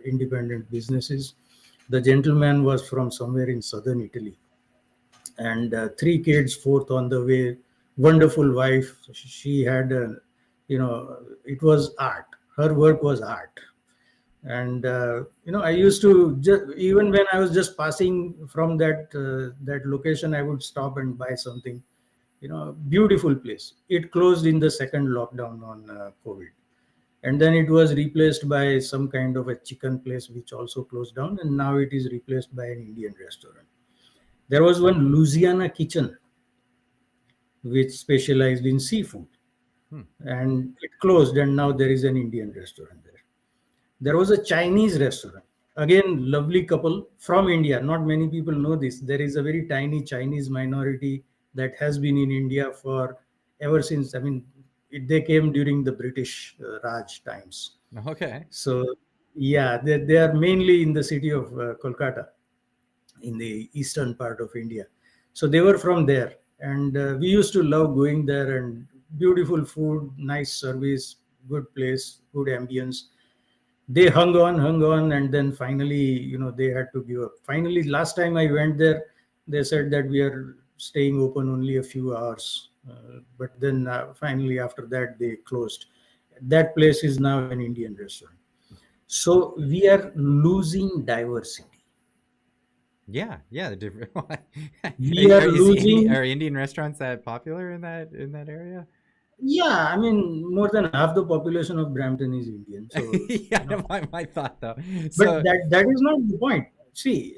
independent businesses. The gentleman was from somewhere in southern Italy, and 3 kids, fourth on the way. Wonderful wife. She had, it was art. Her work was art. And I used to even when I was just passing from that location, I would stop and buy something. Beautiful place. It closed in the second lockdown on COVID, and then it was replaced by some kind of a chicken place, which also closed down, and now it is replaced by an Indian restaurant. There was one Louisiana kitchen which specialized in seafood, and it closed, and now there is an Indian restaurant there. There was a Chinese restaurant, again lovely couple from India. Not many people know this. There is a very tiny Chinese minority that has been in India for ever since. I mean, they came during the British Raj times. Okay. So yeah, they are mainly in the city of Kolkata, in the eastern part of India. So they were from there, and we used to love going there, and beautiful food, nice service, good place, good ambience. They hung on, and then finally, they had to give up. Finally, last time I went there, they said that we are staying open only a few hours. But then finally, after that, they closed. That place is now an Indian restaurant. So we are losing diversity. Yeah, the different. We are losing. Are Indian restaurants that popular in that area? Yeah, I mean, more than half the population of Brampton is Indian. So yeah, my thought though. But that is not the point. See,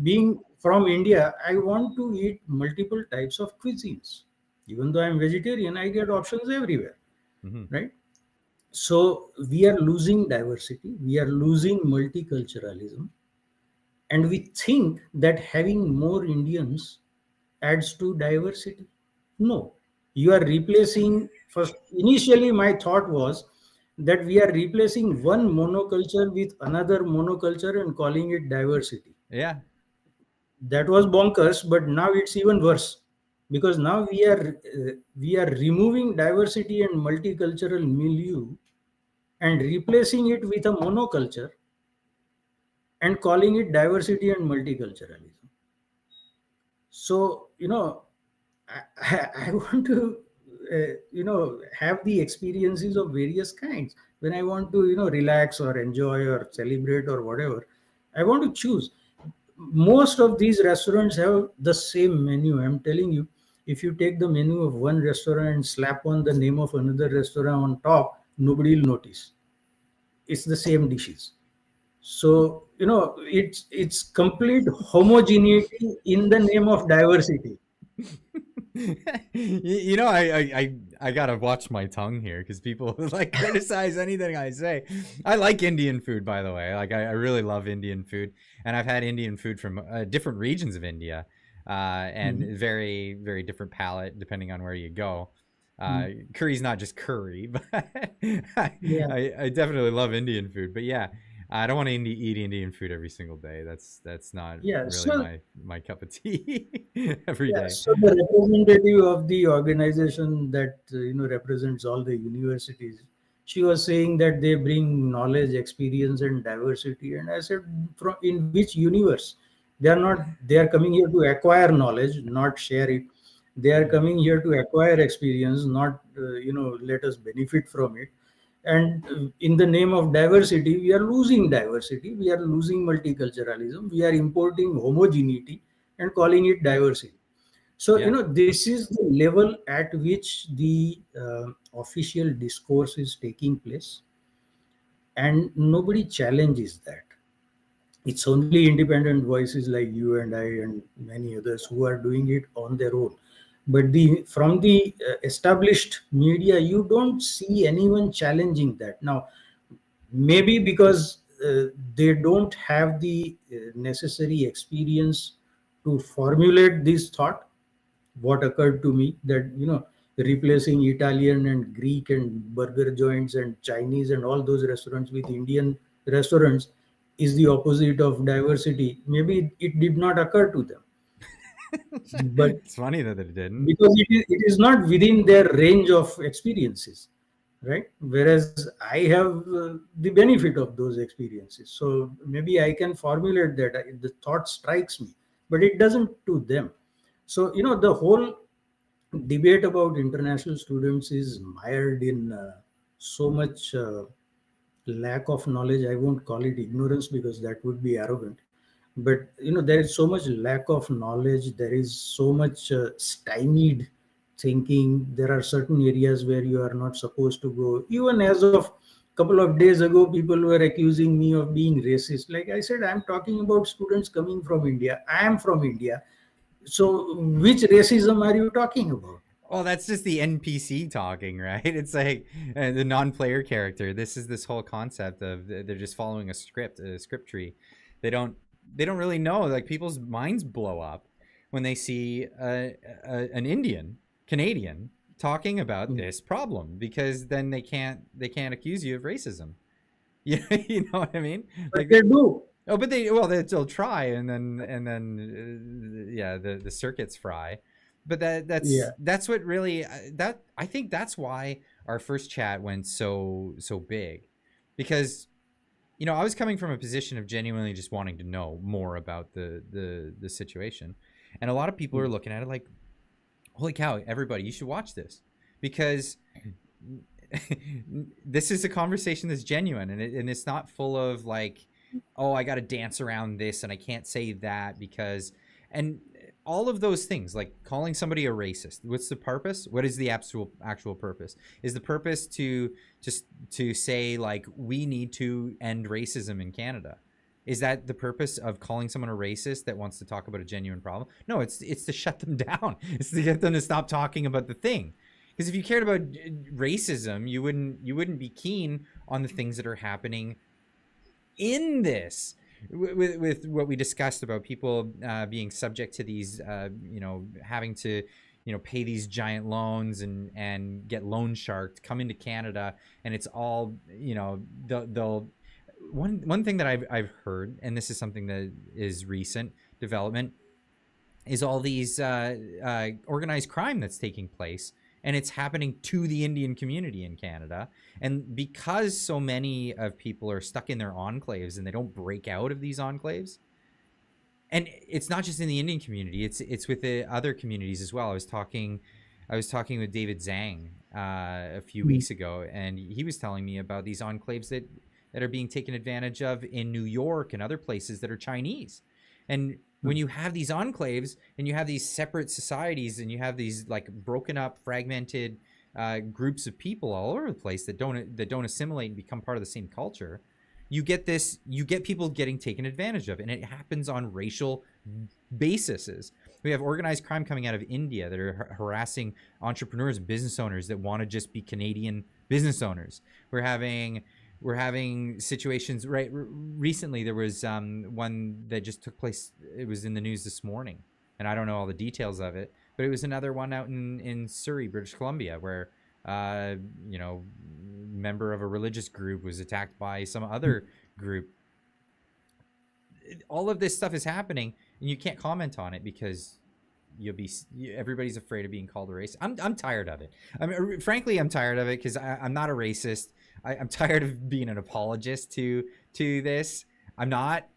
being from India, I want to eat multiple types of cuisines. Even though I'm vegetarian, I get options everywhere, right? So we are losing diversity. We are losing multiculturalism. And we think that having more Indians adds to diversity. No, you are replacing. First, initially, my thought was that we are replacing one monoculture with another monoculture and calling it diversity. Yeah. That was bonkers, but now it's even worse, because now we are removing diversity and multicultural milieu and replacing it with a monoculture and calling it diversity and multiculturalism. So, I want to, have the experiences of various kinds. When I want to, relax or enjoy or celebrate or whatever, I want to choose. Most of these restaurants have the same menu. I'm telling you, if you take the menu of one restaurant and slap on the name of another restaurant on top, nobody will notice. It's the same dishes. So, it's complete homogeneity in the name of diversity. I gotta watch my tongue here, because people criticize anything I say. I like Indian food, by the way. I really love Indian food, and I've had Indian food from different regions of India, and very, very different palate depending on where you go. Curry's not just curry, but I definitely love Indian food. But yeah, I don't want to eat Indian food every single day. That's not really my cup of tea every day. So the representative of the organization that represents all the universities, she was saying that they bring knowledge, experience, and diversity. And I said, in which universe? They are coming here to acquire knowledge, not share it. They are coming here to acquire experience, not let us benefit from it. And in the name of diversity, we are losing diversity. We are losing multiculturalism. We are importing homogeneity and calling it diversity. So, this is the level at which the official discourse is taking place. And nobody challenges that. It's only independent voices like you and I and many others who are doing it on their own. But from the established media, you don't see anyone challenging that. Now, maybe because they don't have the necessary experience to formulate this thought. What occurred to me that, replacing Italian and Greek and burger joints and Chinese and all those restaurants with Indian restaurants is the opposite of diversity. Maybe it did not occur to them. But it's funny that it didn't, because it is not within their range of experiences. right? Whereas I have the benefit of those experiences. So maybe I can formulate that. The thought strikes me, but it doesn't to them. So, the whole debate about international students is mired in so much lack of knowledge. I won't call it ignorance because that would be arrogant. But, there is so much lack of knowledge. There is so much stymied thinking. There are certain areas where you are not supposed to go. Even as of couple of days ago, people were accusing me of being racist. Like I said, I'm talking about students coming from India. I am from India. So which racism are you talking about? Well, that's just the NPC talking, right? It's like the non-player character. This is this whole concept of they're just following a script tree. They don't really know. Like, people's minds blow up when they see an Indian, Canadian talking about this problem, because then they can't accuse you of racism. You know what I mean? Like, they do. Oh, but they'll try, and then yeah, the circuits fry. But that's what really I think that's why our first chat went so big, because I was coming from a position of genuinely just wanting to know more about the situation, and a lot of people are looking at it like, holy cow, everybody, you should watch this, because this is a conversation that's genuine, and it's not full of like, oh, I got to dance around this and I can't say that because, and all of those things, like calling somebody a racist. What's the purpose? What is the actual purpose? Is the purpose to say like, we need to end racism in Canada? Is that the purpose of calling someone a racist that wants to talk about a genuine problem? No, it's to shut them down. It's to get them to stop talking about the thing. Because if you cared about racism, you wouldn't be keen on the things that are happening in this, with what we discussed about people being subject to these, having to, pay these giant loans and get loan sharked, come into Canada, and it's all, they'll one thing that I've heard, and this is something that is recent development, is all these organized crime that's taking place. And it's happening to the Indian community in Canada. And because so many of people are stuck in their enclaves and they don't break out of these enclaves, and it's not just in the Indian community, it's with the other communities as well. I was talking with David Zhang a few weeks ago, and he was telling me about these enclaves that are being taken advantage of in New York and other places that are Chinese. And when you have these enclaves and you have these separate societies and you have these like broken up, fragmented groups of people all over the place that don't assimilate and become part of the same culture, you get people getting taken advantage of, and it happens on racial bases. We have organized crime coming out of India that are harassing entrepreneurs and business owners that want to just be Canadian business owners. We're having situations, right? Recently, there was one that just took place. It was in the news this morning, and I don't know all the details of it, but it was another one out in Surrey, British Columbia, where member of a religious group was attacked by some other group. All of this stuff is happening, and you can't comment on it because everybody's afraid of being called a racist. I'm tired of it. Frankly, I'm tired of it because I'm not a racist. I'm tired of being an apologist to this. I'm not.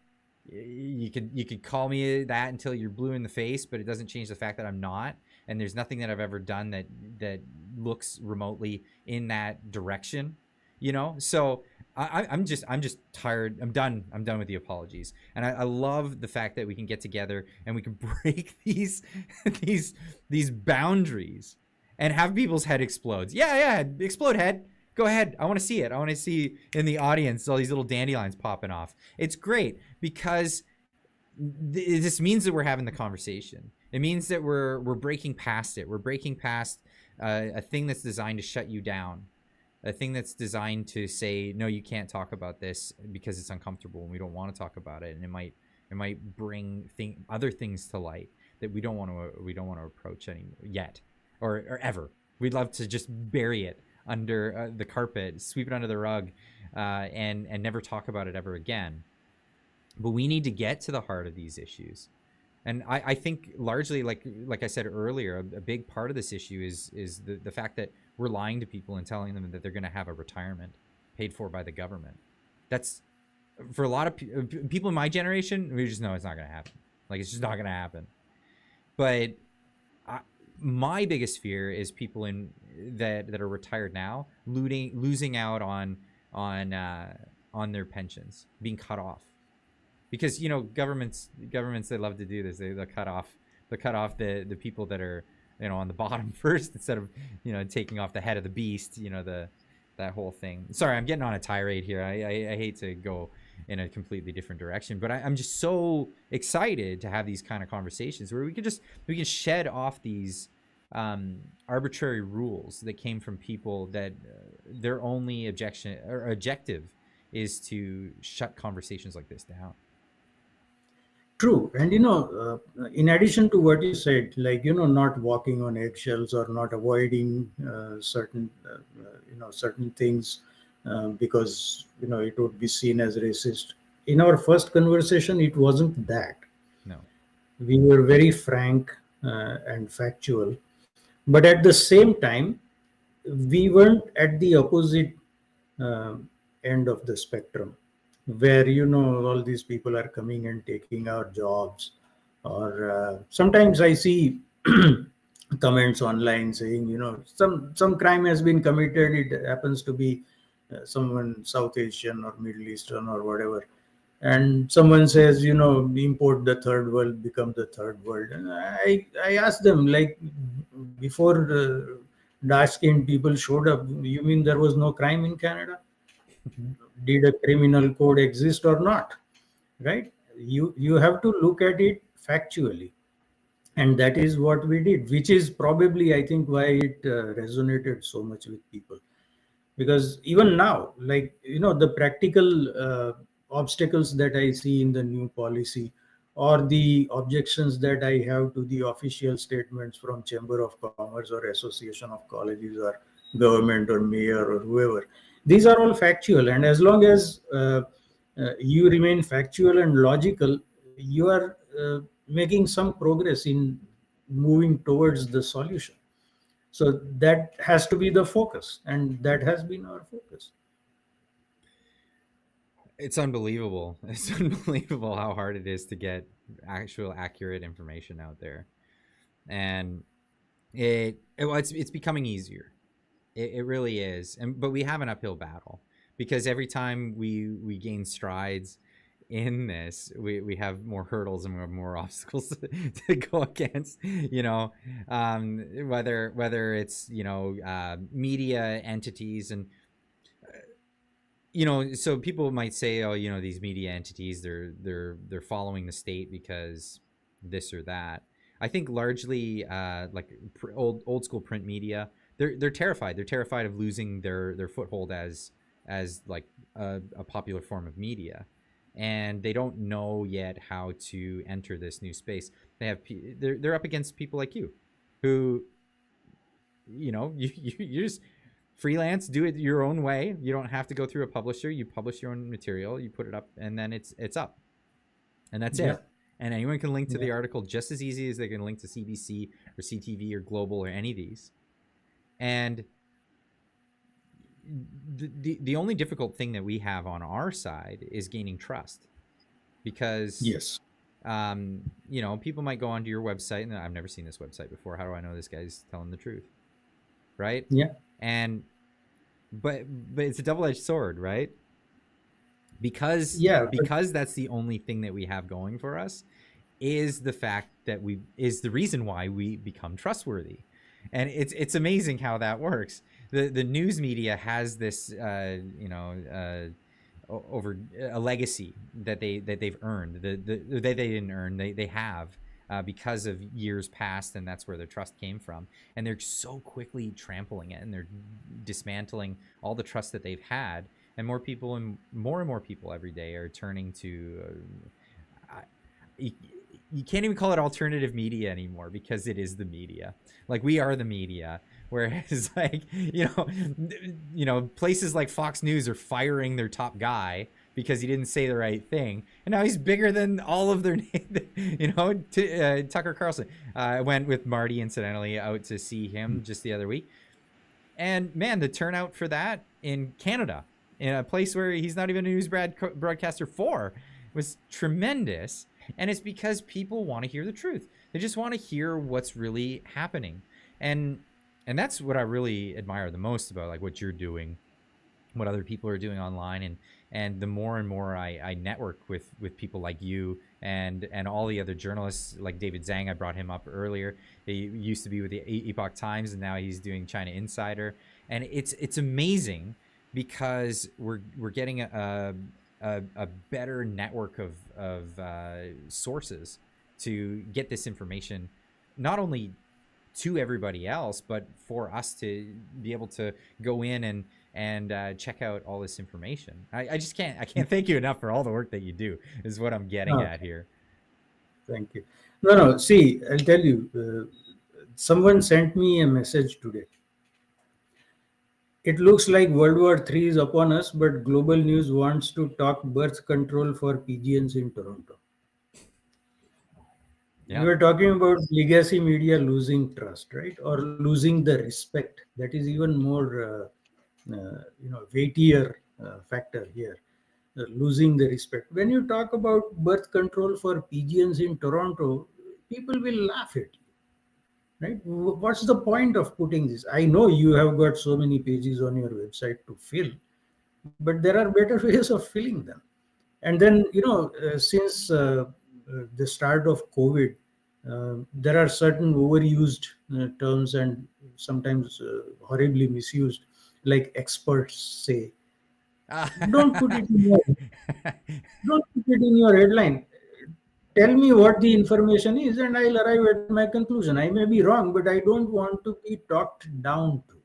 You could call me that until you're blue in the face, but it doesn't change the fact that I'm not. And there's nothing that I've ever done that looks remotely in that direction, So I'm just tired. I'm done with the apologies. And I love the fact that we can get together and we can break these boundaries and have people's head explodes. Yeah, explode head. Go ahead. I want to see it. I want to see in the audience all these little dandelions popping off. It's great because this means that we're having the conversation. It means that we're breaking past it. We're breaking past a thing that's designed to shut you down, a thing that's designed to say, no, you can't talk about this because it's uncomfortable and we don't want to talk about it, and it might bring other things to light that we don't want to approach yet or ever. We'd love to just bury it under the carpet, sweep it under the rug, and never talk about it ever again. But we need to get to the heart of these issues. And I think largely, like I said earlier, a big part of this issue is the fact that we're lying to people and telling them that they're going to have a retirement paid for by the government. That's, for a lot of people in my generation, we just know it's not going to happen. Like, it's just not going to happen. But my biggest fear is people that are retired now losing out on their pensions, being cut off. Because, you know, governments, they love to do this. They'll cut off the people that are, you know, on the bottom first, instead of, you know, taking off the head of the beast, you know, that whole thing. Sorry, I'm getting on a tirade here. I hate to go in a completely different direction, but I'm just so excited to have these kind of conversations where we can shed off these arbitrary rules that came from people that their only objective is to shut conversations like this down. True. And, you know, in addition to what you said, like, you know, not walking on eggshells or not avoiding certain things because, you know, it would be seen as racist. In our first conversation, it wasn't that. No. We were very frank and factual. But at the same time, we weren't at the opposite end of the spectrum, where, you know, all these people are coming and taking our jobs. Or sometimes I see comments online saying, you know, some crime has been committed. It happens to be someone South Asian or Middle Eastern or whatever. And someone says, you know, import the third world, become the third world. And I ask them, like, before dark-skinned people showed up, you mean there was no crime in Canada? Did a criminal code exist or not? Right? You have to look at it factually. And that is what we did, which is probably, I think, why it resonated so much with people. Because even now, like, you know, the practical obstacles that I see in the new policy, or the objections that I have to the official statements from Chamber of Commerce or Association of Colleges or government or mayor or whoever, these are all factual. And as long as you remain factual and logical, you are making some progress in moving towards the solution. So that has to be the focus, and that has been our focus. It's unbelievable. It's unbelievable how hard it is to get actual accurate information out there. And it's becoming easier. It really is. But we have an uphill battle, because every time we gain strides in this, we have more hurdles and we have more obstacles to go against, you know, whether it's, you know, media entities. And you know, so people might say, oh, you know, these media entities, they're following the state because this or that. I think largely like old school print media, they're terrified. They're terrified of losing their foothold as like a popular form of media, and they don't know yet how to enter this new space. They're up against people like you, who, you know, you just freelance, do it your own way. You don't have to go through a publisher. You publish your own material, you put it up, and then it's up, and that's it. And anyone can link to the article just as easy as they can link to CBC or CTV or Global or any of these. And the only difficult thing that we have on our side is gaining trust, because you know, people might go onto your website and I've never seen this website before. How do I know this guy's telling the truth? Right? Yeah. And but it's a double-edged sword, right? Because that's the only thing that we have going for us, is the fact that is the reason why we become trustworthy. And it's amazing how that works. The news media has this you know, over a legacy that they've earned, that they didn't earn, they have because of years past, and that's where their trust came from. And they're so quickly trampling it, and they're dismantling all the trust that they've had. And more and more people every day are turning to you can't even call it alternative media anymore, because it is the media. Like, we are the media. Whereas, like, you know, places like Fox News are firing their top guy because he didn't say the right thing, and now he's bigger than all of their, you know, Tucker Carlson. I went with Marty, incidentally, out to see him just the other week. And man, the turnout for that in Canada, in a place where he's not even a news broadcaster for, was tremendous. And it's because people want to hear the truth. They just want to hear what's really happening. And that's what I really admire the most about like what you're doing, what other people are doing online. And the more and more I network with people like you and all the other journalists, like David Zhang, I brought him up earlier. He used to be with the Epoch Times, and now he's doing China Insider. And it's amazing because we're getting a better network of sources to get this information, not only to everybody else, but for us to be able to go in and check out all this information. I can't thank you enough for all the work that you do, is what I'm getting at here. Thank you. No, see, I'll tell you, someone sent me a message today. It looks like World War III is upon us, but Global News wants to talk birth control for PGNs in Toronto. Yeah. We were talking about legacy media losing trust, right? Or losing the respect. That is even more, weightier factor here. Losing the respect. When you talk about birth control for PGNs in Toronto, people will laugh at you. Right? What's the point of putting this? I know you have got so many pages on your website to fill, but there are better ways of filling them. And then, since the start of COVID, there are certain overused terms and sometimes horribly misused, like experts say. Don't put it in your headline. Tell me what the information is and I'll arrive at my conclusion. I may be wrong, but I don't want to be talked down to.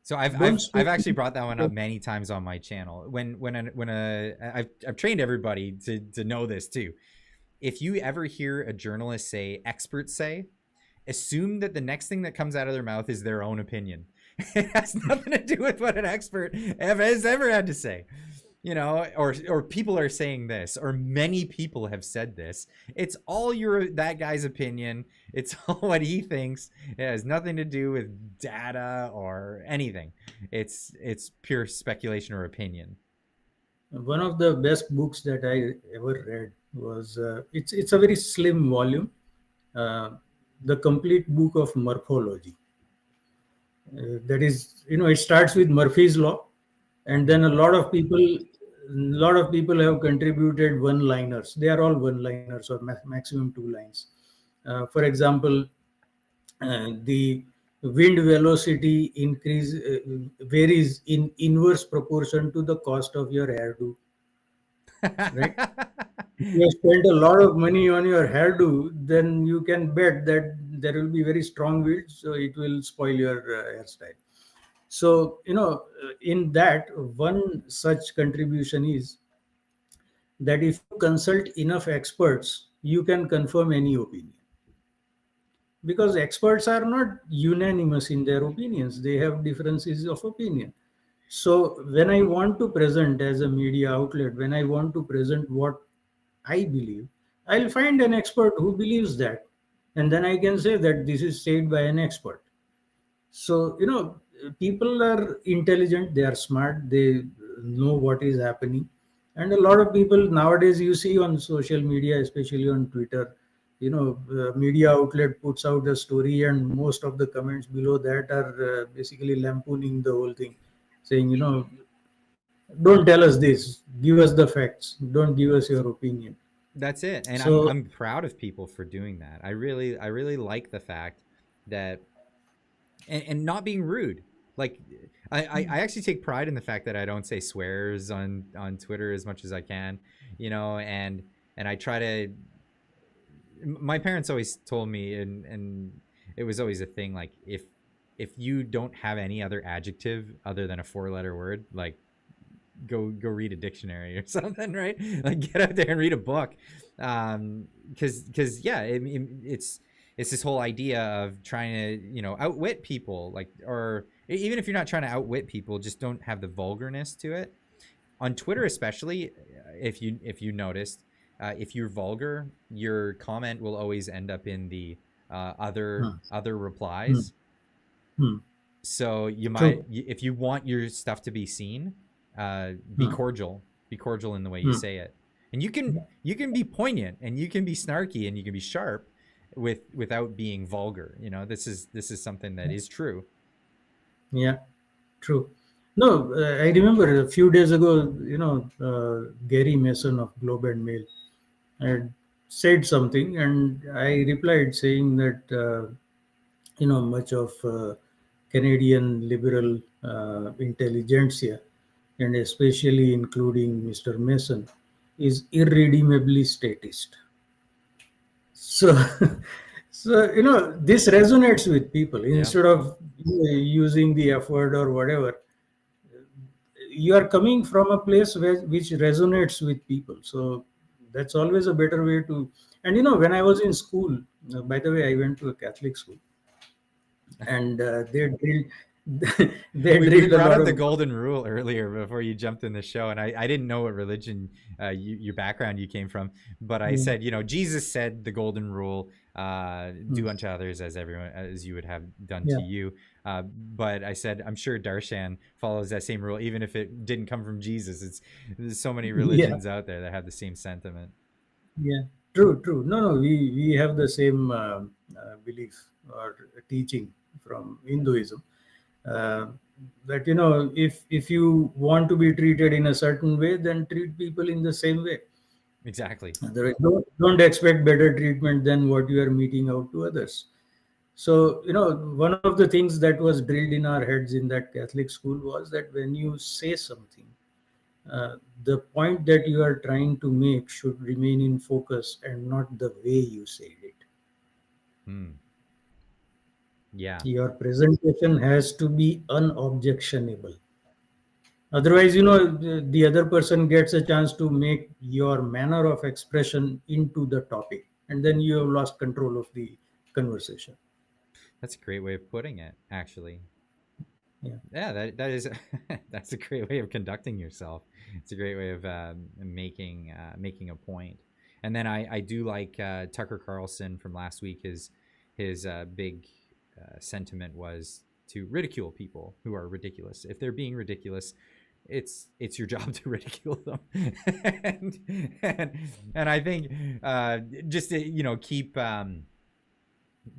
So I've actually brought that one up many times on my channel. I've trained everybody to know this too. If you ever hear a journalist say experts say, assume that the next thing that comes out of their mouth is their own opinion. It has nothing to do with what an expert has ever had to say. Or people are saying this, or many people have said this. It's all that guy's opinion. It's all what he thinks. It has nothing to do with data or anything. It's pure speculation or opinion. One of the best books that I ever read was it's a very slim volume, the complete book of morphology. That is, it starts with Murphy's Law, and then a lot of people have contributed one-liners. They are all one-liners or maximum 2 lines. For example, the wind velocity increase varies in inverse proportion to the cost of your hairdo. Right? If you spend a lot of money on your hairdo, then you can bet that there will be very strong winds, so it will spoil your hairstyle. So, in that, one such contribution is that if you consult enough experts, you can confirm any opinion. Because experts are not unanimous in their opinions. They have differences of opinion. So when I want to present as a media outlet, when I want to present what I believe, I'll find an expert who believes that. And then I can say that this is said by an expert. So, people are intelligent, they are smart, they know what is happening. And a lot of people nowadays, you see on social media, especially on Twitter, media outlet puts out a story and most of the comments below that are basically lampooning the whole thing, saying, don't tell us this, give us the facts, don't give us your opinion. That's it. And so, I'm proud of people for doing that. I really like the fact that, and not being rude. Like I actually take pride in the fact that I don't say swears on Twitter as much as I can, and I try to. My parents always told me, and it was always a thing, like if you don't have any other adjective other than a 4-letter word, like go read a dictionary or something, right? Like get out there and read a book, because yeah, it's this whole idea of trying to outwit people, like, or even if you're not trying to outwit people, just don't have the vulgarness to it. On Twitter especially, if you noticed, if you're vulgar, your comment will always end up in the other replies. So you True. might, if you want your stuff to be seen, be cordial. Be cordial in the way you say it, and you can be poignant, and you can be snarky, and you can be sharp, without being vulgar. You know, this is something that is true. Yeah, true. No, I remember a few days ago, Gary Mason of Globe and Mail had said something, and I replied saying that, much of Canadian liberal intelligentsia, and especially including Mr. Mason, is irredeemably statist. So, this resonates with people. Instead of using the F word or whatever, you are coming from a place which resonates with people. So that's always a better way to. And when I was in school, by the way, I went to a Catholic school, and they drilled. We brought up the golden rule earlier before you jumped in the show, and I didn't know what religion your background you came from, but I said, Jesus said the golden rule, do unto others as you would have done to you. But I said, I'm sure Darshan follows that same rule, even if it didn't come from Jesus. There's so many religions out there that have the same sentiment. Yeah, true. No, we have the same belief or teaching from Hinduism. That if you want to be treated in a certain way, then treat people in the same way. Exactly. Otherwise, don't expect better treatment than what you are meting out to others. So one of the things that was drilled in our heads in that Catholic school was that when you say something, the point that you are trying to make should remain in focus and not the way you said it. Yeah. Your presentation has to be unobjectionable. Otherwise, the other person gets a chance to make your manner of expression into the topic, and then you have lost control of the conversation. That's a great way of putting it, actually. Yeah, that is that's a great way of conducting yourself. It's a great way of making a point. And then I do like Tucker Carlson from last week. His big sentiment was to ridicule people who are ridiculous. If they're being ridiculous, it's your job to ridicule them. and I think just to,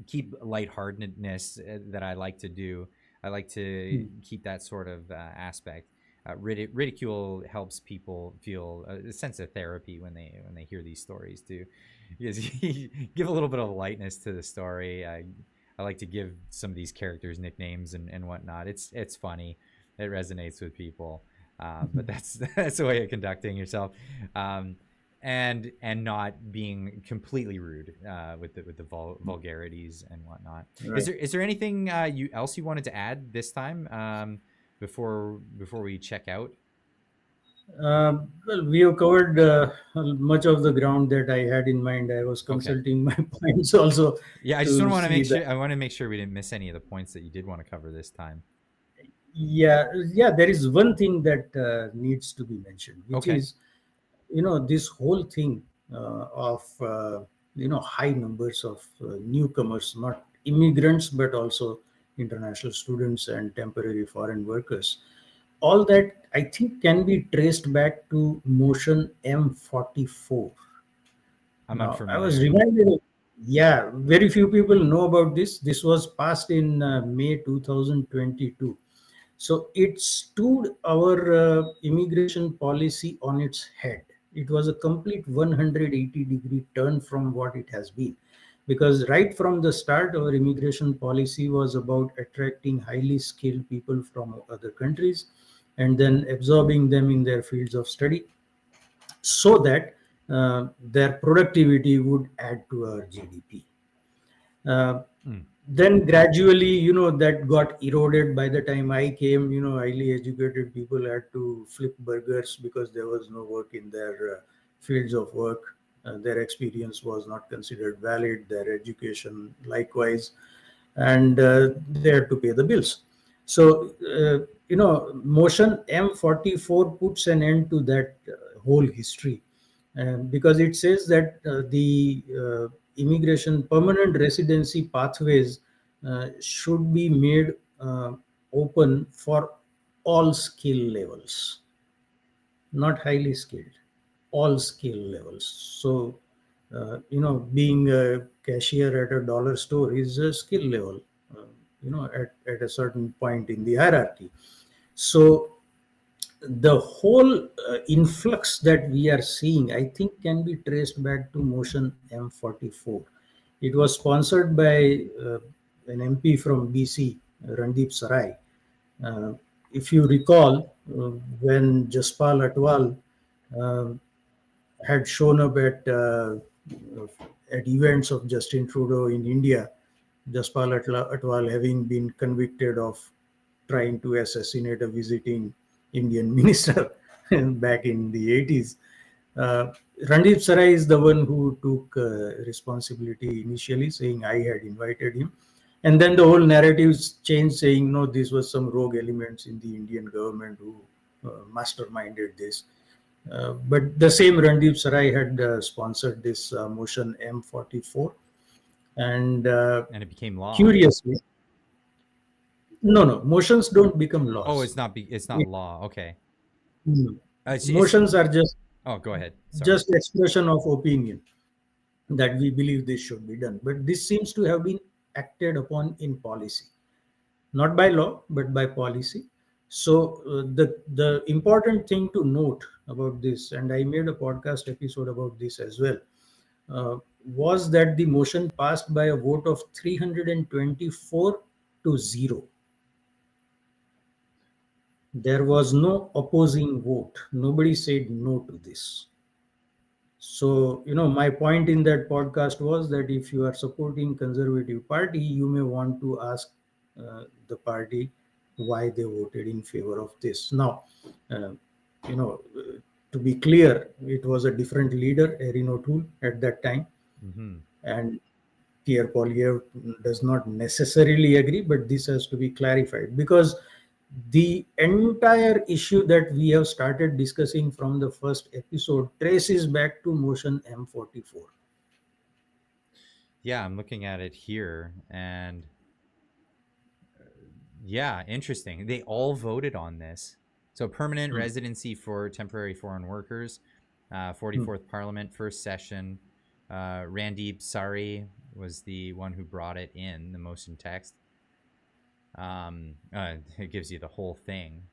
keep lightheartedness that I like to do. I like to keep that sort of aspect. Ridicule helps people feel a sense of therapy when they hear these stories too, because you give a little bit of lightness to the story. I like to give some of these characters nicknames and whatnot. It's funny. It resonates with people. But that's a way of conducting yourself, and not being completely rude with the vulgarities and whatnot. Right. Is there anything else you wanted to add this time before we check out? Well, we have covered much of the ground that I had in mind. I was consulting my points also. Yeah, I just want to make sure. I want to make sure we didn't miss any of the points that you did want to cover this time. Yeah. There is one thing that needs to be mentioned, which is, this whole thing of high numbers of newcomers, not immigrants, but also international students and temporary foreign workers. All that, I think, can be traced back to motion M44. I'm unfamiliar. I was reminded, very few people know about this. This was passed in May 2022. So it stood our immigration policy on its head. It was a complete 180-degree turn from what it has been. Because right from the start, our immigration policy was about attracting highly skilled people from other countries and then absorbing them in their fields of study so that their productivity would add to our GDP. Then gradually, that got eroded. By the time I came, highly educated people had to flip burgers because there was no work in their fields of work. Their experience was not considered valid, their education likewise, and they had to pay the bills. So, motion M44 puts an end to that whole history because it says that the immigration permanent residency pathways should be made open for all skill levels, not highly skilled, all skill levels. So, being a cashier at a dollar store is a skill level, at a certain point in the hierarchy. So, the whole influx that we are seeing, I think, can be traced back to motion M44. It was sponsored by an MP from BC, Randeep Sarai. If you recall, when Jaspal Atwal had shown up at events of Justin Trudeau in India, Jaspal Atwal having been convicted of trying to assassinate a visiting Indian minister back in the 80s. Randeep Sarai is the one who took responsibility initially, saying I had invited him. And then the whole narrative changed, saying, no, this was some rogue elements in the Indian government who masterminded this. But the same Randeep Sarai had sponsored this motion M44. And it became law. Curiously, no, motions don't become laws. Oh, it's not law. Okay. Motions are just. Oh, go ahead. Sorry. Just expression of opinion that we believe this should be done. But this seems to have been acted upon in policy, not by law, but by policy. So the important thing to note about this, and I made a podcast episode about this as well, was that the motion passed by a vote of 324 to 0. There was no opposing vote. Nobody said no to this. So, my point in that podcast was that if you are supporting Conservative Party, you may want to ask the party why they voted in favor of this. Now, to be clear, it was a different leader, Erin O'Toole, at that time. Mm-hmm. And Pierre Poilievre does not necessarily agree, but this has to be clarified, because the entire issue that we have started discussing from the first episode traces back to motion M44. Yeah, I'm looking at it here, and yeah, interesting. They all voted on this. So permanent residency for temporary foreign workers, 44th Parliament, first session. Randeep Sarai was the one who brought it in, the motion text. It gives you the whole thing.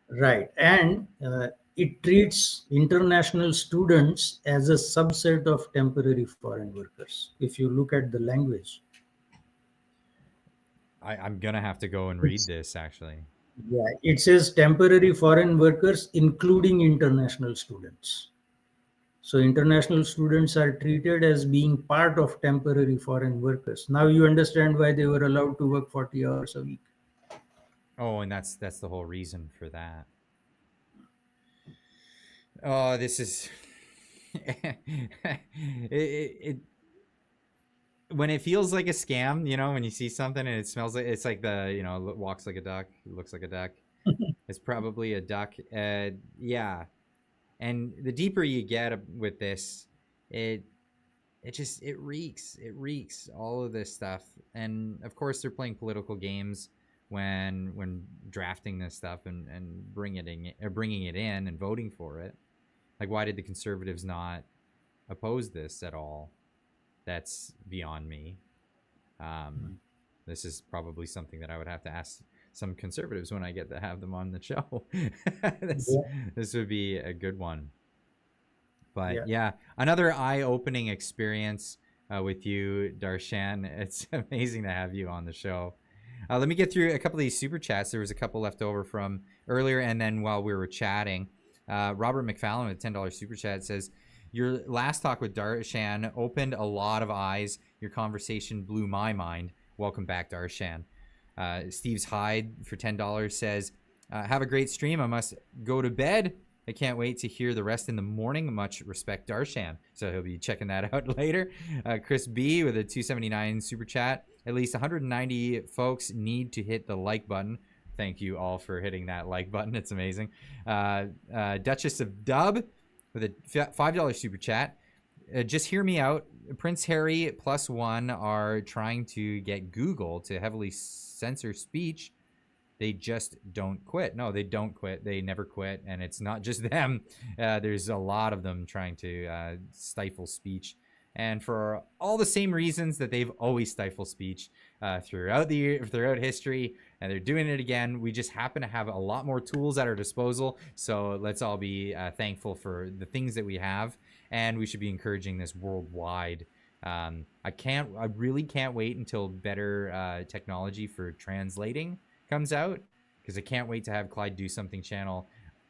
Right. And it treats international students as a subset of temporary foreign workers. If you look at the language. I'm going to have to go and read this, actually. Yeah, it says temporary foreign workers, including international students. So international students are treated as being part of temporary foreign workers. Now you understand why they were allowed to work 40 hours a week. Oh, and that's the whole reason for that. Oh, this is it when it feels like a scam, when you see something and it smells like, it's like the, walks like a duck, looks like a duck. It's probably a duck. Yeah. And the deeper you get with this, it reeks. It reeks, all of this stuff. And of course they're playing political games when drafting this stuff and bringing it in and voting for it. Like, why did the Conservatives not oppose this at all? That's beyond me. This is probably something that I would have to ask some Conservatives when I get to have them on the show. This would be a good one. But yeah, another eye-opening experience with you, Darshan. It's amazing to have you on the show. Let me get through a couple of these super chats. There was a couple left over from earlier, and then while we were chatting, Robert McFallon with $10 super chat says, your last talk with Darshan opened a lot of eyes. Your conversation blew my mind. Welcome back, Darshan. Steve's Hyde for $10 says, have a great stream. I must go to bed. I can't wait to hear the rest in the morning. Much respect, Darshan. So he'll be checking that out later. Chris B with a $2.79 super chat. At least 190 folks need to hit the like button. Thank you all for hitting that like button. It's amazing. Duchess of Dub with a $5 super chat. Just hear me out. Prince Harry +1 are trying to get Google to heavily censor speech They just don't quit. No, they don't quit. They never quit. And it's not just them. There's a lot of them trying to stifle speech. And for all the same reasons that they've always stifled speech throughout history, and they're doing it again. We just happen to have a lot more tools at our disposal. So let's all be thankful for the things that we have, and we should be encouraging this worldwide. I really can't wait until better technology for translating comes out, because I can't wait to have Clyde Do Something channel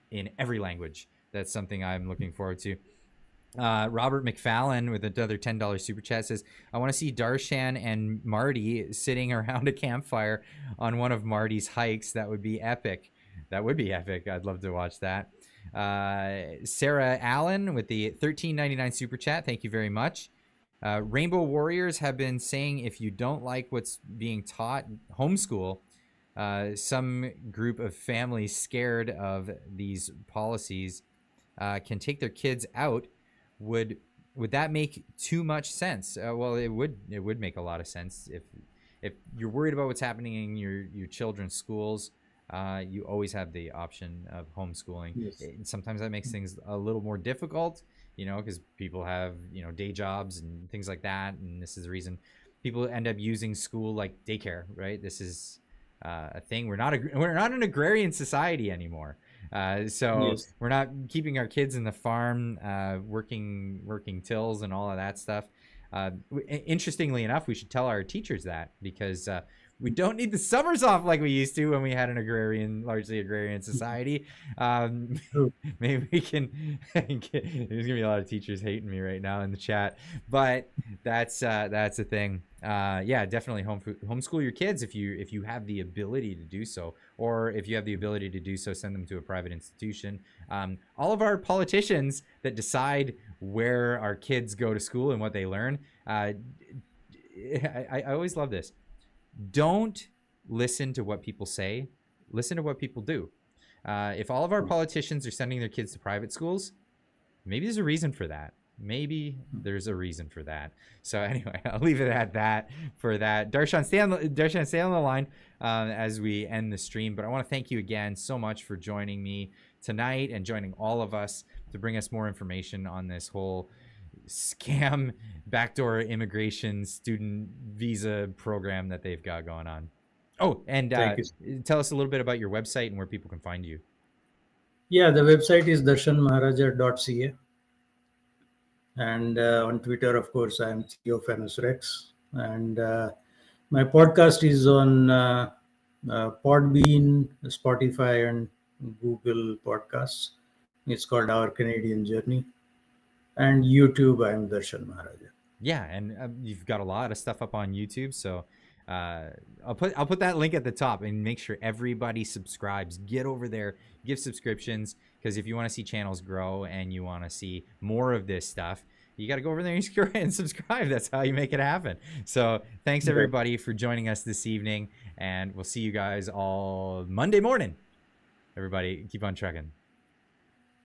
in every language. That's something I'm looking forward to. Robert McFallon with another $10 super chat says, I want to see Darshan and Marty sitting around a campfire on one of Marty's hikes. That would be epic. That would be epic. I'd love to watch that. Sarah Allen with the $13.99 super chat. Thank you very much. Rainbow Warriors have been saying, if you don't like what's being taught, homeschool. Some group of families scared of these policies can take their kids out. Would that make too much sense? Well, it would make a lot of sense. If you're worried about what's happening in your children's schools, you always have the option of homeschooling. Yes. Sometimes that makes things a little more difficult, because people have day jobs and things like that, and this is the reason people end up using school like daycare, right? This is a thing. We're not an agrarian society anymore. So Yes. we're not keeping our kids in the farm, working tills and all of that stuff. Interestingly enough, we should tell our teachers that, because we don't need the summers off like we used to when we had an largely agrarian society. Maybe we can. There's gonna be a lot of teachers hating me right now in the chat, but that's the thing. Yeah, definitely homeschool your kids if you have the ability to do so, or if you have the ability to do so, send them to a private institution. All of our politicians that decide where our kids go to school and what they learn, I always love this. Don't listen to what people say. Listen to what people do. If all of our politicians are sending their kids to private schools, maybe there's a reason for that. Maybe there's a reason for that. So anyway, I'll leave it at that for that. Darshan, stay on the line as we end the stream. But I want to thank you again so much for joining me tonight and joining all of us to bring us more information on this whole scam backdoor immigration student visa program that they've got going on. Oh, and tell us a little bit about your website and where people can find you. Yeah, the website is darshanmaharaja.ca. And on Twitter, of course, I am Theophanous Rex. And my podcast is on Podbean, Spotify, and Google Podcasts. It's called Our Canadian Journey. And YouTube, I'm Darshan Maharaja. Yeah, and you've got a lot of stuff up on YouTube, so I'll put that link at the top, and make sure everybody subscribes. Get over there, give subscriptions, because if you want to see channels grow and you want to see more of this stuff, you got to go over there and subscribe. That's how you make it happen. So thanks everybody for joining us this evening, and we'll see you guys all Monday morning. Everybody, keep on trucking.